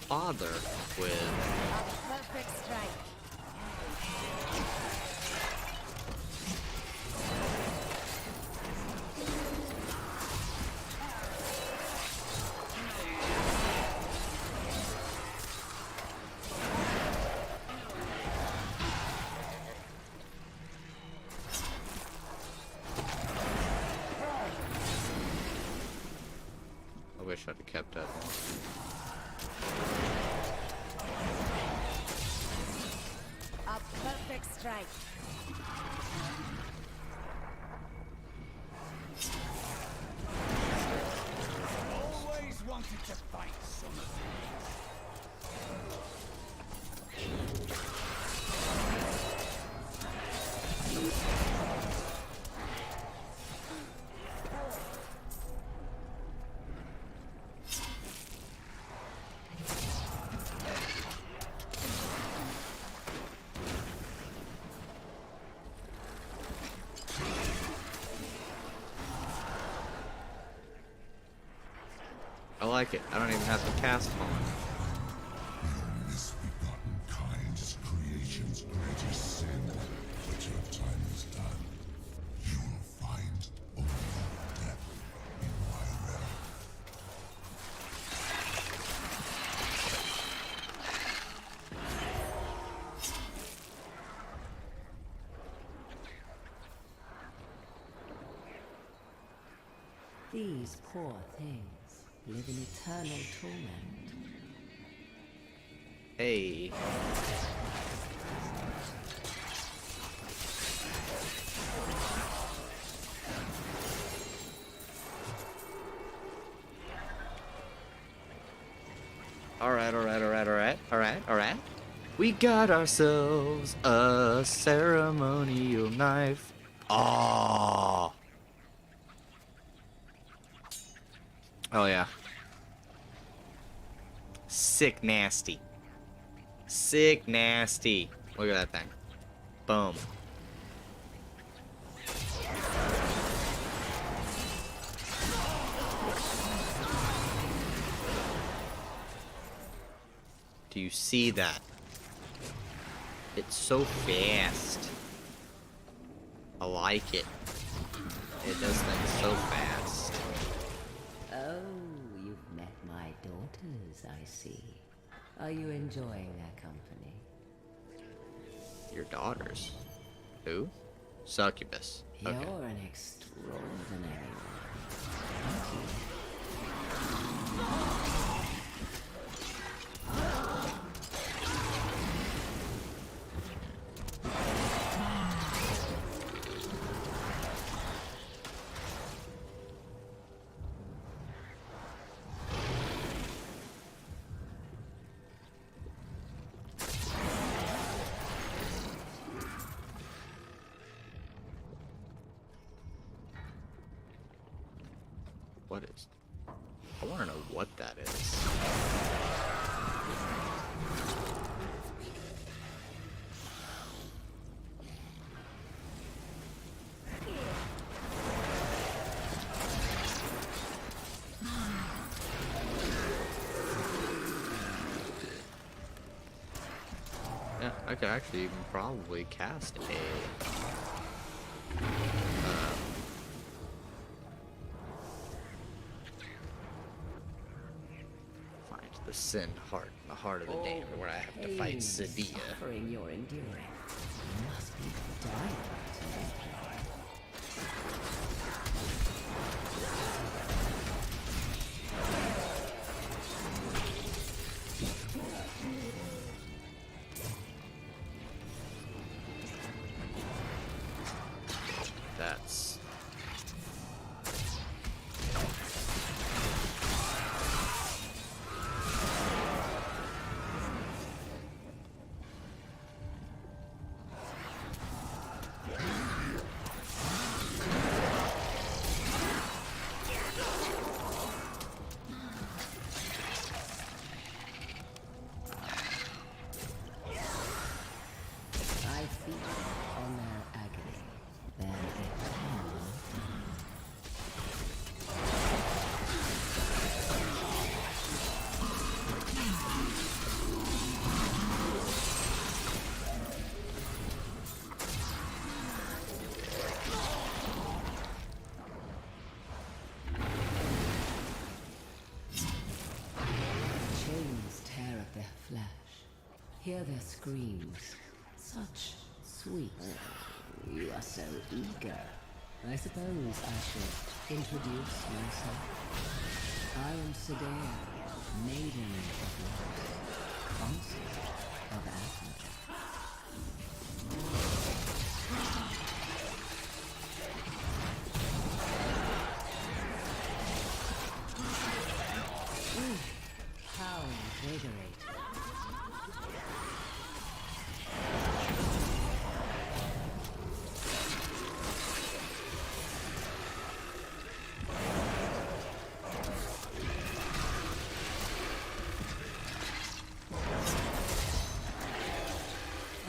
bother with. Perfect strike. I wish I'd have kept that one. A perfect strike. always wanted to fight some of I like it. I don't even have to cast on. Your misbegotten kind is creation's greatest sin. But your time is done. You will find only death in my realm. These poor things live in eternal torment. Hey. Alright. We got ourselves a ceremonial knife. Oh. Oh yeah. Sick nasty. Sick nasty. Look at that thing. Boom. Do you see that? It's so fast. I like it. It does things so fast. Oh, you've met my daughters, I see. Are you enjoying their company? Your daughters? Who? Succubus. You're Okay. an extraordinary one, aren't you? What is? I want to know what that is. Yeah, I could actually even probably cast a find the Sin Heart in the heart of the Daemon, where I have to fight Sadia. Suffering you're enduring must be dire to employ. That's I feed on their agony, their eternal. Chains tear at their flesh. Hear their screams. Such sweet. You are so eager. I suppose I should introduce myself. I am Sadea, maiden of light, consort of Asmodee. How invigorating.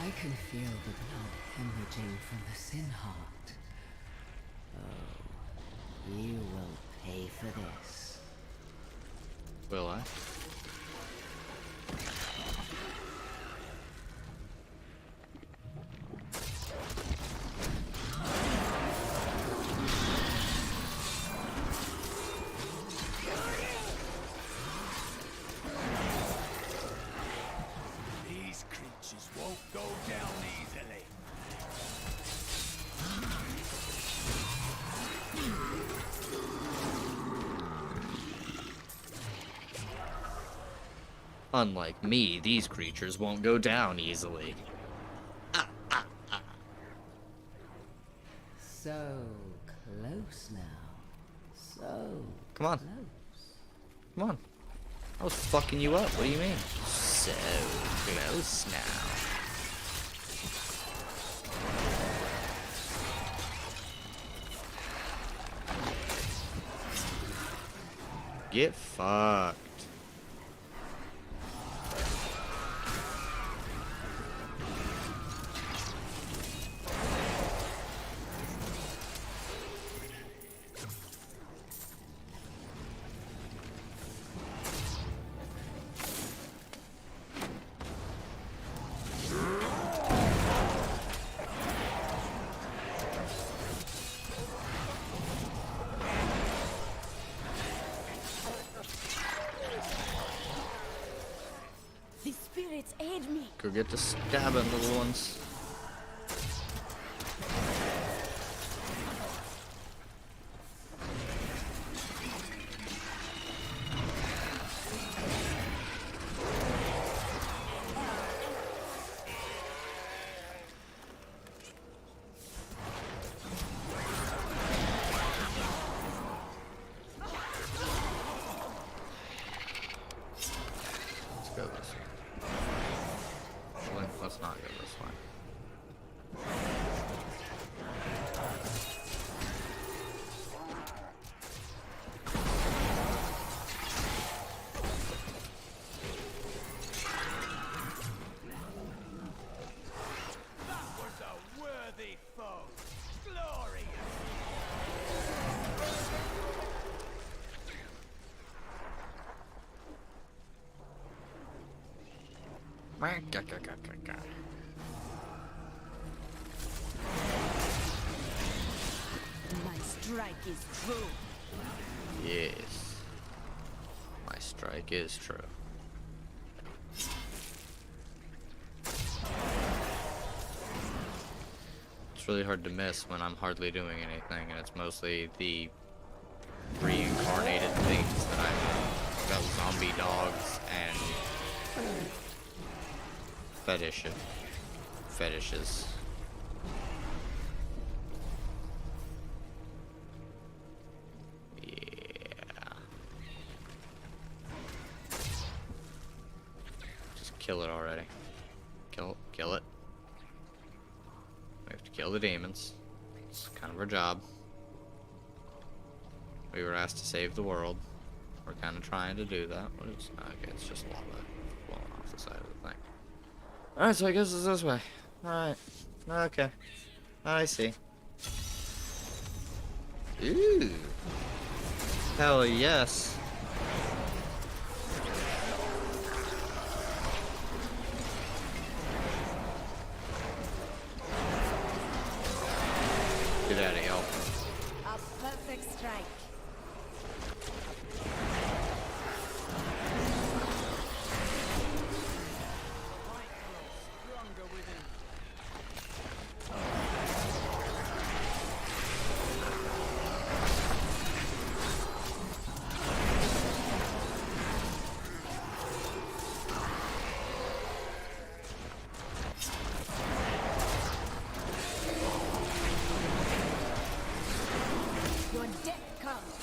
I can feel the blood hemorrhaging from the Sin Heart. Oh, you will pay for this. will I? These creatures won't go down easily. Unlike me, these creatures won't go down easily. So close now. So Come on. close. Come on. I was fucking you up. What do you mean? So close now. Get fucked. spirits aid me. Go get to stabbing, little ones. Let's go this way. Let's not go this way. That was a worthy foe. Glorious. My strike is true. Yes. My strike is true. It's really hard to miss when I'm hardly doing anything, and it's mostly the reincarnated things that I've got zombie dogs and fetishes. Yeah. Just kill it already. Kill it. We have to kill the demons. It's kind of our job. We were asked to save the world. We're kind of trying to do that. What is? Okay, it's just lava blowing off the side of the thing. Alright, so I guess it's this way. Alright. Okay. I see. Ooh. Hell yes. Get out of here. A perfect strike. Stronger within. Your death comes.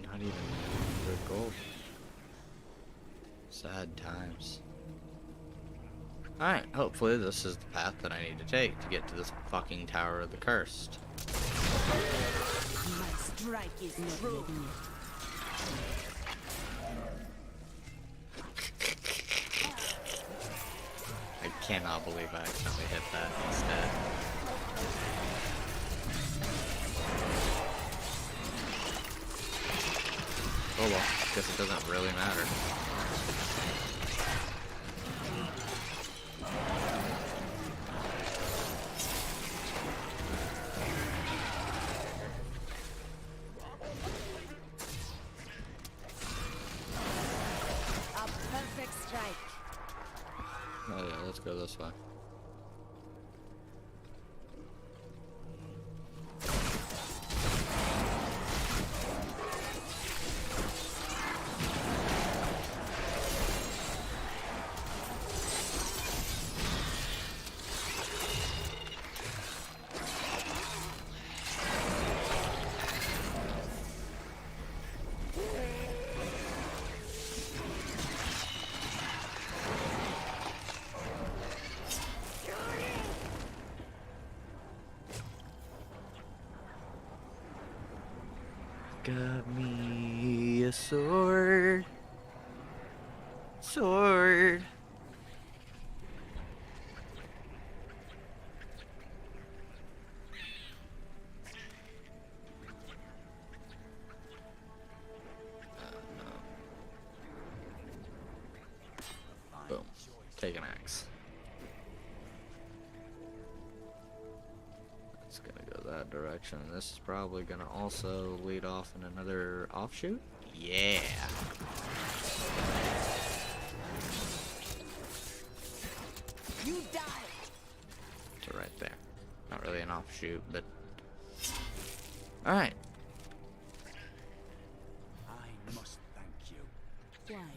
Not even 100 gold. Sad times. Alright, hopefully this is the path that I need to take to get to this fucking Tower of the Cursed. My strike is true. I cannot believe I accidentally hit that instead. Oh well, guess it doesn't really matter. A perfect strike. Oh yeah, let's go this way. Got me a sword. Sword. take an axe. It's gonna go that direction. This is probably gonna also lead off in another offshoot. Yeah. You die. So right there. Not really an offshoot, but alright. I must thank you. Why?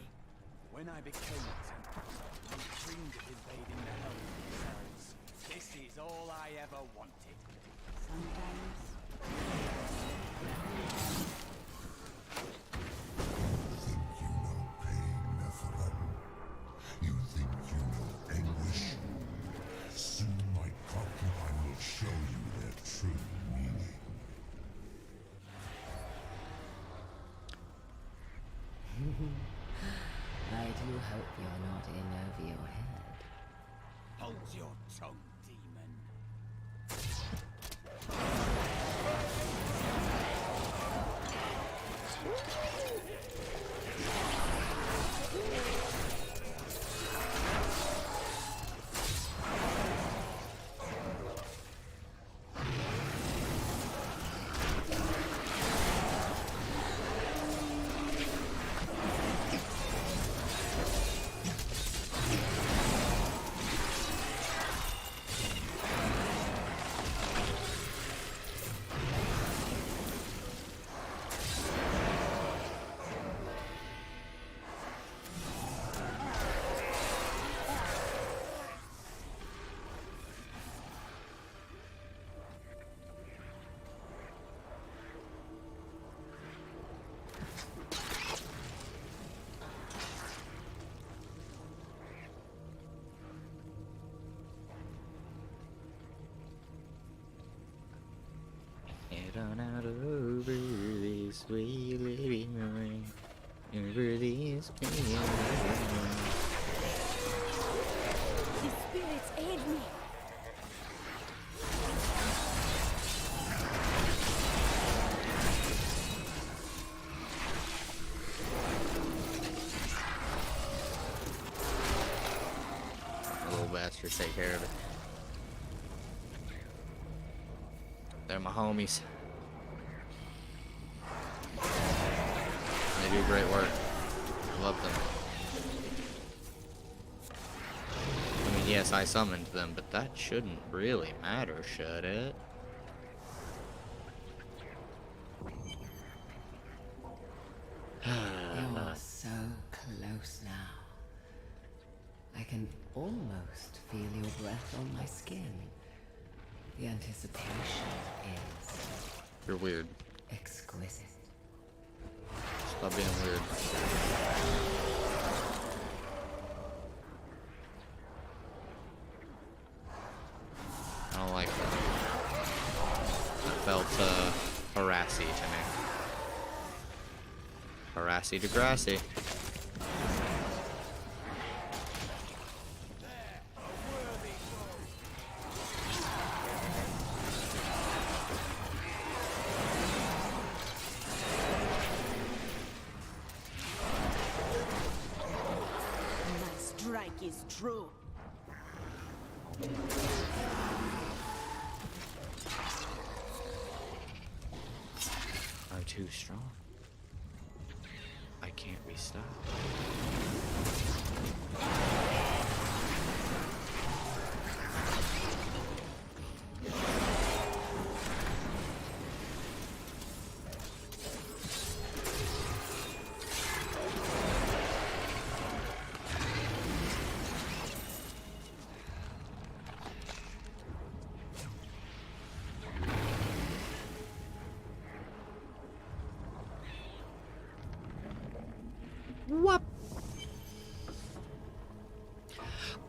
When I became temple, I dreamed of invading the hell themselves. This is all I ever wanted. You think you know anguish? Soon my concubine will show you their true meaning. I do hope you're not in over your head. Hold your tongue, demon. Head on out over this way, living room. Over this way, living room. The spirits aid me. Little bastards take care of it. They're my homies. They do great work. Love them. I mean, yes, I summoned them, but that shouldn't really matter, should it? You're so close now. I can almost feel your breath on my skin. The anticipation is... You're weird. exquisite. Stop being weird. I don't like that. That felt harassy to me. Harassy Degrassi. Is true. I'm too strong. I can't be stopped. Whoop.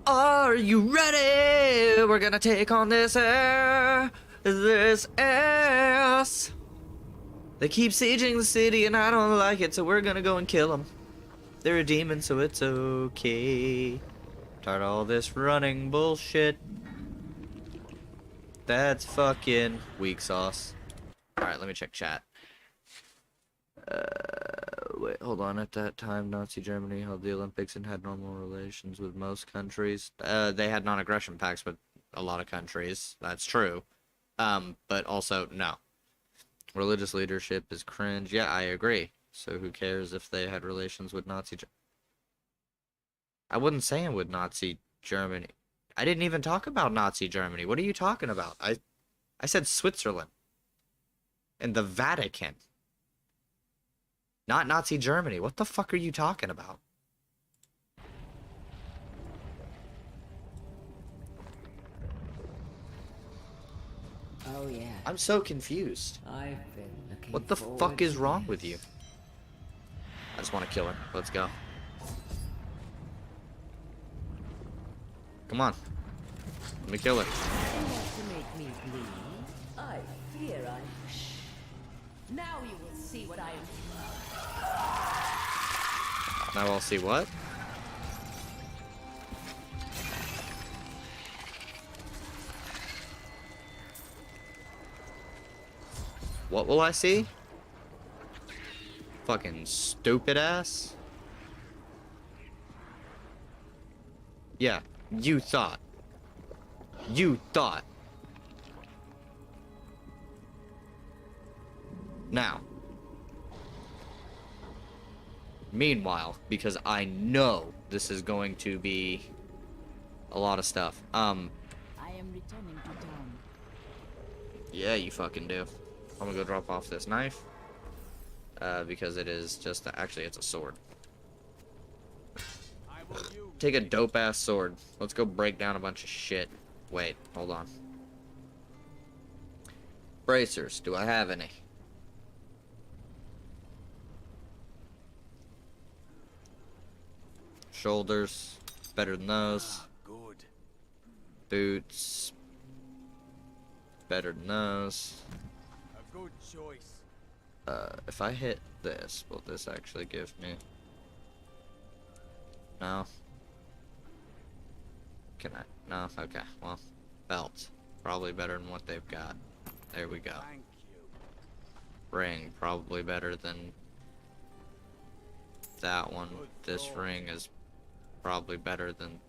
Are you ready? We're gonna take on this ass. They keep sieging the city and I don't like it, so we're gonna go and kill them. They're a demon, so it's okay. Tired of all this running bullshit. That's fucking weak sauce. Alright, let me check chat. Wait, hold on. At that time, Nazi Germany held the Olympics and had normal relations with most countries. They had non-aggression pacts with a lot of countries. That's true. But also, no. Religious leadership is cringe. Yeah, I agree. So who cares if they had relations with Nazi Germany? I wasn't saying with Nazi Germany. I didn't even talk about Nazi Germany. What are you talking about? I said Switzerland. And the Vatican. Not Nazi Germany. What the fuck are you talking about? Oh yeah. I'm so confused. I've been looking What the forward fuck is to wrong this. with you? I just want to kill her. Let's go. Come on. Let me kill her. You want to make me bleed? I fear I... Now you will see what I am... Now I'll see what? What will I see? Fucking stupid ass. Yeah, you thought. You thought. Now. Meanwhile, because I know this is going to be a lot of stuff. I am returning to town. Yeah, you fucking do. I'm gonna go drop off this knife. Because it is just, actually it's a sword. Take a dope ass sword. Let's go break down a bunch of shit. Wait, hold on. Bracers, do I have any? Shoulders, better than those. Good. Boots, better than those. A good choice. If I hit this, will this actually give me... No. Can I? No? Okay, well, belt. Probably better than what they've got. There we go. Thank you. Ring, probably better than that one. This ring is probably better than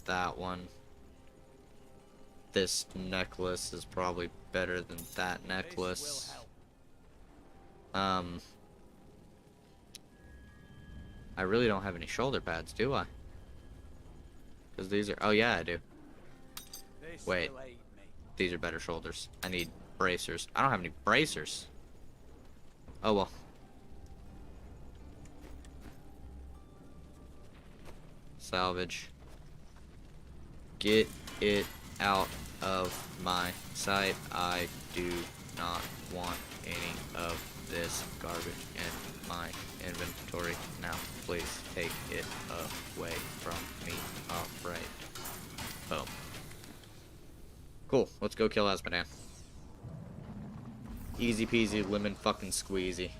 that one. This necklace is probably better than that necklace. I really don't have any shoulder pads, do I? Because these are... Oh, yeah, I do. Wait. These are better shoulders. I need bracers. I don't have any bracers. Oh, well. Salvage. Get it out of my sight. I do not want any of this garbage in my inventory now. Please take it away from me. Alright. Boom. Cool. Let's go kill Asmodan. Easy peasy lemon fucking squeezy.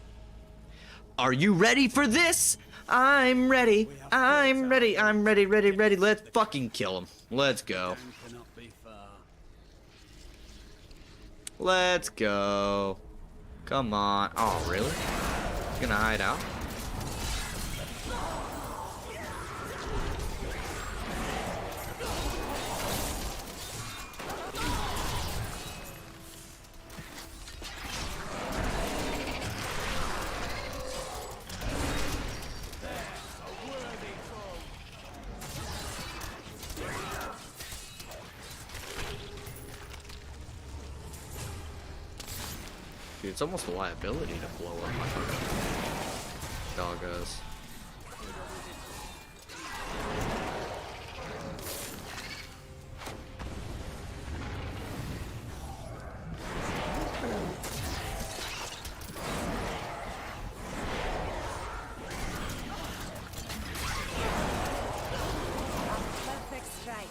Are you ready for this? I'm ready. I'm ready. I'm ready, ready, ready. Let's fucking kill him. Let's go. Let's go. Come on. Oh, really? He's gonna hide out? Dude, it's almost a liability to blow up my fucking doggos. Perfect strike.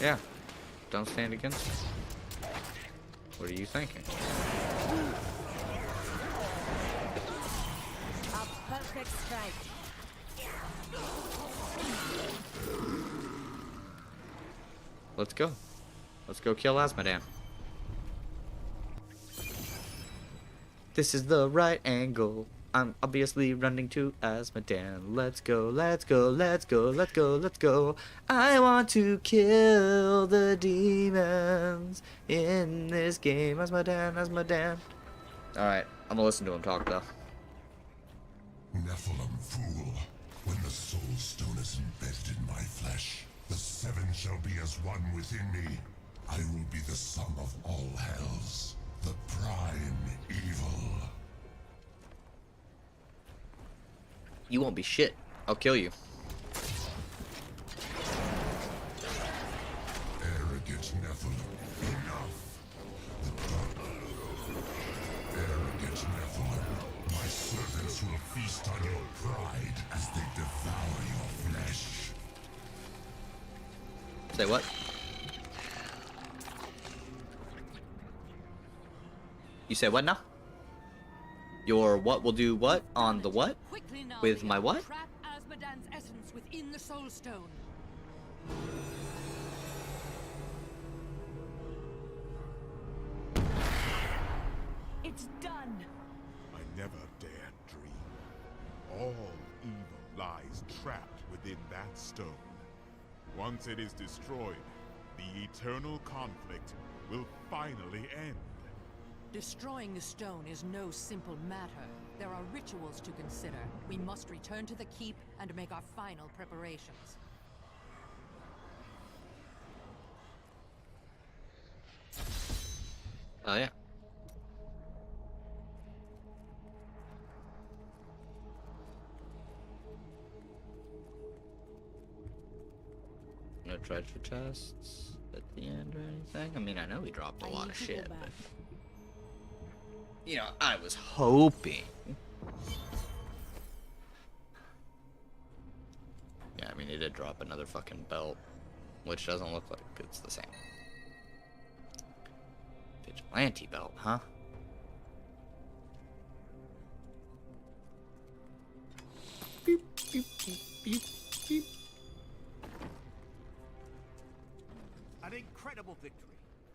Yeah. Don't stand against me. What are you thinking? perfect strike. Let's go. Let's go kill Asmodan. This is the right angle. I'm obviously running to Asmodan. Let's go, let's go, let's go, let's go, let's go. I want to kill the demons in this game. Asmodan, Asmodan. Alright, I'm gonna listen to him talk though. Nephilim fool, when the soul stone is embedded in my flesh, the seven shall be as one within me. I will be the sum of all hells, the prime evil. You won't be shit. I'll kill you. Arrogant Nephilim, enough. Arrogant Nephilim, my servants will feast on your pride as they devour your flesh. Say what? You say what now? Your what will do what on the what? With my what? Trap Asmodan's essence within the Soul Stone. It's done. I never dared dream. All evil lies trapped within that stone. Once it is destroyed, the eternal conflict will finally end. Destroying the stone is no simple matter. There are rituals to consider. We must return to the keep and make our final preparations. Oh yeah. No treasure chests at the end or anything? I mean, I know we dropped a lot of shit, but... You know, I was hoping. Yeah, I mean, he did drop another fucking belt, which doesn't look like it's the same. Vigilante belt, huh? Beep, beep, beep, beep, beep. An incredible victory.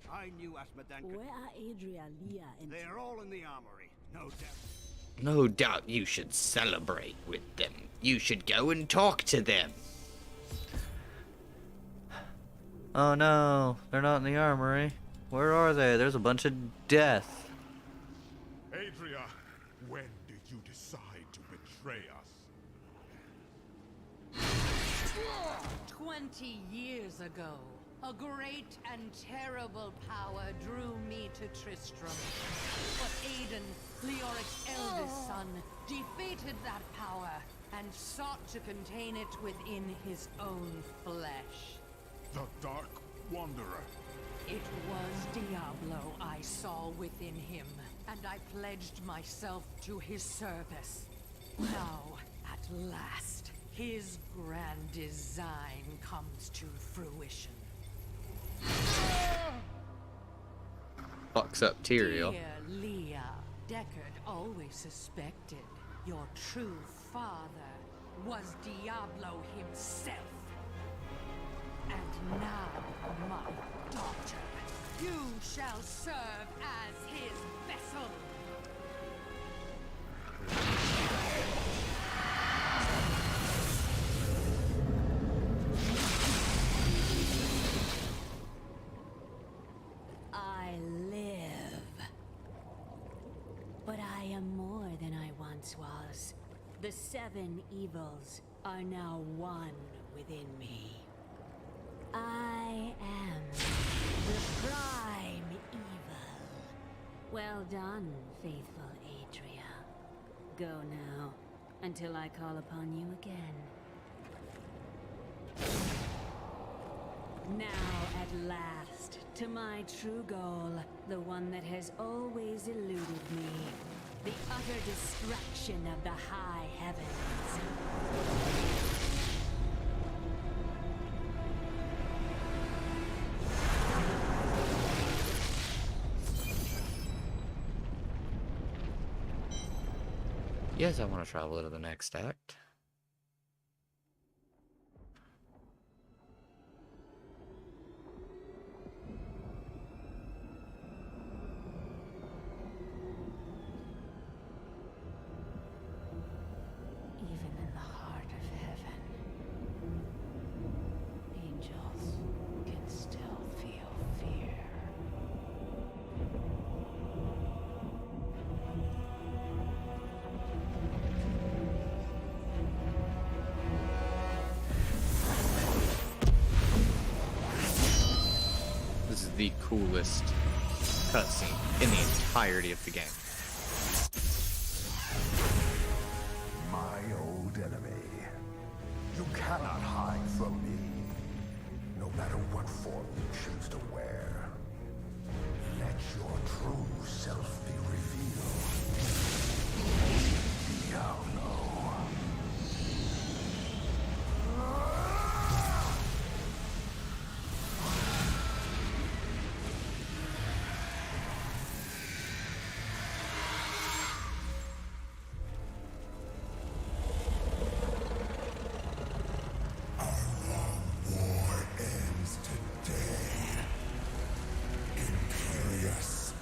I knew Asmodan could... Where are Adria, Leah, and... They're all in the armory, no doubt. No doubt you should celebrate with them. You should go and talk to them. Oh no, they're not in the armory. Where are they? There's a bunch of death. Adria, when did you decide to betray us? 20 years ago, a great and terrible power drew me to Tristram. But Aiden, Leoric's eldest son, defeated that power and sought to contain it within his own flesh. The Dark Wanderer. It was Diablo I saw within him, and I pledged myself to his service. Now, at last, his grand design comes to fruition. Fucks up Tyrael. Dear Leah, Deckard always suspected your true father was Diablo himself. And now, my daughter, you shall serve as his vessel. I live. But I am more than I once was. The seven evils are now one within me. I am the prime evil. Well done, faithful Adria. Go now, until I call upon you again. Now, at last, to my true goal, the one that has always eluded me. The utter destruction of the high heavens. guys don't want to travel to the next act? Even in the heart of heaven, angels can still feel fear. This is the coolest cutscene in the entirety of the game. My old enemy. You cannot hide from me, no matter what form you choose to wear. Let your true self be revealed. Diablo. War ends today. Imperious.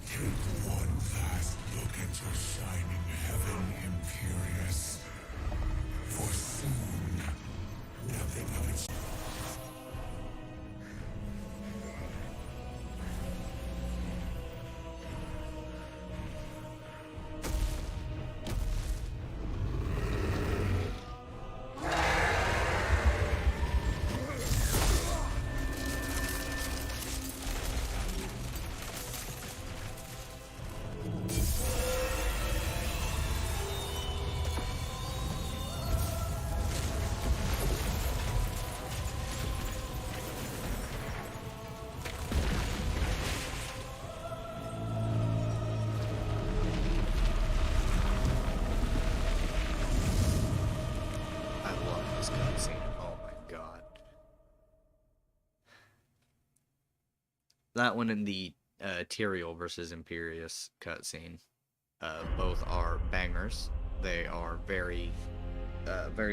Take one last look at your shining heaven, Imperious. For soon, nothing of its... I love this cutscene. Oh my god. That one and the Tyrael versus Imperius cutscene. Both are bangers. They are very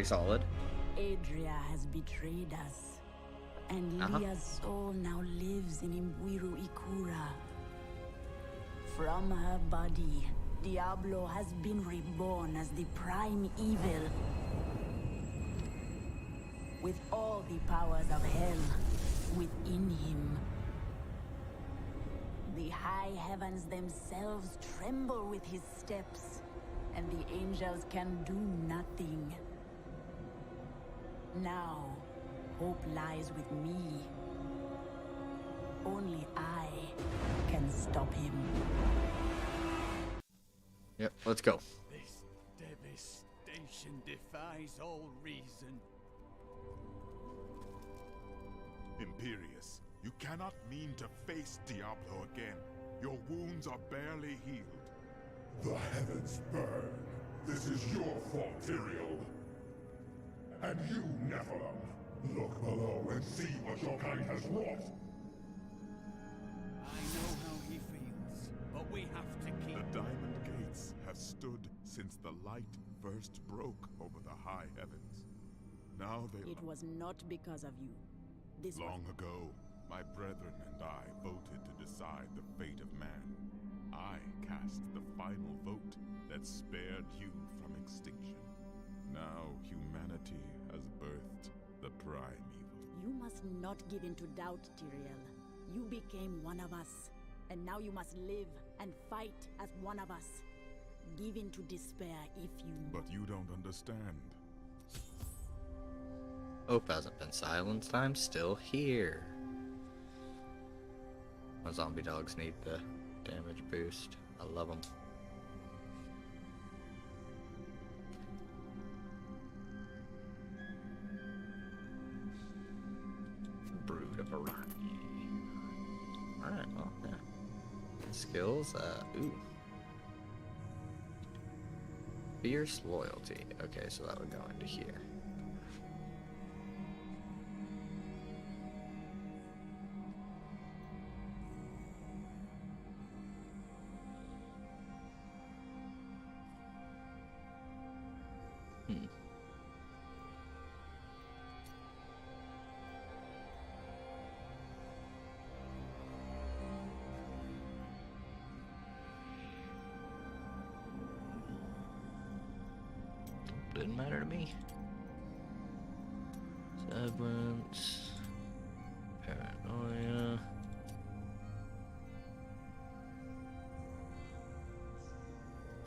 solid. Adria has betrayed us, and Lia's soul now lives in Imbuiru Ikura. From her body, Diablo has been reborn as the prime evil. With all the powers of hell within him. The high heavens themselves tremble with his steps, and the angels can do nothing. Now, hope lies with me. Only I can stop him. Yep, let's go. This devastation defies all reason. Imperius, you cannot mean to face Diablo again. Your wounds are barely healed. The heavens burn. This is your fault, Tyrael. And you, Nephilim, look below and see what your kind has wrought. I know how he feels, but we have to keep... The Diamond Gates have stood since the light first broke over the high heavens. Now they... It was not because of you. This Long ago, my brethren and I voted to decide the fate of man. I cast the final vote that spared you from extinction. Now humanity has birthed the prime evil. You must not give in to doubt, Tyrael. You became one of us, and now you must live and fight as one of us. Give in to despair if you... But you don't understand. Hope hasn't been silenced. I'm still here. My zombie dogs need the Damage boost. I love them. Brood of Iraqi. Alright, well, yeah. Skills, ooh. Fierce loyalty. Okay, so that would go into here. Didn't matter to me. Severance. Paranoia.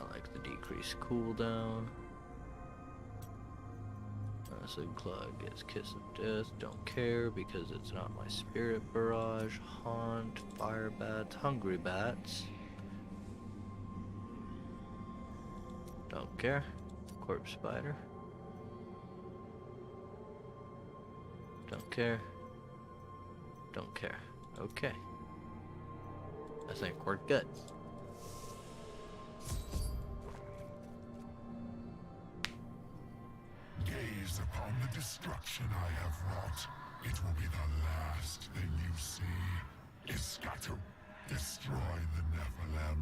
I like the decreased cooldown. Acid Clog gets Kiss of Death. Don't care because it's not my Spirit Barrage. Haunt. Fire Bats. Hungry Bats. Don't care. Corpse Spider. Don't care. Don't care. Okay. I think we're good. Gaze upon the destruction I have wrought. It will be the last thing you see. Iskatu, destroy the Nephilim.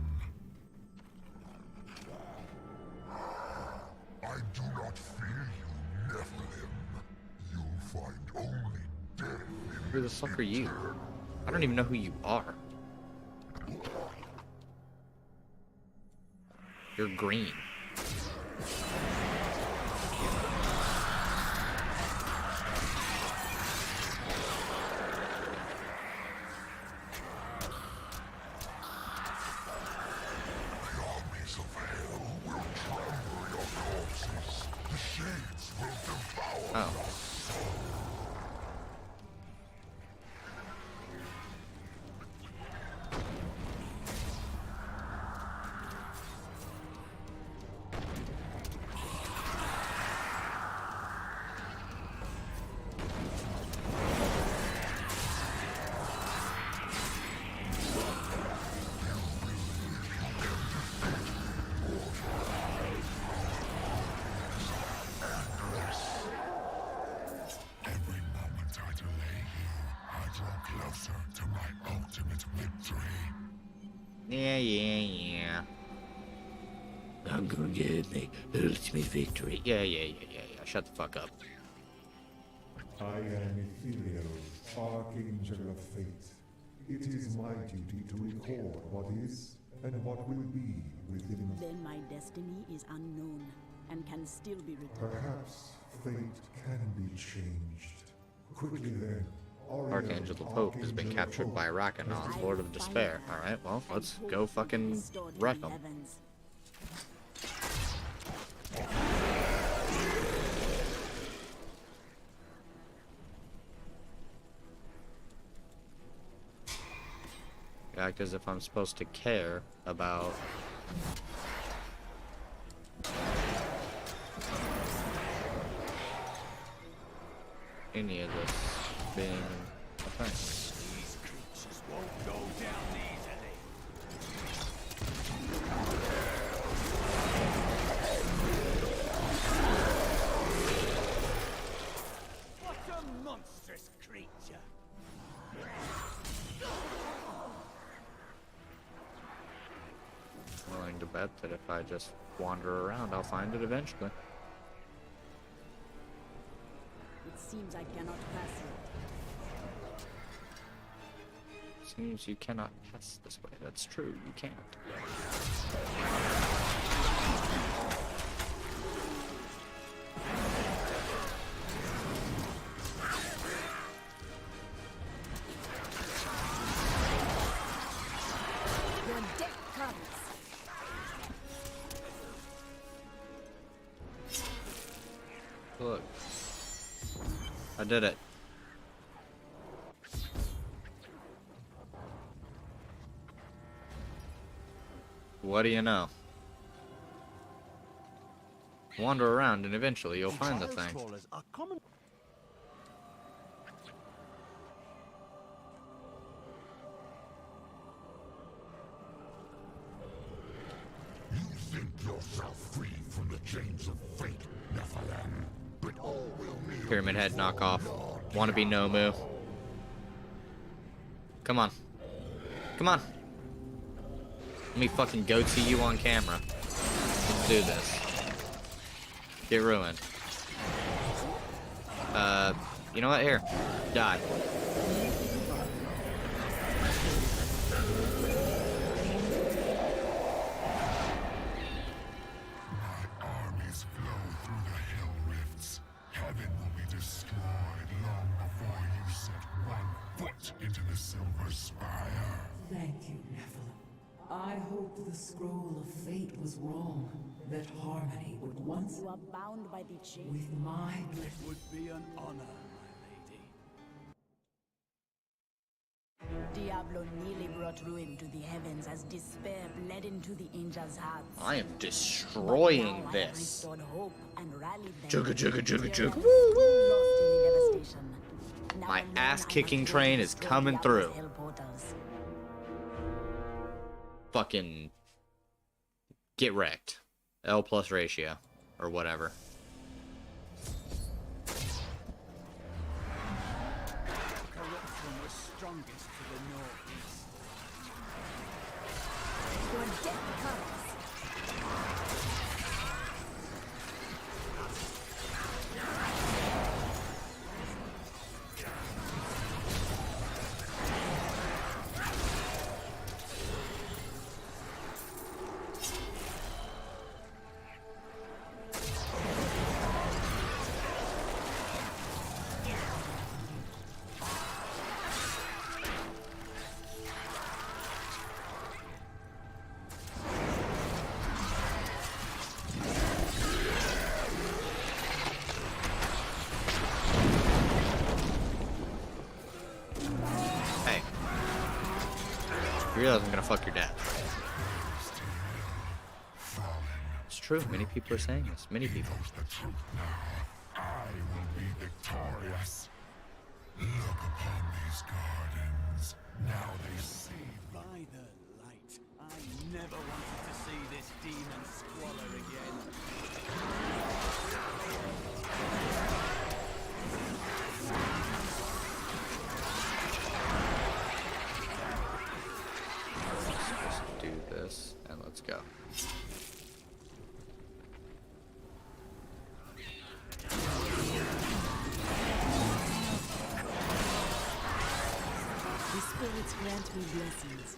I do not fear you, Nephilim. You'll find only death in Who the fuck are you? I don't even know who you are. You're green. Oh. Yeah. I'm gonna get the ultimate victory. Yeah. Shut the fuck up. I am Ethereal, Archangel of Fate. It is my duty to record what is and what will be within. Then my destiny is unknown and can still be written. Perhaps fate can be changed. Quickly then. Archangel the Pope has been captured by Rakanon, Lord of Despair. Alright, well, let's go fucking wreck him. Act as if I'm supposed to care about any of this being a thing. These creatures won't go down easily. What a monstrous creature! Willing to bet that if I just wander around, I'll find it eventually. It seems I cannot pass it. Seems you cannot pass this way. That's true, you can't. Your death comes. Look. I did it. what do you know? Wander around and eventually you'll find the thing. You think yourself free from the chains of fate, Nephilim, but all will be Pyramid Head knockoff. Wanna be Nomu. Come on. Come on. Let me fucking goatee you on camera. Let's do this. Get ruined. You know what? Here. Die. armies flow through the hell rifts. Heaven will be destroyed long before you set one foot into the Silver Spire. Thank you, Nephilim. I hoped the scroll of fate was wrong. That harmony would once... You are bound by the chain. With my... It would be an honor, my lady. Diablo nearly brought ruin to the heavens as despair bled into the angels' hearts. I am destroying But now I have this. restored hope and rallied them. Jugga, jugga, jugga, Terror jugga. lost in the devastation. Now My alone ass-kicking I must train go is destroy coming Diablo's through. hell portals. Fucking get wrecked. L plus ratio. Or whatever. Corruption was strongest to the northeast. Your death comes. Hey. You realize I'm gonna fuck your dad. It's true. Many people are saying this. Many people. The truth now. I will be victorious. Look upon these gardens. Now they see. By the light, I never wanted to see this demon squalor again. Let's just do this and let's go. The spirits grant me blessings.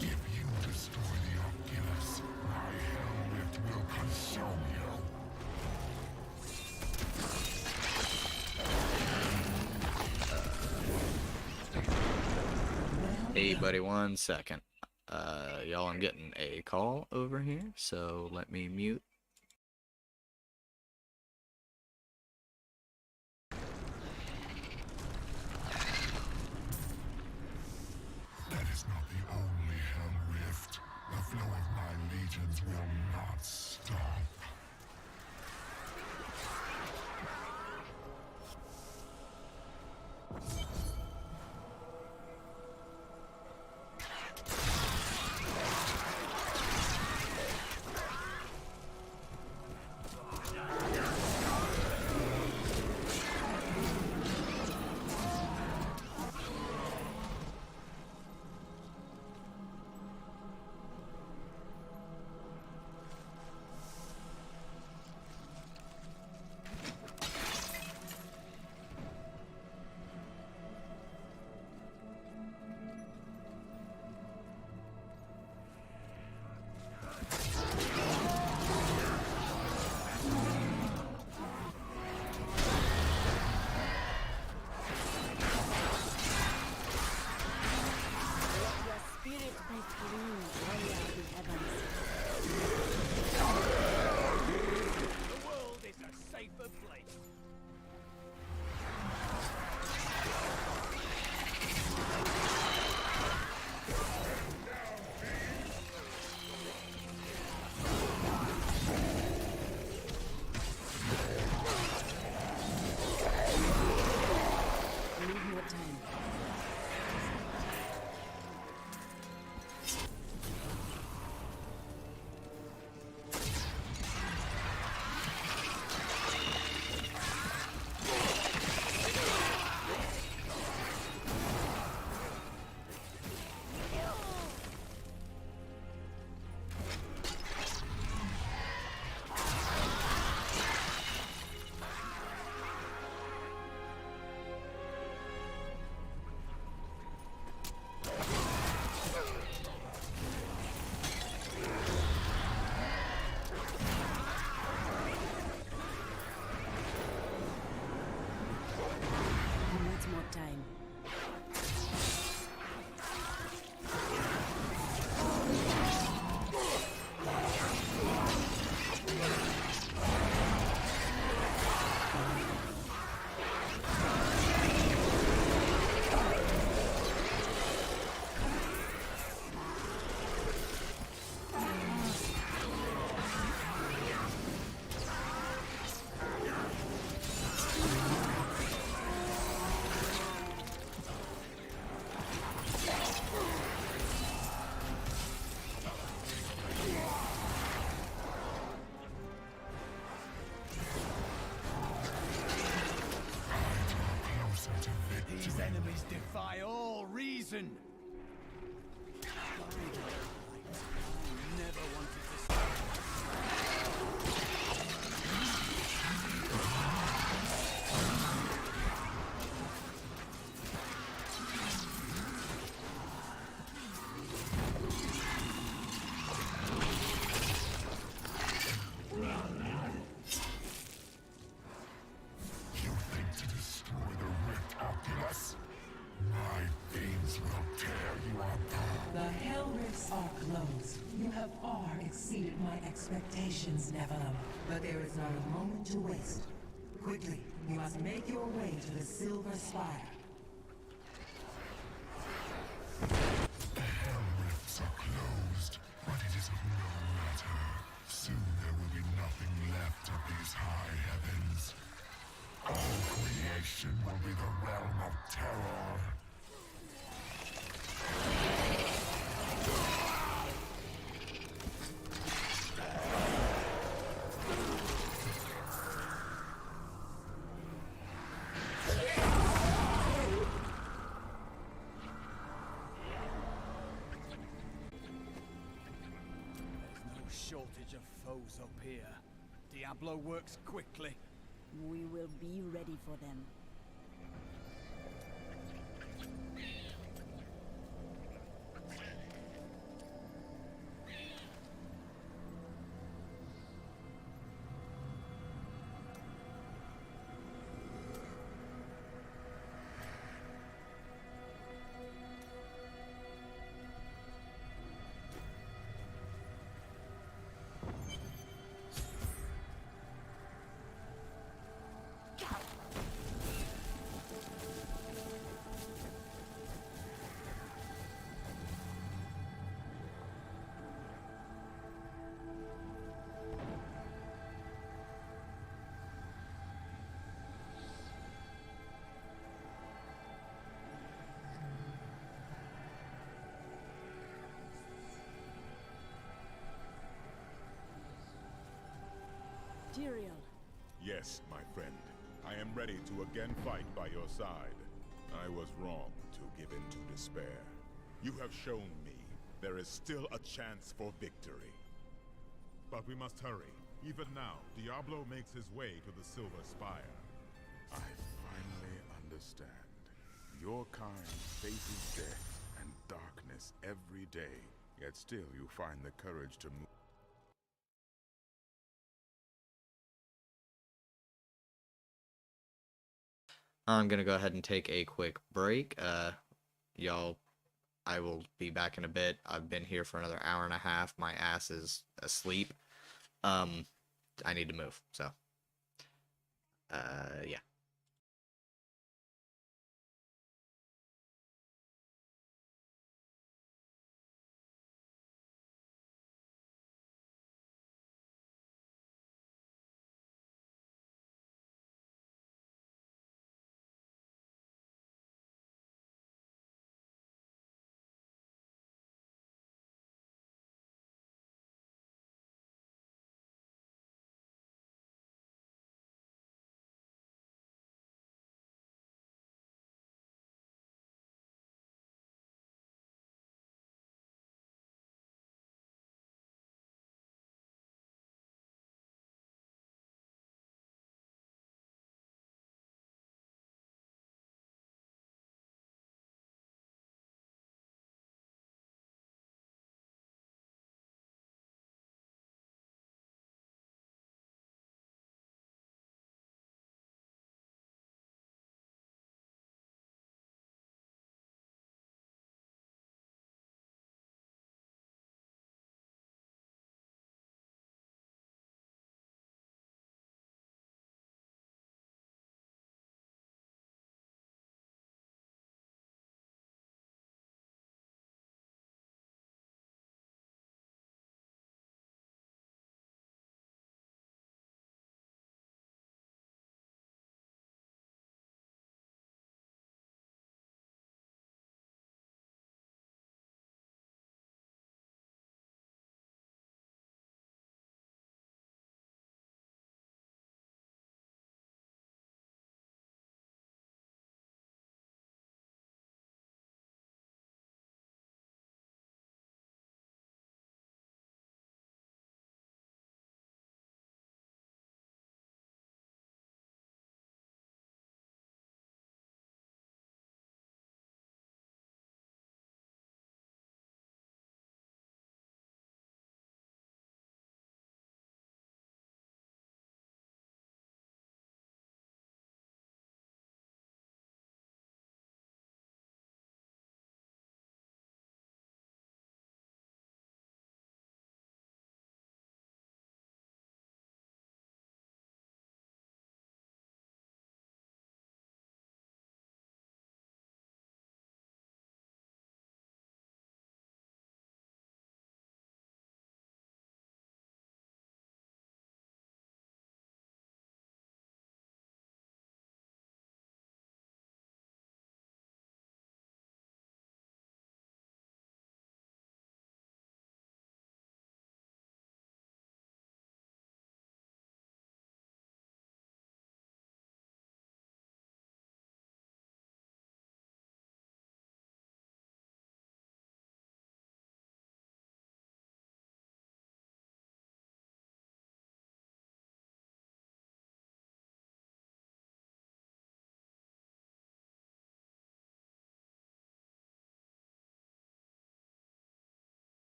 If you destroy the Oculus, my hell rift will consume you. Hey, buddy, 1 second. Y'all, I'm getting a call over here, so let me mute. That is not the only hell rift. The flow of my legions will not stop. Your spirit may free warrior of the heavens. The world is a safer place. listen. I never wanted to stop. You think to destroy the Rift Oculus? My beams will tear you apart. The Hell Rifts are closed. You have far exceeded my expectations, Nephilim. But there is not a moment to waste. Quickly, you must make your way to the Silver Spire. The Hell Rifts are closed, but it is of no matter. Soon there will be nothing left of these high heavens. All creation will be the realm of terror. There's no shortage of foes up here. Diablo works quickly. We will be ready for them. Tyrael. Yes, my friend. I am ready to again fight by your side. I was wrong to give in to despair. You have shown me there is still a chance for victory. But we must hurry. Even now, Diablo makes his way to the Silver Spire. I finally understand. Your kind faces death and darkness every day, yet still you find the courage to move. I'm gonna go ahead and take a quick break. Y'all, I will be back in a bit. I've been here for another hour and a half. My ass is asleep. I need to move. So, yeah.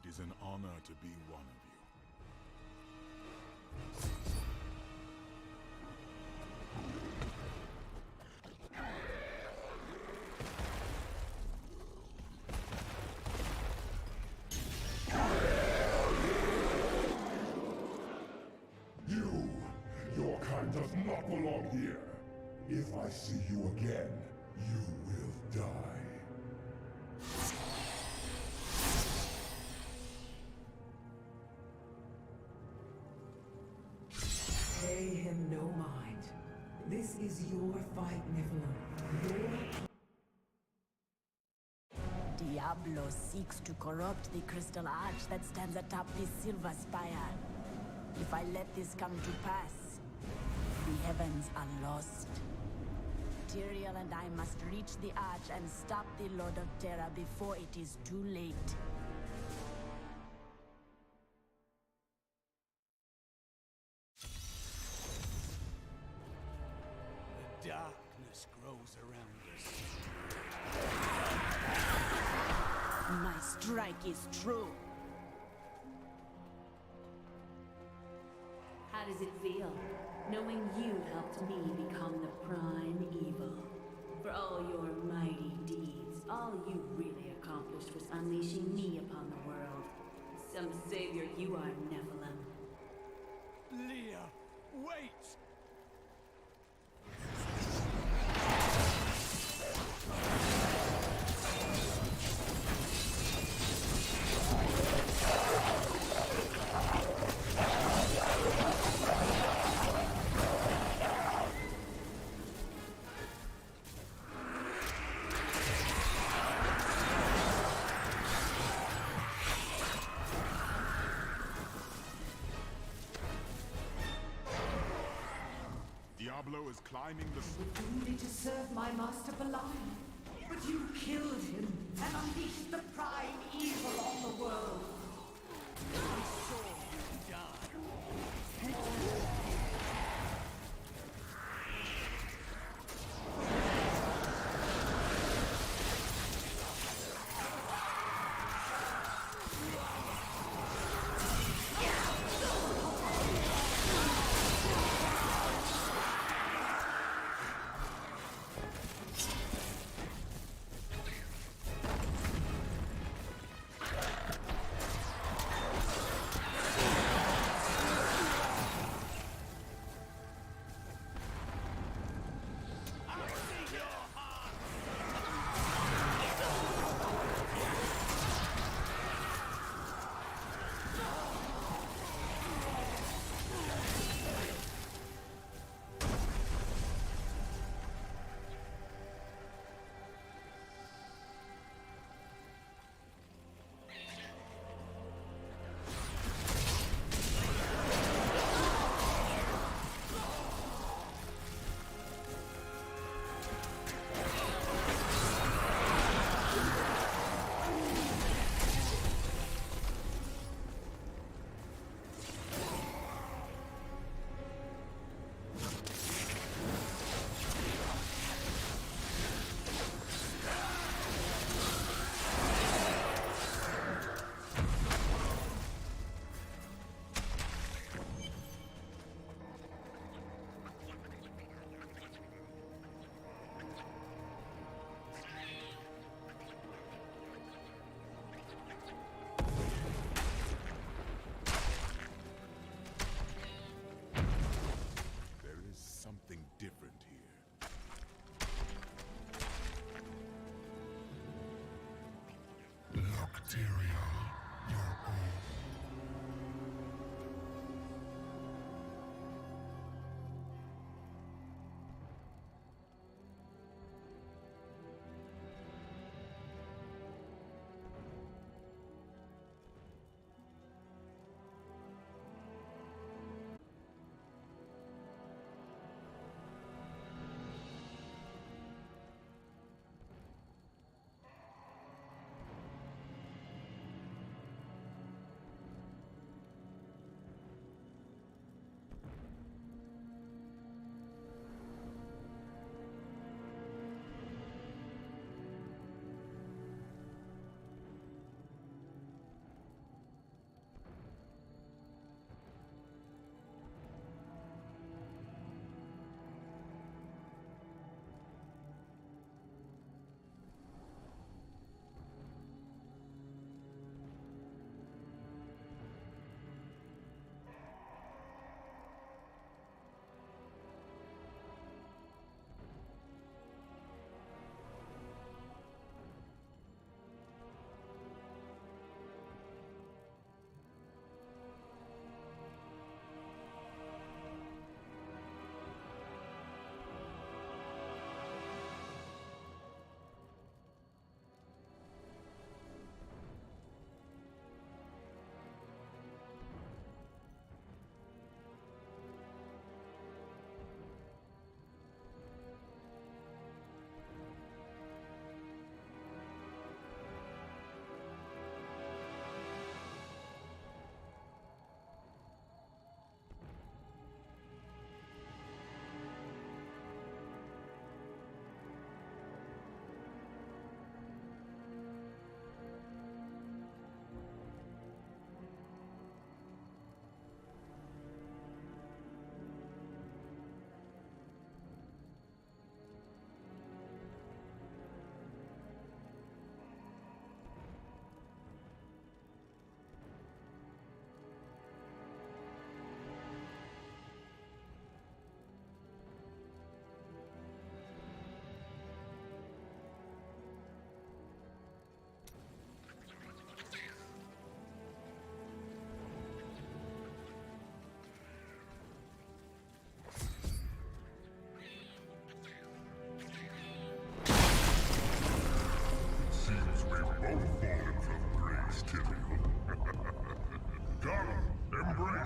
It is an honor to be one of you. Your kind does not belong here. If I see you again, you will die. Pay him no mind. This is your fight, Nephilim. Diablo seeks to corrupt the crystal arch that stands atop the silver spire. If I let this come to pass, the heavens are lost. Tyrael and I must reach the arch and stop the Lord of Terra before it is too late. The darkness grows around us. My strike is true. How does it feel, knowing you helped me become the prime evil? For all your mighty deeds, all you really accomplished was unleashing me upon the world. Some savior you are, Nephilim. Leah, wait! Diablo is climbing the... Doomed to serve my master Belial. But you killed him and unleashed the prime evil on the world. I saw you die.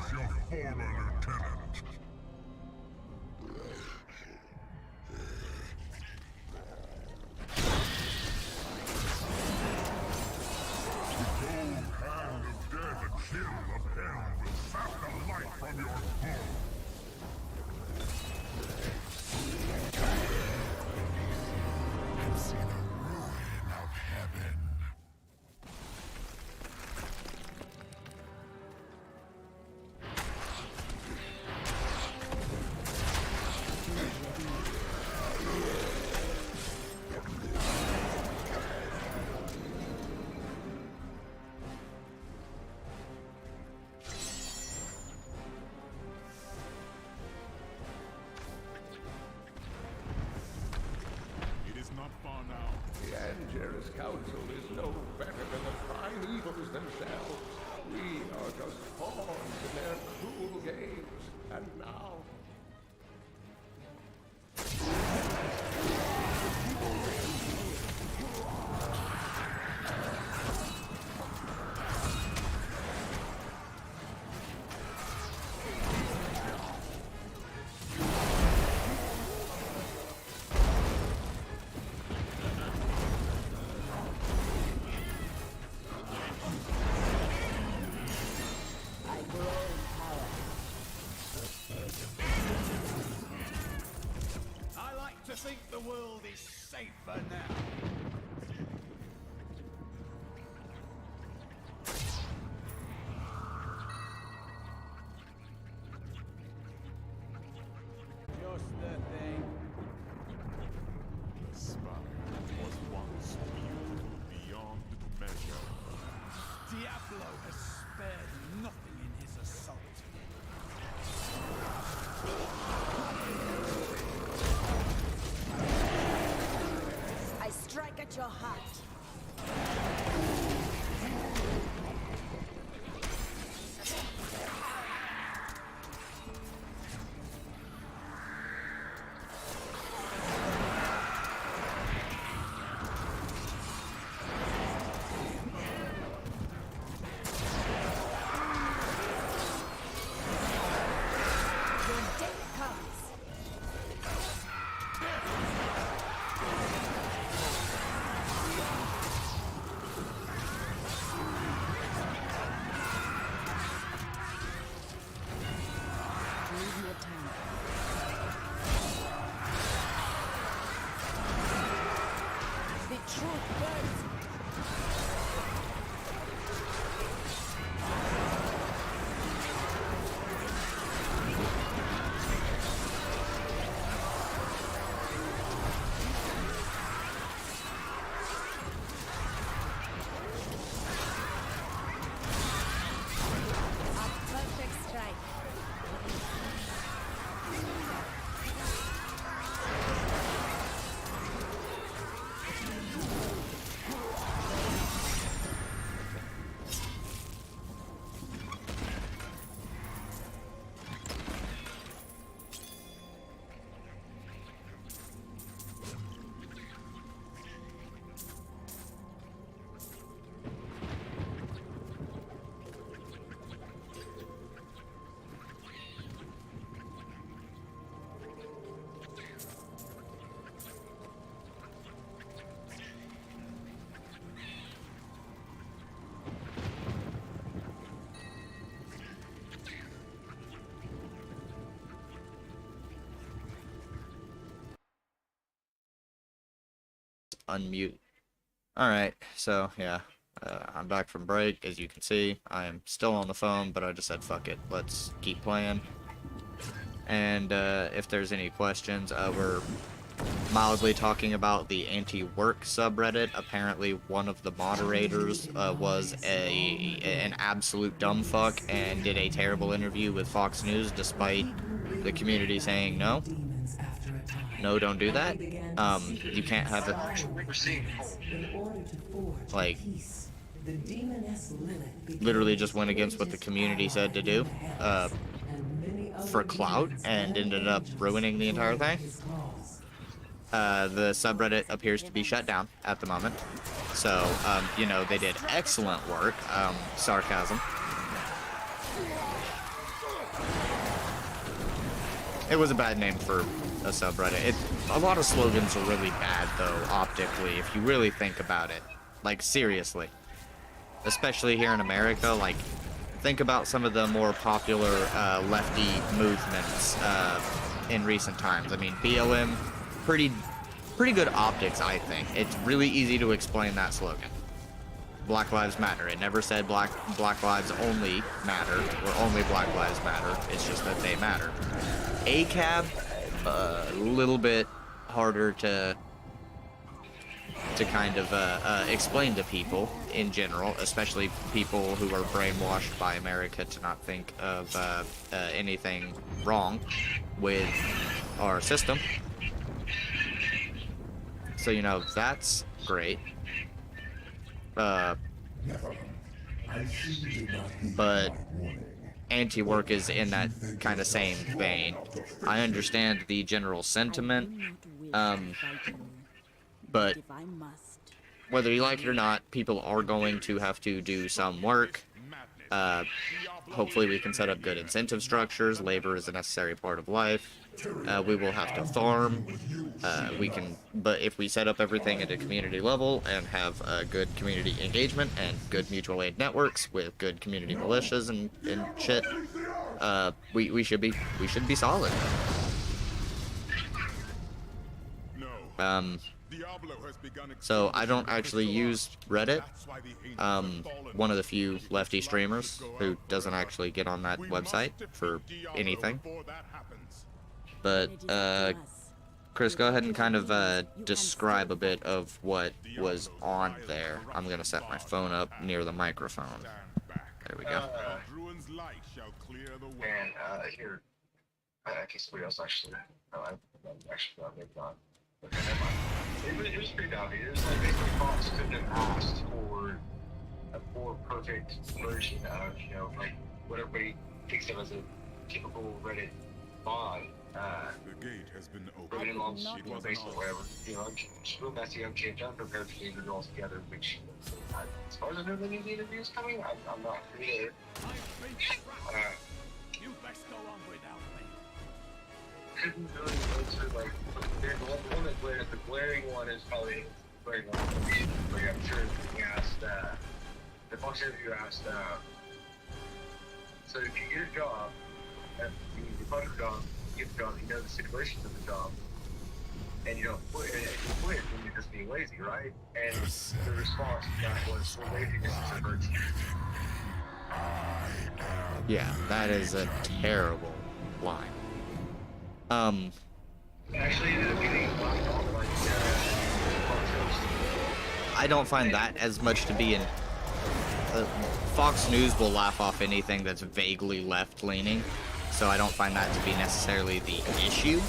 Sacrifice your former lieutenant. The cold hand of death and chill of hell will sap the light from your foe. I've seen a ruin of heaven. The Anger's Council is no better than the prime evils themselves. We are just pawns in their cruel games. And now... I think the world is safer now. Just the thing. The spire was once beautiful beyond measure. Diablo has spared nothing in his assault. I strike at your heart. Unmute. Alright, so yeah, I'm back from break. As you can see, I am still on the phone, but I just said fuck it, let's keep playing. And if there's any questions, we're mildly talking about the anti-work subreddit. Apparently one of the moderators was an absolute dumb fuck and did a terrible interview with Fox News despite the community saying no. No, don't do that. You can't have it. Like, literally just went against what the community said to do for clout and ended up ruining the entire thing. The subreddit appears to be shut down at the moment. So, you know, they did excellent work. Sarcasm. It was a bad name for a subreddit. A lot of slogans are really bad, though, optically, if you really think about it. Like, seriously. Especially here in America, like, think about some of the more popular lefty movements in recent times. I mean, BLM, pretty good optics, I think. It's really easy to explain that slogan. Black Lives Matter. It never said Black Lives only matter, or only Black Lives matter. It's just that they matter. ACAB, a little bit harder to kind of explain to people in general, especially people who are brainwashed by America to not think of anything wrong with our system. So, you know, that's great. But anti-work is in that kind of same vein. I understand the general sentiment, but whether you like it or not, people are going to have to do some work. Hopefully we can set up good incentive structures. Labor is a necessary part of life. We will have to farm. But if we set up everything at a community level and have good community engagement and good mutual aid networks with good community militias and shit, we should be solid. So I don't actually use Reddit. One of the few lefty streamers who doesn't actually get on that website for anything. But Chris, go ahead and kind of describe a bit of what was on there. I'm gonna set my phone up near the microphone. There we go. And here, I guess somebody else actually. No, I'm actually not. Okay, never mind. It was pretty obvious. It was like basically Fox couldn't have asked for a more perfect version of, you know, like what everybody thinks of as a typical Reddit mod. The gate has been opened. Reddit long sheet, well, basically whatever. You know, just real messy, unchanged, unprepared for the interview altogether, which, as far as I know, the new interview is coming. I'm not really there. You best go on without me. Couldn't really answer, like, the one that glared, the glaring one is probably the glaring one. Like, I'm sure he asked, the Fox interview asked, so if you get a job, you find a job, you get the job, you know the situations of the job, and you don't quit, and if you quit, then you're just being lazy, right? And the response to that was, well, laziness is a virtue. Yeah, that is a terrible line. Actually, I don't find that as much to be in. Fox News will laugh off anything that's vaguely left-leaning, so I don't find that to be necessarily the issue.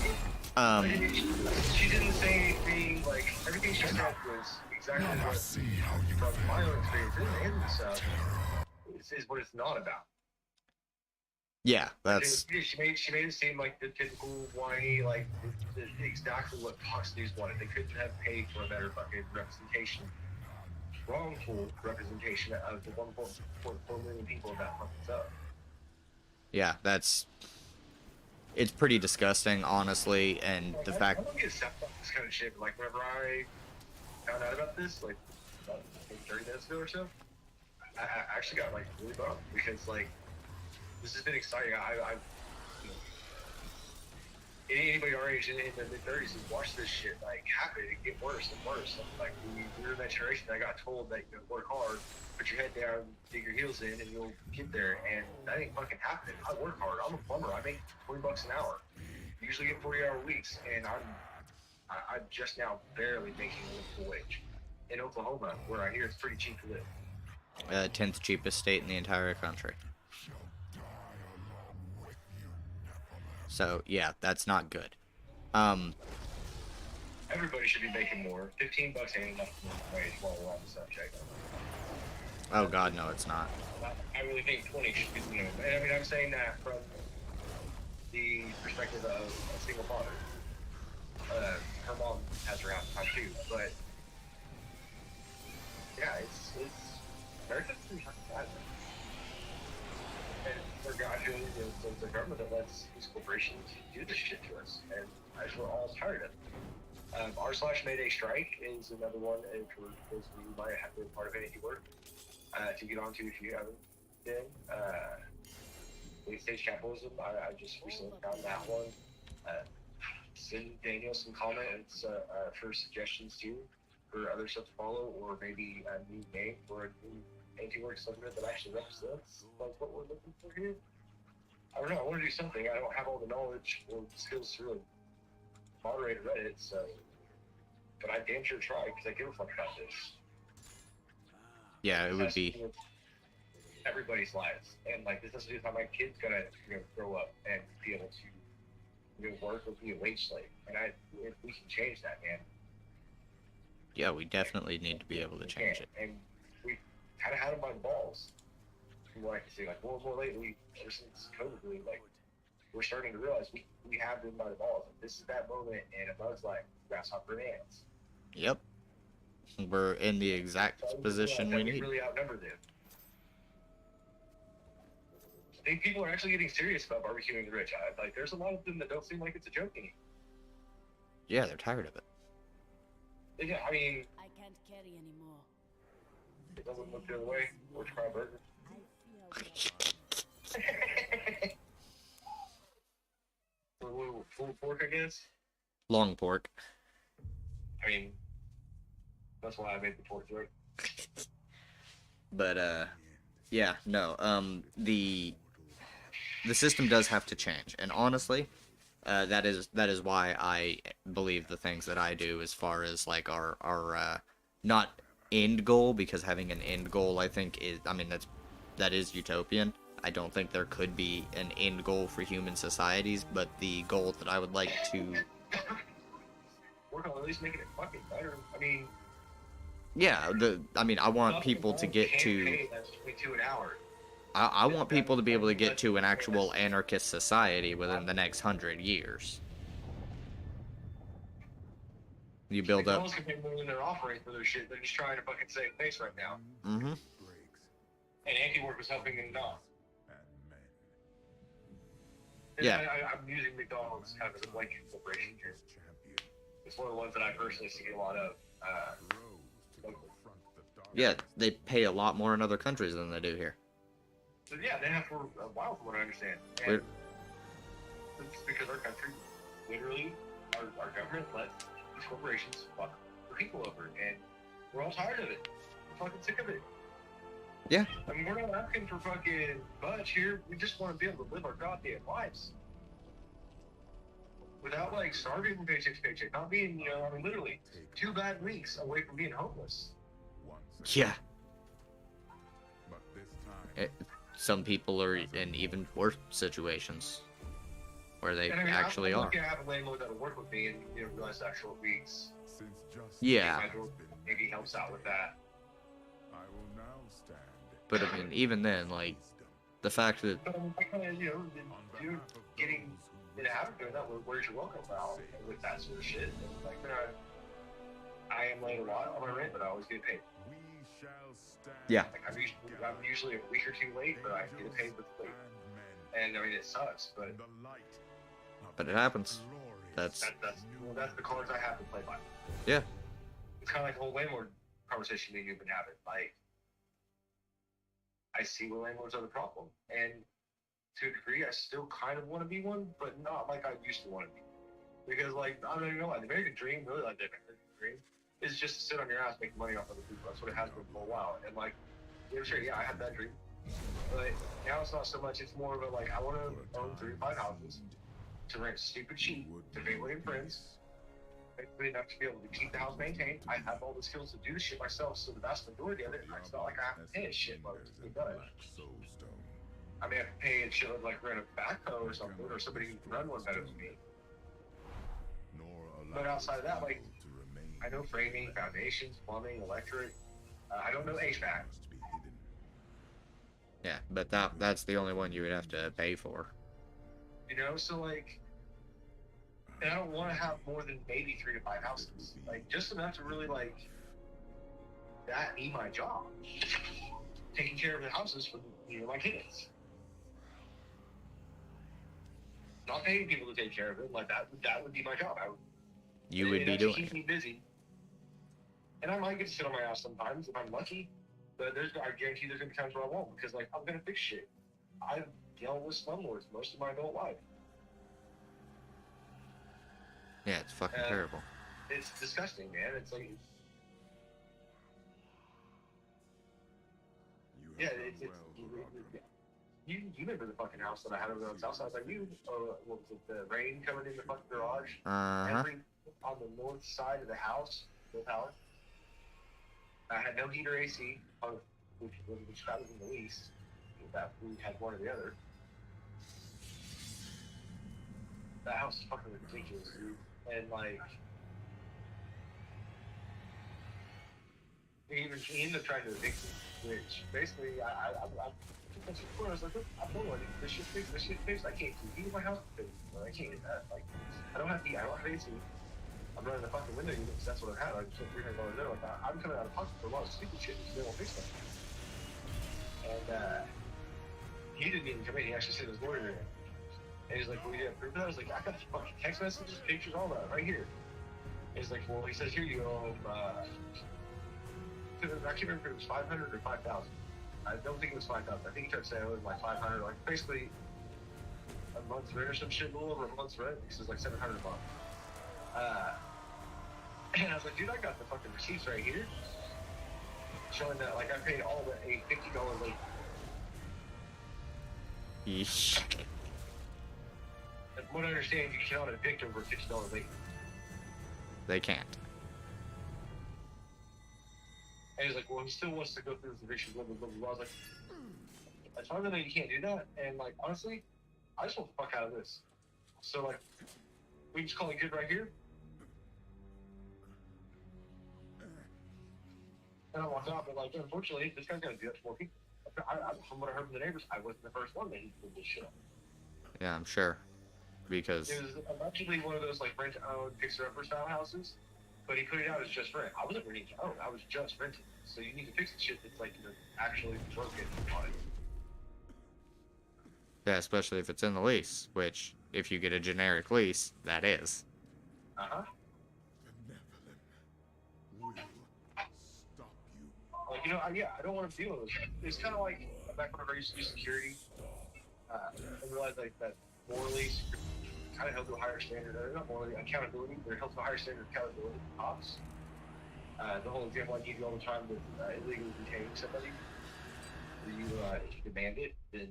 She didn't say anything, like, everything she said was exactly what, from my own experience and stuff, is what it's not about. Yeah, that's... She made it seem like the typical whiny, like, exactly what Fox News wanted. They couldn't have paid for a better fucking representation, wrongful representation of the 1.4 million people that fucking up. Yeah, that's... It's pretty disgusting, honestly, and the fact... I don't get upset about this kind of shit, but, like, whenever I found out about this, like, about 30 minutes ago or so, I actually got, like, really bummed, because, like, this has been exciting. I've you know, anybody our age in the mid-30s has watched this shit, like, happen. It get worse and worse. And, like, we were in that generation that got told that, you know, work hard, put your head down, dig your heels in, and you'll get there. And that ain't fucking happening. I work hard. I'm a plumber. I make $20 an hour. Usually get 40-hour weeks, and I'm just now barely making a livable wage. In Oklahoma, where I hear it's pretty cheap to live. 10th cheapest state in the entire country. So, yeah, that's not good. Everybody should be making more. $15 ain't enough wage while we're on the subject. Oh god, no, it's not. I really think 20 should be the minimum. And I mean, I'm saying that from the perspective of a single father. Her mom has her half time too, but yeah, it's America's pretty bad. And I feel the government that lets these corporations do this shit to us, and we're all tired of it. R/Mayday Strike is another one for those of you who might have been part of any work to get onto if you haven't been. Late Stage Capitalism, I just recently found that one. Send Daniel some comments for suggestions too, for other stuff to follow, or maybe a new name for a new anti-work subnet that actually represents like what we're looking for here. I don't know, I want to do something. I don't have all the knowledge or skills to really moderate a Reddit, so, but I damn sure try because I give a fuck about this. Yeah, it would be everybody's lives, and like this has to do with how my kid's gonna grow up and be able to work or be a wage slave. And if we can change that, man. Yeah, we definitely need to be able to change it. And we kind of had them by the balls. From what I can see, like more and more lately, ever since COVID, like we're starting to realize we have them by the balls. And this is that moment in a bug's life, grasshopper and ants. Yep. We're in the exact position we need. We really outnumber them. I think people are actually getting serious about barbecuing the rich. Like, there's a lot of them that don't seem like it's a joke anymore. Yeah, they're tired of it. Yeah, I mean, I can't carry anymore. it doesn't look the other way. Or try a burger. Full pork, I guess. Long pork. I mean, that's why I made the pork joke. But yeah, no. The system does have to change, and honestly, that is why I believe the things that I do as far as like our not end goal, because having an end goal I think is, I mean, that is utopian. I don't think there could be an end goal for human societies, but the goal that I would like to work on at least making it fucking better. I mean, yeah, I want people to get to that's 22 an hour. I want people to be able to get to an actual anarchist society within the next 100 years. You build up. Most people when they're offering for their shit, they're just trying to fucking save face right now. Mm-hmm. And anti-work was helping them not. Yeah. I'm using McDonald's kind of as a blanket corporation here. It's one of the ones that I personally see a lot of. Yeah, they pay a lot more in other countries than they do here. So yeah, they have for a while, from what I understand. And it's because our country, literally, our government lets these corporations fuck the people over, and we're all tired of it. We're fucking sick of it. Yeah. I mean, we're not asking for fucking much here. We just want to be able to live our goddamn lives. Without, like, starving from paycheck to paycheck. Not being, I mean, literally 2 bad weeks away from being homeless. Yeah. Some people are in even worse situations where they actually are. I'm have a landlord that'll work with me and realize that short weeks. Yeah. Maybe helps out with that. But I mean, even then, like, the fact that You're getting in a habit of doing that. Where's your welcome out with that sort of shit? And, like, I am late a lot on my rent, but I always get paid. Yeah. Like, I'm usually a week or 2 late, but I get paid with late. And I mean, it sucks, but it happens. That's the cards I have to play by. Yeah. It's kind of like the whole landlord conversation that you've been having. Like, I see where landlords are the problem, and to a degree, I still kind of want to be one, but not like I used to want to be. Because, like, I don't even know, the American dream, really, like the American dream, is just to sit on your ass making money off other people. That's what it has been for a while. And, like, sure, yeah, I had that dream. But now it's not so much, it's more of a, like, I want to own 3 to 5 houses, to rent stupid cheap, to family and friends, basically enough to be able to keep the house maintained. I have all the skills to do the shit myself, so the vast majority of it, it's not like I have to pay a shitload to be done. I may have to pay a shitload, like rent a backhoe or something, or somebody who can run one better than me. But outside of that, like, I know framing, foundations, plumbing, electric. I don't know HVAC. Yeah, but that's the only one you would have to pay for. So, like, and I don't want to have more than maybe 3 to 5 houses. Like, just enough to really, like, that be my job. Taking care of the houses for, my kids. not paying people to take care of it. Like that would be my job. You would be to doing keep me busy. And I might get to sit on my ass sometimes if I'm lucky. But I guarantee there's gonna be times where I won't, because like I'm gonna fix shit. I've dealt with slumlords most of my adult life. Yeah, it's fucking terrible. It's disgusting, man. It's like, you remember the fucking house that I had over on the south side? Like what was it, the rain coming in the fucking garage? On the north side of the house, the power. I had no heat or AC, which that was in the lease. That we had one or the other. That house is fucking ridiculous, dude. And like, he ended up trying to evict me, which basically I was like, I don't want this shit fixed. I can't keep my house fixed. I can't get that. Like, I don't have heat. I don't have AC. I'm running the fucking window unit because that's what I've had. I just put $300 there. Like, I'm coming out of pocket for a lot of stupid shit because they won't fix that. And he didn't even come in. He actually sent his lawyer in. And he's like, well, you have proof of that? I was like, I got fucking text messages, pictures, all that, right here. And he's like, well, he says, here you go. I can't remember if it was 500 or 5,000. I don't think it was 5,000. I think he tried to say it was like 500, like basically a month's rent or some shit, a little over a month's rent. He says like 700 a month. And I was like, dude, I got the fucking receipts right here, showing that like I paid all the a $50 late. Yeesh. And from what I understand, you cannot evict over a $50 late. They can't. And he's like, well, he still wants to go through this eviction, blah, blah, blah, blah. I was like, as far as I know, you can't do that. And like, honestly, I just want the fuck out of this. So like, we just call it good right here. And I walked out, but like, unfortunately, this guy's gonna do that to more people. From what I heard from the neighbors, I wasn't the first one that he pulled this shit up. Yeah, I'm sure. Because it was allegedly one of those like rent-to-own, fixer-upper style houses, but he put it out as just rent. I wasn't renting to own; I was just renting. So you need to fix the shit that's like actually broken on it. yeah, especially if it's in the lease, which if you get a generic lease, that is. Like, I don't want to deal with this. It's kind of like back whenever I used to do security. I realized like that morally, kind of held to a higher standard. Not morally, accountability. They're held to a higher standard of accountability than cops. The whole example I give you all the time with illegally detaining somebody. If you demand it, then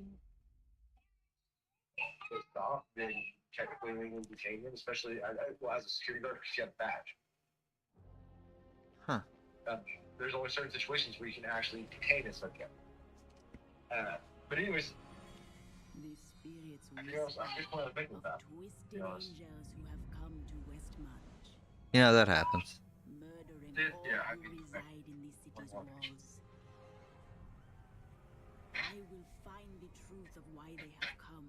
it's off. Then technically illegally detain them, especially as a security guard because you have a badge. There's only certain situations where you can actually detain a subject. But anyways, the spirits I just want to think about that. twisted angels who have come to Westmarch, Yeah, that happens. murdering Yeah, all who reside in the city's walls. I will find the truth of why they have come.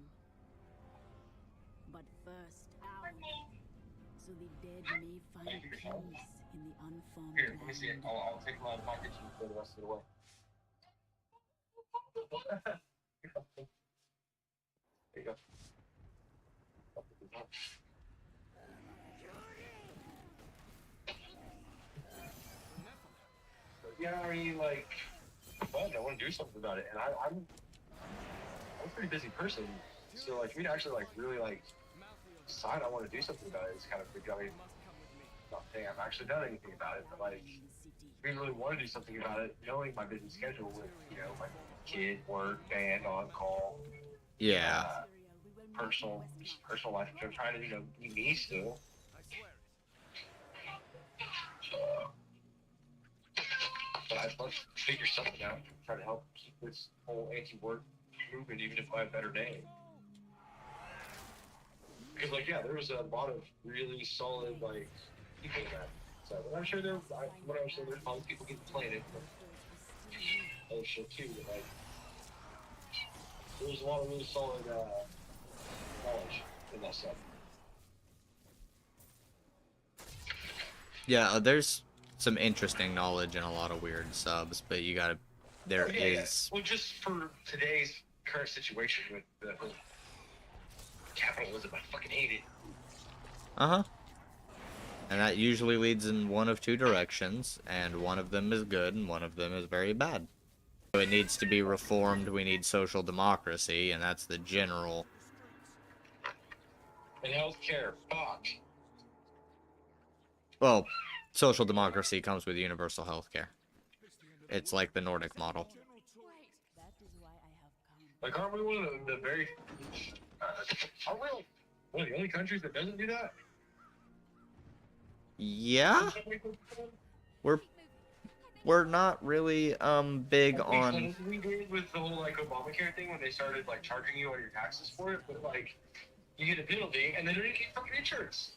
But first, out, so the dead may find peace in the unformed Here, let me see it. land. I'll take them out of the pocket and throw the rest of it away. There you go. Yeah, I mean, like, well, I want to do something about it, and I'm a pretty busy person, so like, for me to actually like really like decide I want to do something about it is kind of big. I mean, not saying I've actually done anything about it, but like, if we really want to do something about it, knowing my busy schedule with my kid, work, band, on call, personal life, which I'm trying to be me still. But I'd love to figure something out, try to help keep this whole anti-work movement, even if I have a better name. Because, like, yeah, there was a lot of really solid, like, people in that. So, and I'm sure there's probably people getting planted, but other shit too. But, like, there was a lot of really solid knowledge in that stuff. Yeah, there's some interesting knowledge and a lot of weird subs, but you gotta. There is. Well, just for today's current situation with the capitalism. I fucking hate it. Uh-huh. And that usually leads in one of two directions, and one of them is good and one of them is very bad. So it needs to be reformed. We need social democracy, and that's the general. And healthcare, fuck. Well, social democracy comes with universal healthcare. It's like the Nordic model. Like, aren't we one of the very... aren't we like one of the only countries that doesn't do that? Yeah? We're not really, big on... We did with the whole, like, Obamacare thing when they started, like, charging you on your taxes for it, but, like, you get a penalty, and then you get fucking insurance.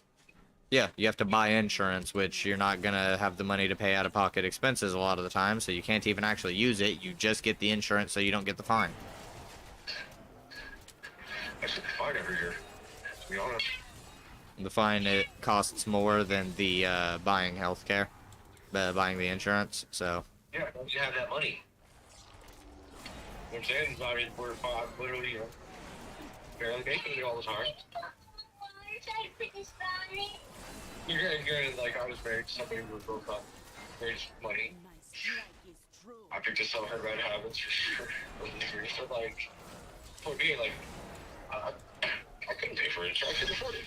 Yeah, you have to buy insurance, which you're not gonna have the money to pay out-of-pocket expenses a lot of the time, so you can't even actually use it. You just get the insurance so you don't get the fine. I should fine every year, to be honest. The fine, it costs more than the, buying healthcare. Buying the insurance, so... Yeah, don't you have that money? You know what I'm saying? I mean, we're literally, you know, barely making it all the time. You're like, I was married to somebody who broke up. There's money. I picked up some of her bad habits for sure. So, like, for me, like, I couldn't pay for it, so I couldn't afford it.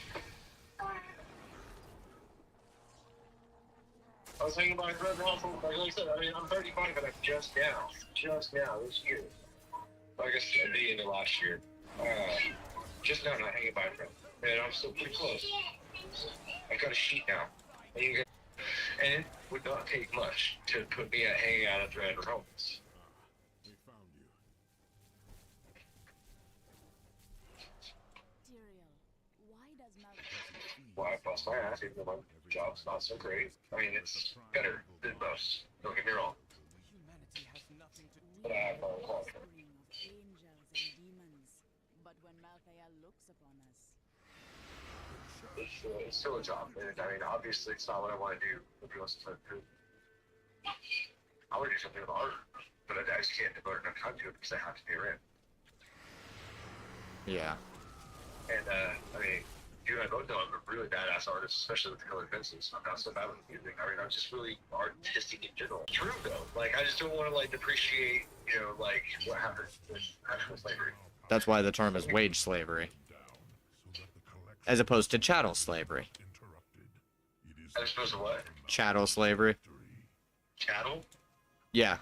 I was thinking about it like I said, I mean, I'm 35, but I'm just now this year. Like I said, the end of last year. Just now not hanging by a friend. And I'm still pretty close. I got a sheet now. And it would not take much to put me at hanging out at Dread or homeless. Why I bust my ass even though my job's not so great. I mean, it's better than most. Don't get me wrong. But I have no quality. It's still a job, and I mean, obviously, it's not what I want to do. Nobody wants to play food. I want to do something with art, but I just can't devote enough time to it because I have to pay rent. Yeah. And, I mean, you and I both know I'm a really badass artist, especially with the colored pencils. I'm not so bad with music. I mean, I'm just really artistic in general. True, though. Like, I just don't want to, like, depreciate, you know, like, what happened with actual slavery. That's why the term is wage slavery. As opposed to chattel slavery. As opposed to what? Chattel slavery. Chattel? Yeah.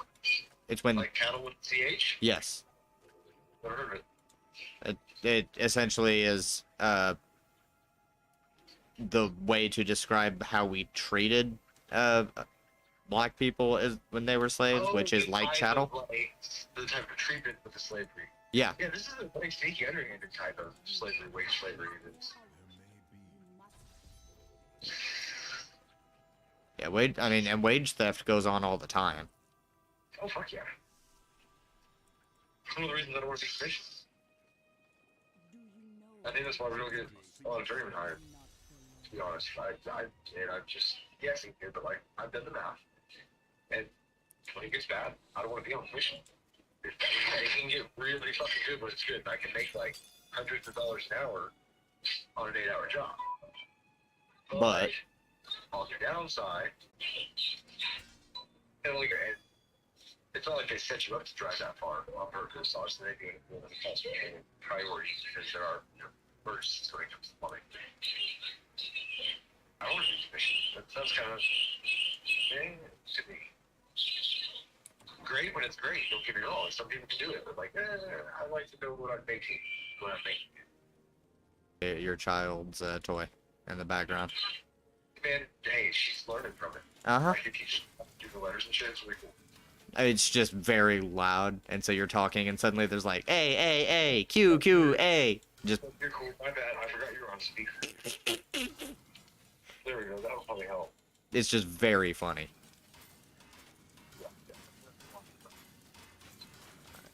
It's when... Like cattle with CH? Yes. Never heard of it. It essentially is, the way to describe how we treated, black people is when they were slaves, which is like chattel. Like, the type of treatment with the slavery. Yeah. Yeah, this is a very sneaky, underhanded type of slavery, wage slavery. Yeah, and wage theft goes on all the time. Oh, fuck yeah. It's one of the reasons I don't want to be commissioned. I think that's why we don't get a lot of journeymen hired, to be honest. I'm just guessing here, but, like, I've done the math. And when it gets bad, I don't want to be on commission. It can get really fucking good when it's good. I can make, like, hundreds of dollars an hour on an 8-hour job. But on the downside, it's not like they set you up to drive that far on purpose. Obviously, they do it with priorities because there are emergencies when it comes to money. I want to be commissioned. That sounds kind of to me. Great when it's great. Don't get me wrong. Some people can do it, but like, I like to know what I'm making. Your child's toy in the background. Man, hey, she's learning from it. Uh-huh. I can teach her how to do the letters and shit. It's really cool. It's just very loud, and so you're talking, and suddenly there's like, A, Q, A. Just. You're cool. My bad. I forgot you were on speaker. There we go. That will probably help. It's just very funny.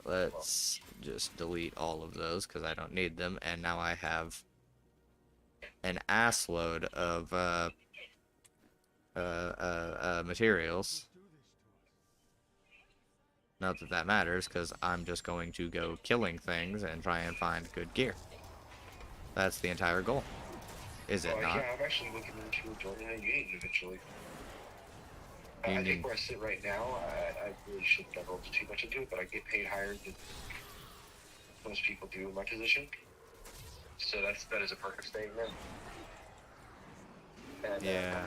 Let's just delete all of those because I don't need them, and now I have an assload of materials. Not that that matters, because I'm just going to go killing things and try and find good gear. That's the entire goal. Is it not? Yeah, I'm actually looking into joining a union eventually. I Union. think where I sit right now, I really shouldn't divulge too much into it, but I get paid higher than most people do in my position. So that is a perk of staying there. And, Yeah.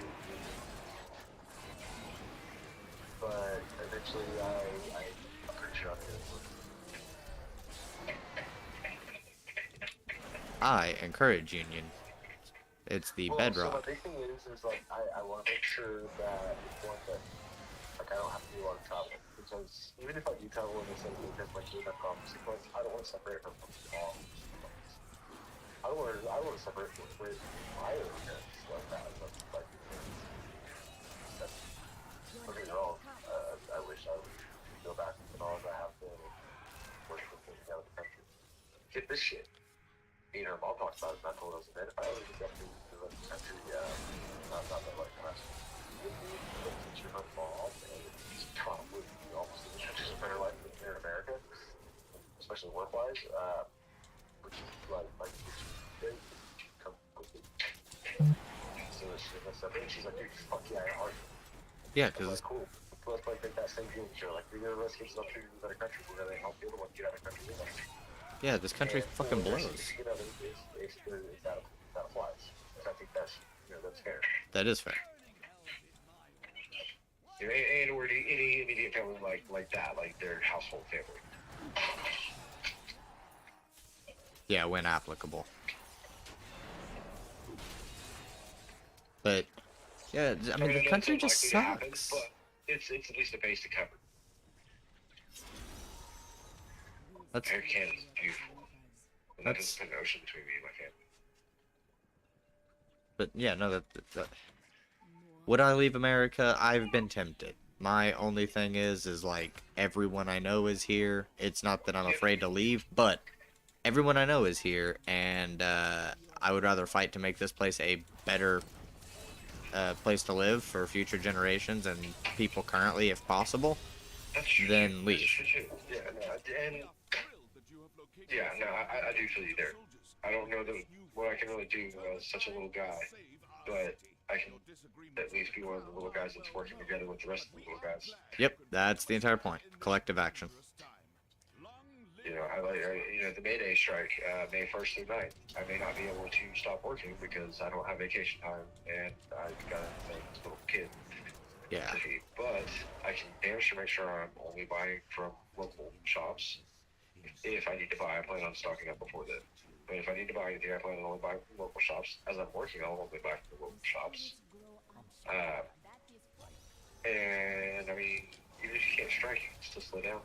But eventually, I'm pretty sure I'm going I encourage union. It's the So bedrock. my big thing is like, I want to make sure that one that like I don't have to do a lot of travel, because even if I do travel in the same because like doing that consequence, I don't want to separate from all. I don't want to separate with my events like that. Like, don't get me wrong. I wish I would go back to all I have to work with things out of the country. Get this shit. You know, mom talks about it, and I told us that if I ever get to the rest of the country, not that like the rest. It's your mom, and it's probably almost the country's a better life than here in America, especially work-wise. Which is like very come quickly. So she's like, dude, fuck yeah, I are. Yeah, because cool. Let's like make that same deal. Like, we're gonna risk kids up to another country. We're gonna help the other one get out of the country with us. yeah, this country fucking blows. You know, that applies. I think that's fair. That is fair. You know, and or any immediate family like that, like their household family. Yeah, when applicable. But yeah, I mean, the country just sucks. Happen, but it's at least a base to cover. That's Canada's beautiful. And that doesn't put an ocean between me and my family. But yeah, no, that would I leave America? I've been tempted. My only thing is like everyone I know is here. It's not that I'm afraid to leave, but everyone I know is here, and I would rather fight to make this place a better place to live for future generations and people currently, if possible, than leave. Yeah, no, I do feel you there. I don't know what I can really do as such a little guy, but I can at least be one of the little guys that's working together with the rest of the little guys. Yep, that's the entire point. Collective action. You know, the May Day strike, May 1st through 9th. I may not be able to stop working because I don't have vacation time and I've got a little kid. Yeah. To feed. But I can damn sure make sure I'm only buying from local shops. If I need to buy, I plan on stocking up before then. But if I need to buy anything, I plan on only buying from local shops. As I'm working, I'll only buy from the local shops. And I mean, even if you can't strike, you can still slow down.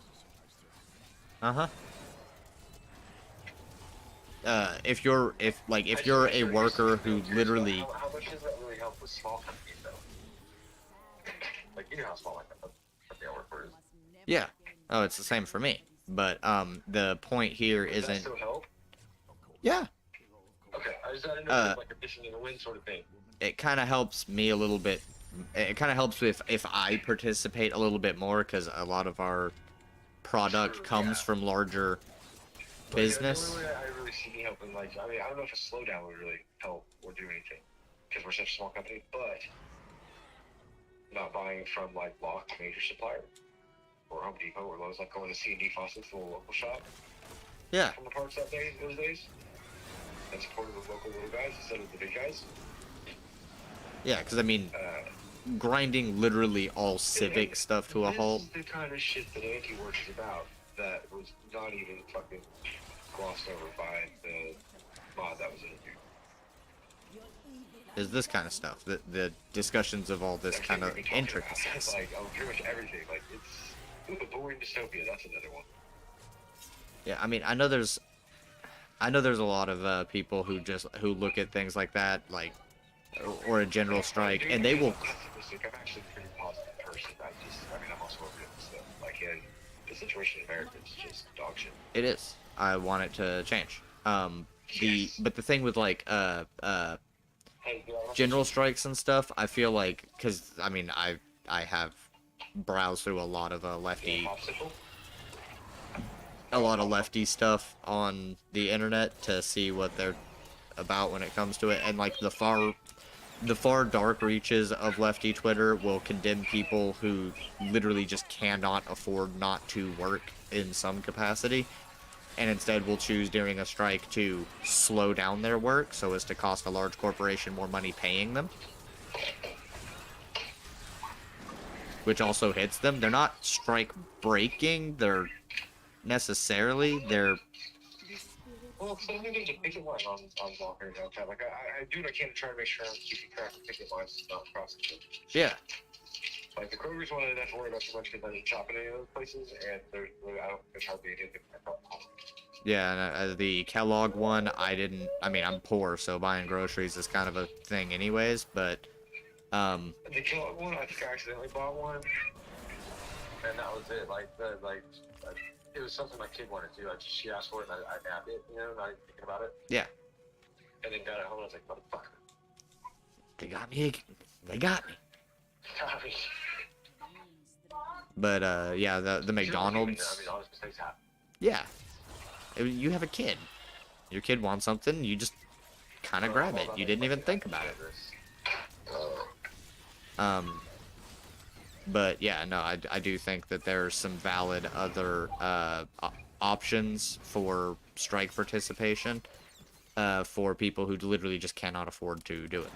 If you're a worker who literally. How much does that really help with small companies, though? Like, you know how small a company I work for is. Yeah. Oh, it's the same for me. But the point here Does that isn't. still help? Yeah. Okay, I just didn't know if it was like a fishing in the wind sort of thing. It kind of helps me a little bit. It kind of helps if I participate a little bit more, because a lot of our product comes from larger business. I really see me helping. Like, I mean, I don't know if a slowdown would really help or do anything, because we're such a small company. But not buying from like locked major supplier or Home Depot or Lowe's, like going to C&D faucets to a local shop. Yeah. From the parts those days, and supporting the local little guys instead of the big guys. Yeah, because I mean, grinding literally all civic stuff to a halt. This is the kind of shit that anti-work is about. That was not even fucking glossed over by the mod that was interviewed. Is this kind of stuff, the discussions of all this kind of intricacies. Like, pretty much everything. Like, it's a boring dystopia. That's another one. Yeah, I mean, I know there's a lot of people who look at things like that, like, or a general strike, and they will. I'm actually a pretty positive person. I'm also over this stuff. Like, the situation in America is just dog shit. It is. I want it to change. But the thing with like general strikes and stuff, I feel like, because I mean, I have browsed through a lot of lefty stuff on the internet to see what their about when it comes to it, and like the far dark reaches of lefty Twitter will condemn people who literally just cannot afford not to work in some capacity, and instead will choose during a strike to slow down their work so as to cost a large corporation more money paying them. Which also hits them. They're not strike breaking, they're Well, so I think there's a picket line on Walker downtown. Like, I do what I can to try to make sure I'm keeping track of picket lines not crossing them. Yeah. Like, the Kroger's one I didn't have to worry about too much because I didn't shop in any of those places, and I don't think there's hardly anything I don't know. Yeah, and the Kellogg one, I mean, I'm poor, so buying groceries is kind of a thing anyways, but, The Kellogg one, I think I accidentally bought one, and that was it. It was something my kid wanted to do. She asked for it, and I nabbed it, not even thinking about it. yeah. And then got it home, and I was like, motherfucker. They got me. They got me. Got me. But, yeah, the McDonald's... I mean, honest mistakes happen. Yeah. You have a kid. Your kid wants something, you just kind of grab it. You didn't even think about it. But yeah, no, I do think that there's some valid other options for strike participation for people who literally just cannot afford to do it.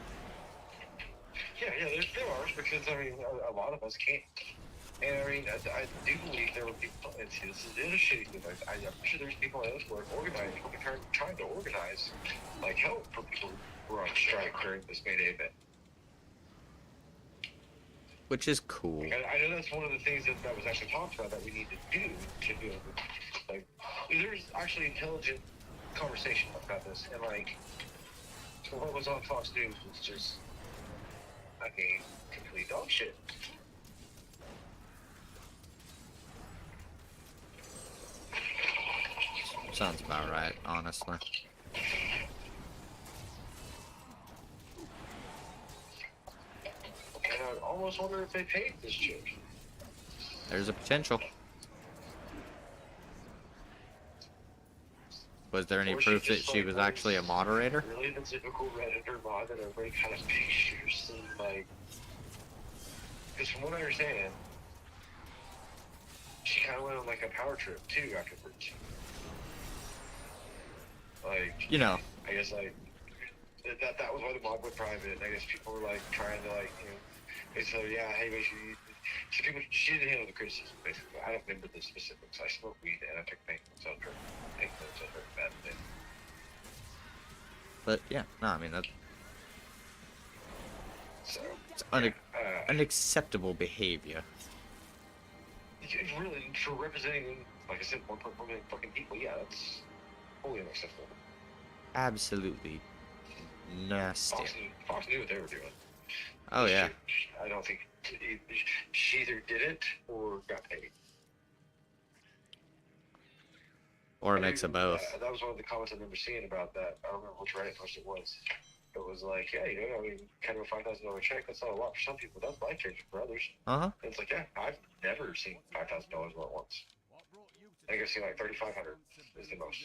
Yeah, there are, because, I mean, a lot of us can't. And, I mean, I do believe there were people, and see, this is the other shitty thing, I'm sure there's people in this world organizing, trying to organize, like, help for people who are on strike during this May Day event. Which is cool. I know that's one of the things that was actually talked about that we need to do like, there's actually intelligent conversation about this, and like, what was on Fox News was just, I mean, complete dog shit. Sounds about right, honestly. And I almost wonder if they paid this chick. There's a potential. Was there any proof that she was actually a moderator? Really the typical Redditor mod that everybody kind of pictures, and like, because from what I understand, she kind of went on like a power trip too afterwards. Like, I guess like that was why the mob went private. I guess people were like trying to like, they said, yeah, hey, basically, she didn't handle the criticism basically. I don't remember the specifics. I smoked weed and I took painkillers on her. Painkillers on her bad thing. But yeah, no, I mean that. So it's unacceptable behavior. It's really for representing, like I said, 1.4 million fucking people. Yeah, that's wholly unacceptable. Absolutely nasty. Fox knew what they were doing. Oh yeah. I don't think she either did it or got paid. Or a mix of both. That was one of the comments I remember seeing about that. I don't remember which Reddit post it was. It was like, yeah, I mean, kind of a $5,000 check. That's not a lot for some people. That's life changing for others. Uh-huh. And it's like, yeah, I've never seen $5,000 all at once. I think I've seen like $3,500 is the most.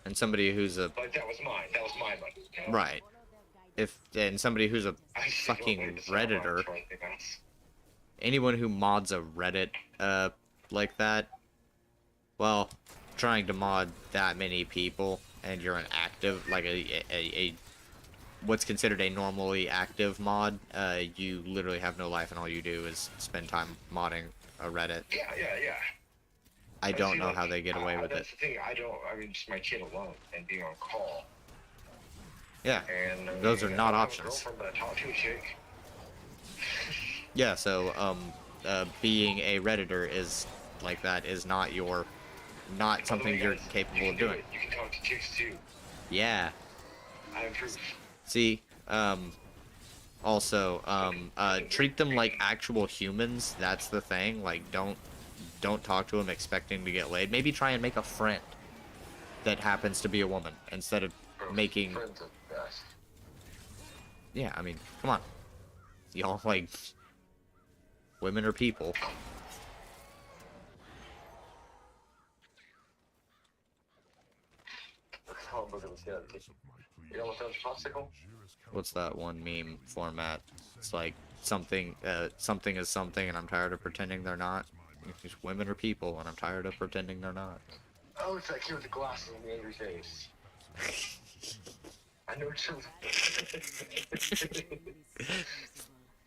And somebody who's a Like that was mine. That was my money. right. And somebody who's a fucking Redditor, anyone who mods a Reddit like that, well, trying to mod that many people and you're an active, like a what's considered a normally active mod, you literally have no life and all you do is spend time modding a Reddit. Yeah. I don't know how they get away with it. That's the thing. I mean, just my kid alone and being on call. Yeah, and those are not I have a options. girlfriend that I talk to a chick. Yeah, so being a Redditor is like that is not something you're capable of doing. You can talk to chicks too. Yeah. I have proof. See, also, treat them like actual humans. That's the thing. Like, don't talk to them expecting to get laid. Maybe try and make a friend that happens to be a woman instead of making. Friends are the best. Yeah, I mean, come on. Y'all like women are people. Oh, look at the see that. You don't want to popsicle? What's that one meme format? It's like something something is something and I'm tired of pretending they're not. These women are people and I'm tired of pretending they're not. Oh, it's that kid with the glasses and the angry face. I know what you're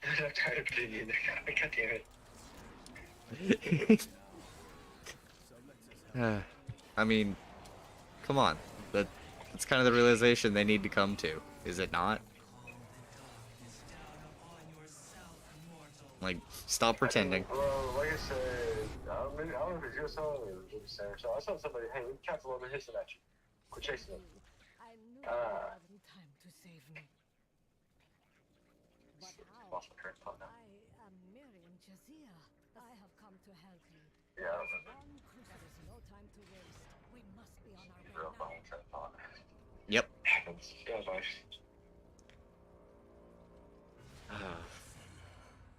I'm tired of pretending. God damn it. I mean, come on. That's kind of the realization they need to come to, is it not? Like, stop pretending. Well, like I said, I don't know if it's your song or what you're saying. So I saw somebody, hey, we cat's a little bit hissing at you. Quit chasing them. Time to save me. Lost my train of thought now. I am Miriam Jazia. I have come to help you. Yeah, I remember. There is no time to waste. We must be on our way Real now. long train of thought. Yep. Happens. Yeah, bye.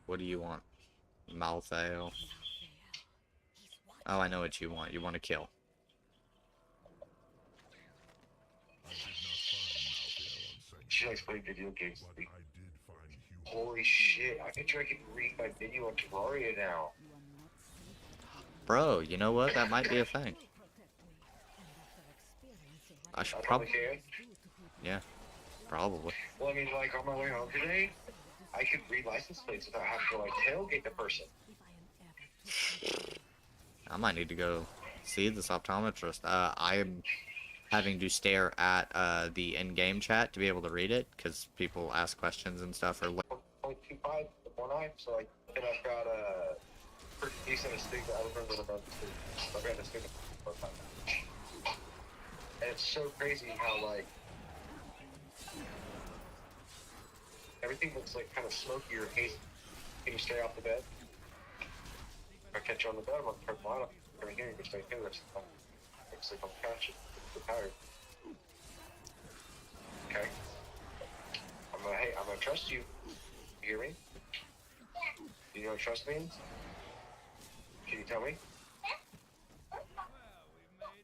What do you want? Malthale. Oh, I know what you want. You want to kill. She likes playing video games. Holy shit, I bet you I can read my video on Terraria now. Bro, you know what? That might be a thing. I should probably... Yeah, probably. Well, I mean, like, on my way home today, I could read license plates without having to, like, tailgate the person. I might need to go see this optometrist. I am having to stare at the in-game chat to be able to read it, because people ask questions and stuff. Or 0.25 with one eye, so, like, and I've got a pretty decent astigmatism. I remember about the I've got astigmatism for a time now. And it's so crazy how, like, everything looks like kind of smoky or hazy. Can you stay off the bed? If I catch you on the bed, I'm gonna turn the light off. You're gonna hear you, but stay here. Looks like I'm catching. I'm tired. Okay. I'm gonna trust you. You hear me? Do you know what trust means? Can you tell me?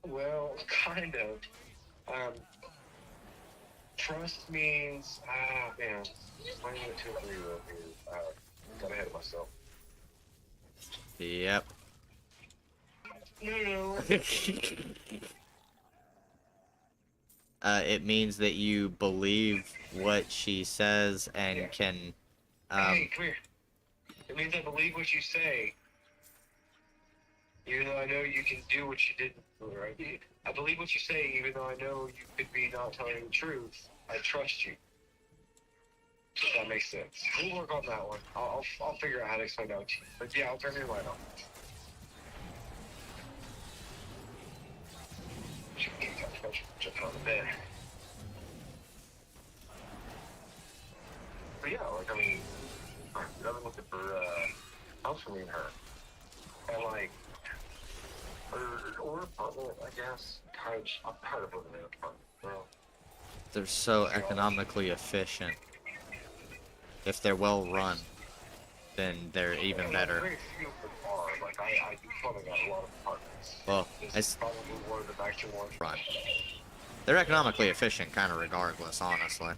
Well, kind of. Trust means, man, I'm going to 2 or 3 real here. Got ahead of myself. Yep. No. It means that you believe what she says and can, Hey, come here. It means I believe what you say, even though I know you can do what you didn't do, right? I believe what you say, even though I know you could be not telling the truth. I trust you. If that makes sense. We'll work on that one. I'll figure out how to explain that to you. But yeah, I'll turn your light on. Jumping on the bed. But yeah, like, I mean, I've been looking for house for me and her. And like, or apartment, I guess. I'm tired of living in an apartment, bro. they're so economically efficient. If they're well run, then they're even better. Very few of them are. Like, I do probably got a lot of apartments. Well, This is probably one of the nicer ones. run. They're economically efficient, kind of regardless, honestly.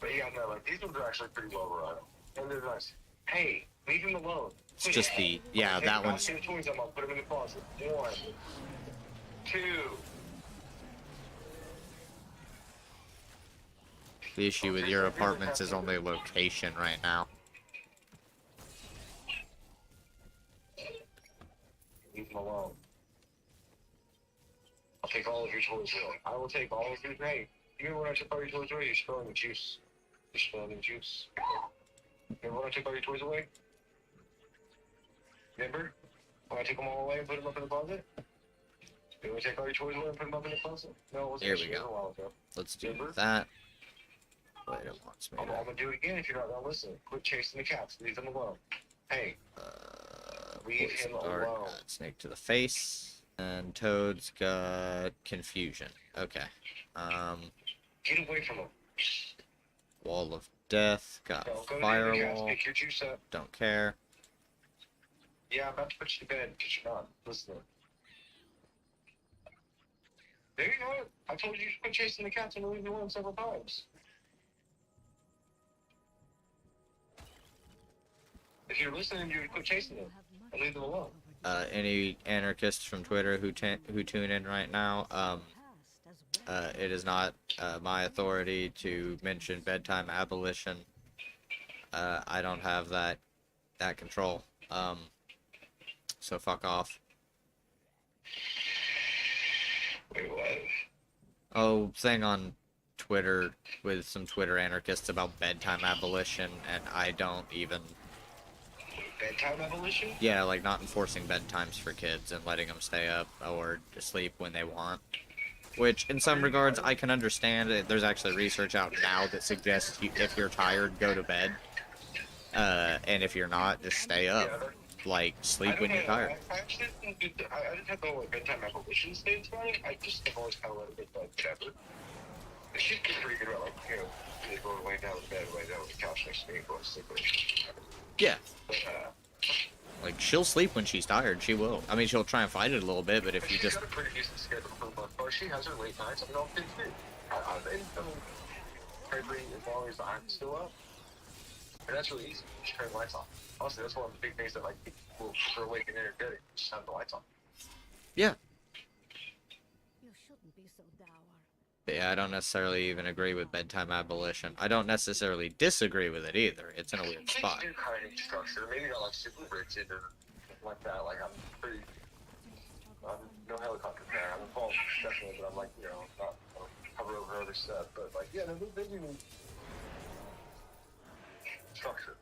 But yeah, no, like, these ones are actually pretty well run. And they're nice. Hey, leave them alone. It's just the, yeah, that one's... Take the toys I'm on, put them in the closet. 1, 2. The issue with your apartments is only location right now. Leave them alone. I'll take all of your toys away. I will take all of your... Hey, even when I took all your toys away, you're spilling the juice. You're spilling the juice. Remember when I took all your toys away? Remember? When I took them all away and put them up in the closet? Did we take all your toys away and put them up in the closet? No, it wasn't. Here we actually, it was a go. while ago. Let's do Remember? that. Wait, it wants me I'm gonna do it again if you're not gonna listen. Quit chasing the cats. Leave them alone. Hey. Leave him Dark, alone. snake to the face. And Toad's got confusion. Okay. Get away from him. Wall of death. Got Don't go near the cats. firewall. Pick your juice up. Don't care. Yeah, I'm about to put you to bed because you're not listening. There you go. I told you to quit chasing the cats and leave me alone several times. If you're listening, you would quit chasing them and leave them alone. Any anarchists from Twitter who tune in right now, it is not my authority to mention bedtime abolition. I don't have that control. So fuck off. Wait, what? Oh, thing on Twitter with some Twitter anarchists about bedtime abolition, and I don't even... Bedtime abolition? Yeah, like not enforcing bedtimes for kids and letting them stay up or sleep when they want. Which, in some regards, I can understand. There's actually research out now that suggests if you're tired, go to bed. And if you're not, just stay up. Like, sleep when you're tired. I actually think I didn't have the whole bedtime abolition stance about it. I just have always kind of let it get like Chapter. She's pretty good about, like, you know, just going lay down in bed, lay down on the couch next to me and going to sleep with her. Yeah. But, like, she'll sleep when she's tired. She will. I mean, she'll try and fight it a little bit, but if you just... She's got a pretty decent schedule for the most part. She has her late nights. I mean, all kids do. I mean, frankly, as long as I'm still up, and that's really easy. Just turn the lights on. Honestly, that's one of the big things that, like, people are awake and energetic. Just have the lights on. Yeah. You shouldn't be so dour. But yeah, I don't necessarily even agree with bedtime abolition. I don't necessarily disagree with it either. It's in a weird spot. I do kind of need structure. Maybe not, like, super rigid or something like that. Like, I'm pretty... I'm no helicopter fan. I'm involved definitely, but I'm, like, you know, not cover over other stuff. But, like, yeah, they do need structure.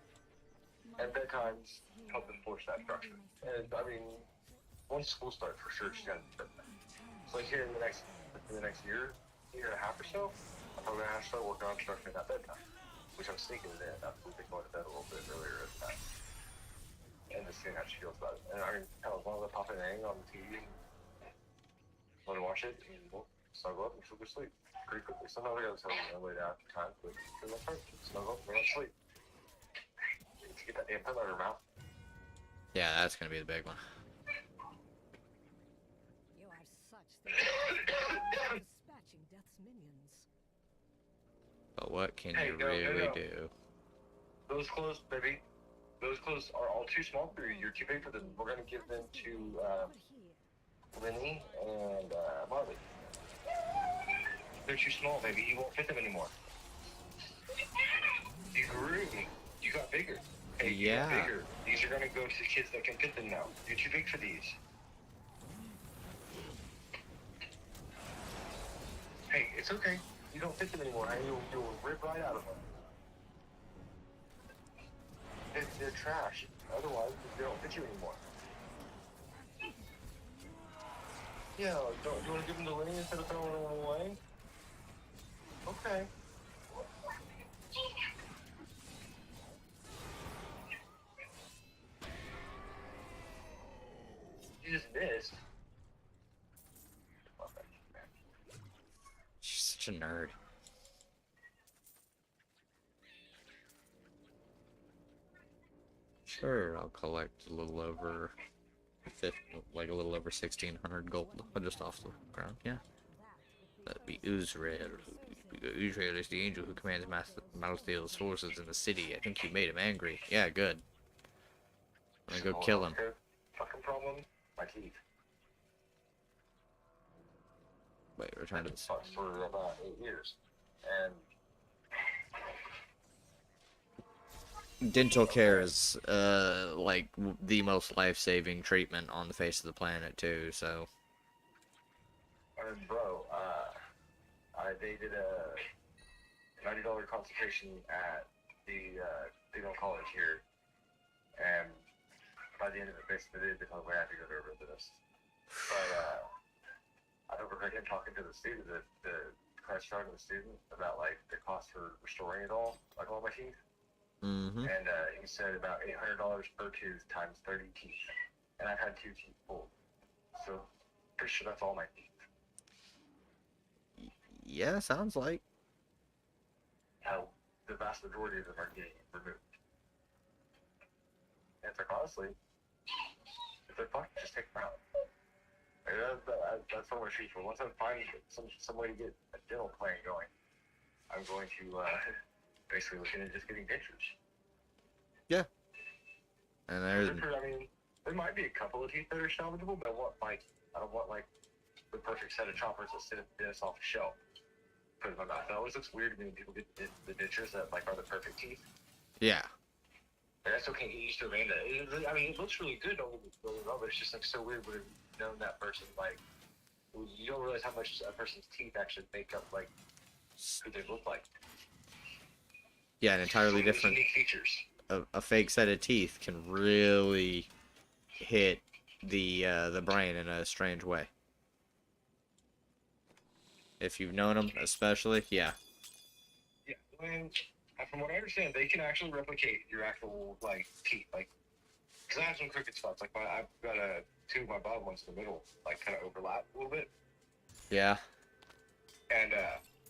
And bedtimes help enforce that structure. And, I mean, once school starts, for sure, she's got to be bedtime. So, like, here in the next year and a half or so, I'm probably going to have to start working on structuring that bedtime, which I'm sneaking it in. I'm going to bed a little bit earlier at night. And just seeing how she feels about it. And I mean, kind of one of the pop and hang on the TV and let her watch it, and we'll snuggle up and she'll go to sleep pretty quickly. Sometimes I gotta tell her lay down after time, but for the most part, snuggle up and go to sleep. Let's get that damn pen out of her mouth. Yeah, that's gonna be the big one. You are such dispatching death's minions. But what can Hey, you no, really no. do? Those clothes, baby. Those clothes are all too small for you. You're too big for them. We're gonna give them to Lenny and Marley. They're too small, baby. You won't fit them anymore. You grew. You got bigger. Hey, you got Yeah. bigger. These are gonna go to kids that can fit them now. You're too big for these. Hey, it's okay. You don't fit them anymore. Hey, you'll rip right out of them. They're trash. Otherwise, they don't fit you anymore. Yeah, you want to give them to Lenny instead of throwing them away? Okay. You just missed. She's such a nerd. Sure, I'll collect a little over, like a little over 1,600 gold just off the ground. Yeah, that'd be Uzrael. Uzrael is the angel who commands Malthael's forces in the city. I think you made him angry. Yeah, good. I'm gonna go kill him. Fucking problem? My teeth. Wait, return to the... Sucks for about 8 years. And Dental care is, like, the most life-saving treatment on the face of the planet, too, so... bro, they did a $90 consultation at the Lebanon College here, and by the end of it, basically, they told me I had to go to a dentist. But, I overheard him talking to the student, the class talking to the student about, like, the cost for restoring it all, like all my teeth. Mm-hmm. And he said about $800 per tooth times 30 teeth. And I've had 2 teeth pulled. So, pretty sure that's all my teeth. Yeah, sounds like. How the vast majority of them are getting removed. And it's like, honestly, if they're fucked, just take them out. That's what we're shooting for. Once I find some way to get a dental plan going, I'm going to basically look into just getting dentures. Yeah. And there's. I mean, there might be a couple of teeth that are salvageable, but I don't want like the perfect set of choppers that sit at the dentist off the shelf. Put in my mouth. It always looks weird to me when people get the dentures that like are the perfect teeth. Yeah. And I still can't get used to Amanda. I mean, it looks really good, don't get me wrong, but it's just like so weird when you've known that person. Like, you don't realize how much a person's teeth actually make up like who they look like. Yeah, an entirely different. Unique features. A fake set of teeth can really hit the brain in a strange way. If you've known them, especially, yeah. Yeah, and from what I understand, they can actually replicate your actual like teeth, like. Because I have some crooked spots, like I've got two of my bottom ones in the middle, like kind of overlap a little bit. Yeah. And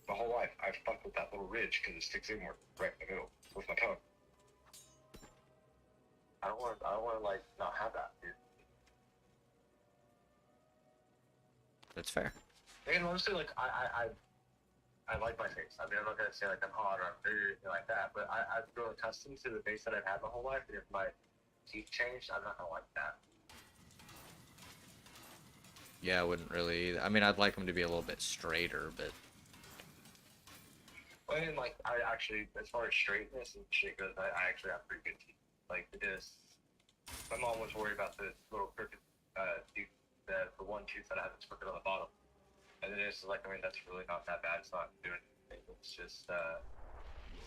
my whole life, I've fucked with that little ridge because it sticks in right in the middle with my tongue. I don't want to like not have that, dude. That's fair. And honestly, like I like my face. I mean, I'm not gonna say like I'm hot or I'm dirty or anything like that, but I've grown accustomed to the face that I've had my whole life, and if my teeth changed, I'm not gonna like that. Yeah, I wouldn't really either. I mean, I'd like them to be a little bit straighter, but. Well, and like I actually, as far as straightness and shit goes, I actually have pretty good teeth. Like the dentist, my mom was worried about the little crooked tooth, the one tooth that I have that's crooked on the bottom, and the dentist is like, I mean, that's really not that bad. It's not doing anything. It's just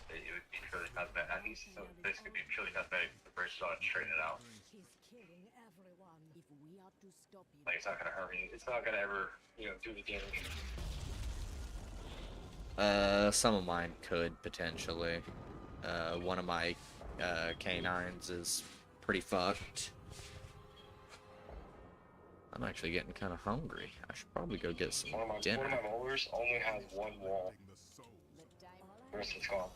it would be purely cosmetic. At least this could be purely cosmetic. The first on it, straighten it out. Like it's not gonna hurt me. It's not gonna ever, do the damage. Some of mine could potentially. One of my canines is pretty fucked. I'm actually getting kind of hungry. I should probably go get some dinner. One of my molars only has one wall. The rest of it's gone.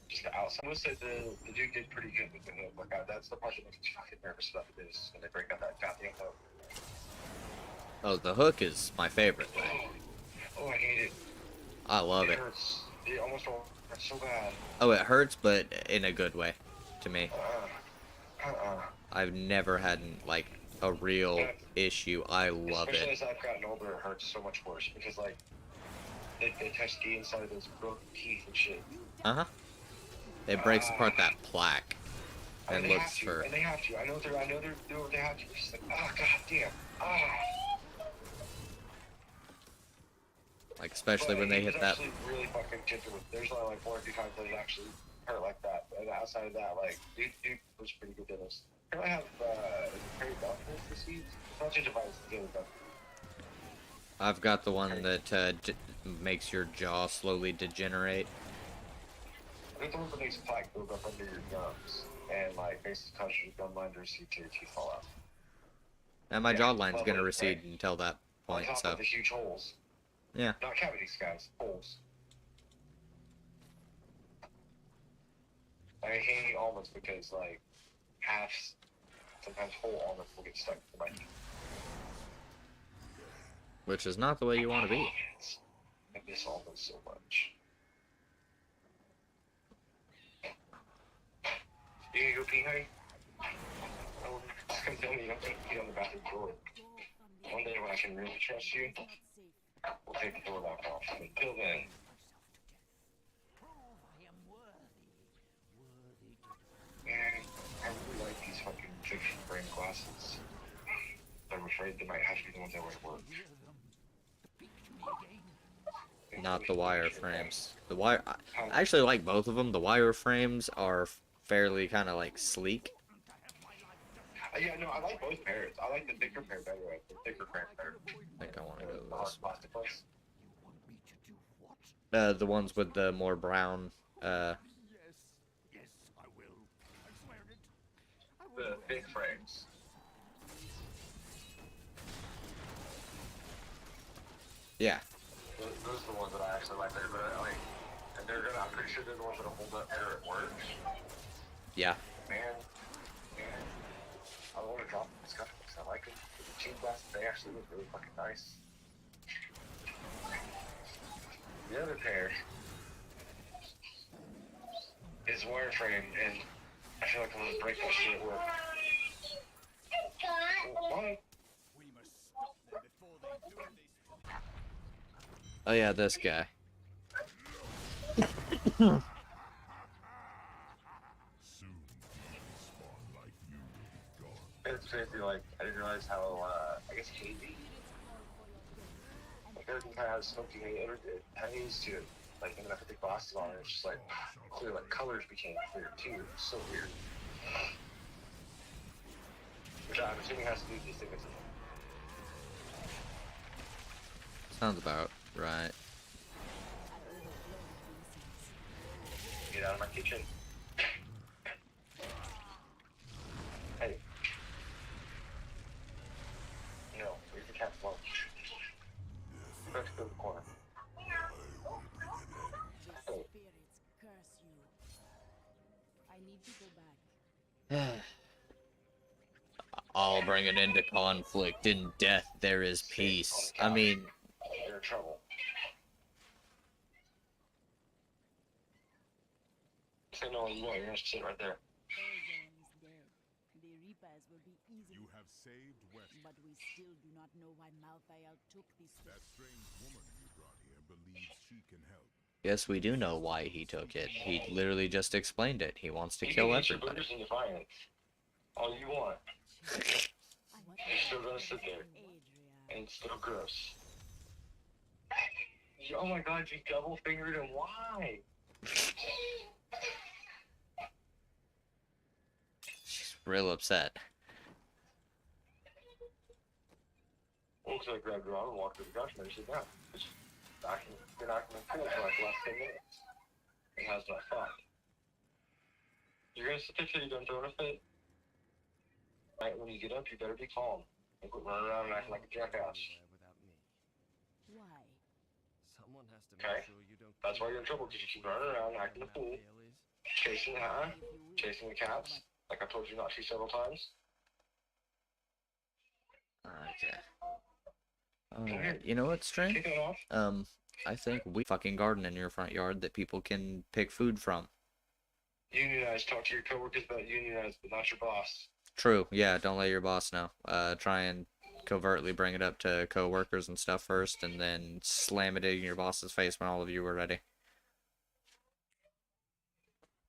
Just the outside. I would say the dude did pretty good with the hook. Like, that's the part that makes me fucking nervous about it is when they break out that goddamn hook. Oh, the hook is my favorite thing. Oh, I hate it. I love it. Hurts. It almost hurts so bad. Oh, it hurts, but in a good way, to me. I've never had like a real issue. I love Especially it. as I've gotten older, it hurts so much worse because like they touch the inside of those broken teeth and shit. It breaks apart that plaque and looks for. And they have to. I know they're doing what they have to. It's just like, oh god damn. Like especially when they hit that. Actually really fucking gentle with. There's only like 1 or 2 times that it actually hurt like that. And outside of that, like dude was pretty good at us. Can I have periodontal disease? Not gingivitis, the other stuff. I've got the one that makes your jaw slowly degenerate. I think the one that makes plaque build up under your gums and like basically cause your gum line to recede till your teeth fall out. And my jawline's gonna recede until that point. On top So of the huge holes. yeah. Not cavities, guys. Holes. I hate almonds because like halves, sometimes whole almonds will get stuck in my teeth. Which is not the way you want to be. I miss almonds so much. You gonna go pee, honey? Oh, just come tell me you don't take pee on the bathroom floor. One day when I can really trust you, we'll take the door lock off. Until then. Man, I really like these fucking fiction frame glasses. I'm afraid they might have to be the ones that would work. Not the wire frames. The wire. I actually like both of them. The wire frames are fairly kind of like sleek. Yeah, no, I like both pairs. I like the thicker pair better. The thicker frame better. I think I want to go to this. Plastic ones. The ones with the more brown. The big frames. Yeah. Those are the ones that I actually like better, but and I'm pretty sure they're the ones that'll hold up better at work. Yeah. Man, I want to drop these cups. I like them. team glasses, they actually look really fucking nice. The other pair is wireframe, and I feel like I'm gonna break that shit at work. What? We must stop them before they do this. Oh yeah, this guy. It's crazy, like, I didn't realize how, I guess hazy. Like, everything kind of has smoky haze to it. Like, when I put the glasses on, it's just like, clear, like, colors became clear too. It's so weird. Which I'm assuming has to do with these things. Sounds about right. Get out of my kitchen. Hey. No, where's the cat's lunch? Let's go to the corner. Hey. Spirits curse you. I need to go back. I'll bring an end to conflict. In death, there is peace. I mean, You're in trouble. Say no, you want. You're gonna sit right there. The Reapers will be easy. You have saved West. But we still do not know why Malthael took this. That strange woman you brought here believes she can help. yes, we do know why he took it. He literally just explained it. He wants to You kill can eat your everybody. burgers in defiance. All you want. You're still gonna sit there. And it's still gross. Oh my god, you double fingered him. Why? She's real upset. Well, because I grabbed her arm and walked to the couch and I said, no. You're not going to finish for like the last 10 minutes. And that's what I thought. You're going to sit there till you're done throwing a fit. Right, when you get up, you better be calm. And quit running around and acting like a jackass. Why? Someone has to Okay? make sure you don't. That's why you're in trouble, because you keep running around acting a fool. Chasing the cats, like I told you not to several times. Okay. Alright, you know what's strange? I think we fucking garden in your front yard that people can pick food from. Unionize, talk to your coworkers about unionize, but not your boss. True, yeah, don't let your boss know. Try and covertly bring it up to coworkers and stuff first, and then slam it in your boss's face when all of you are ready.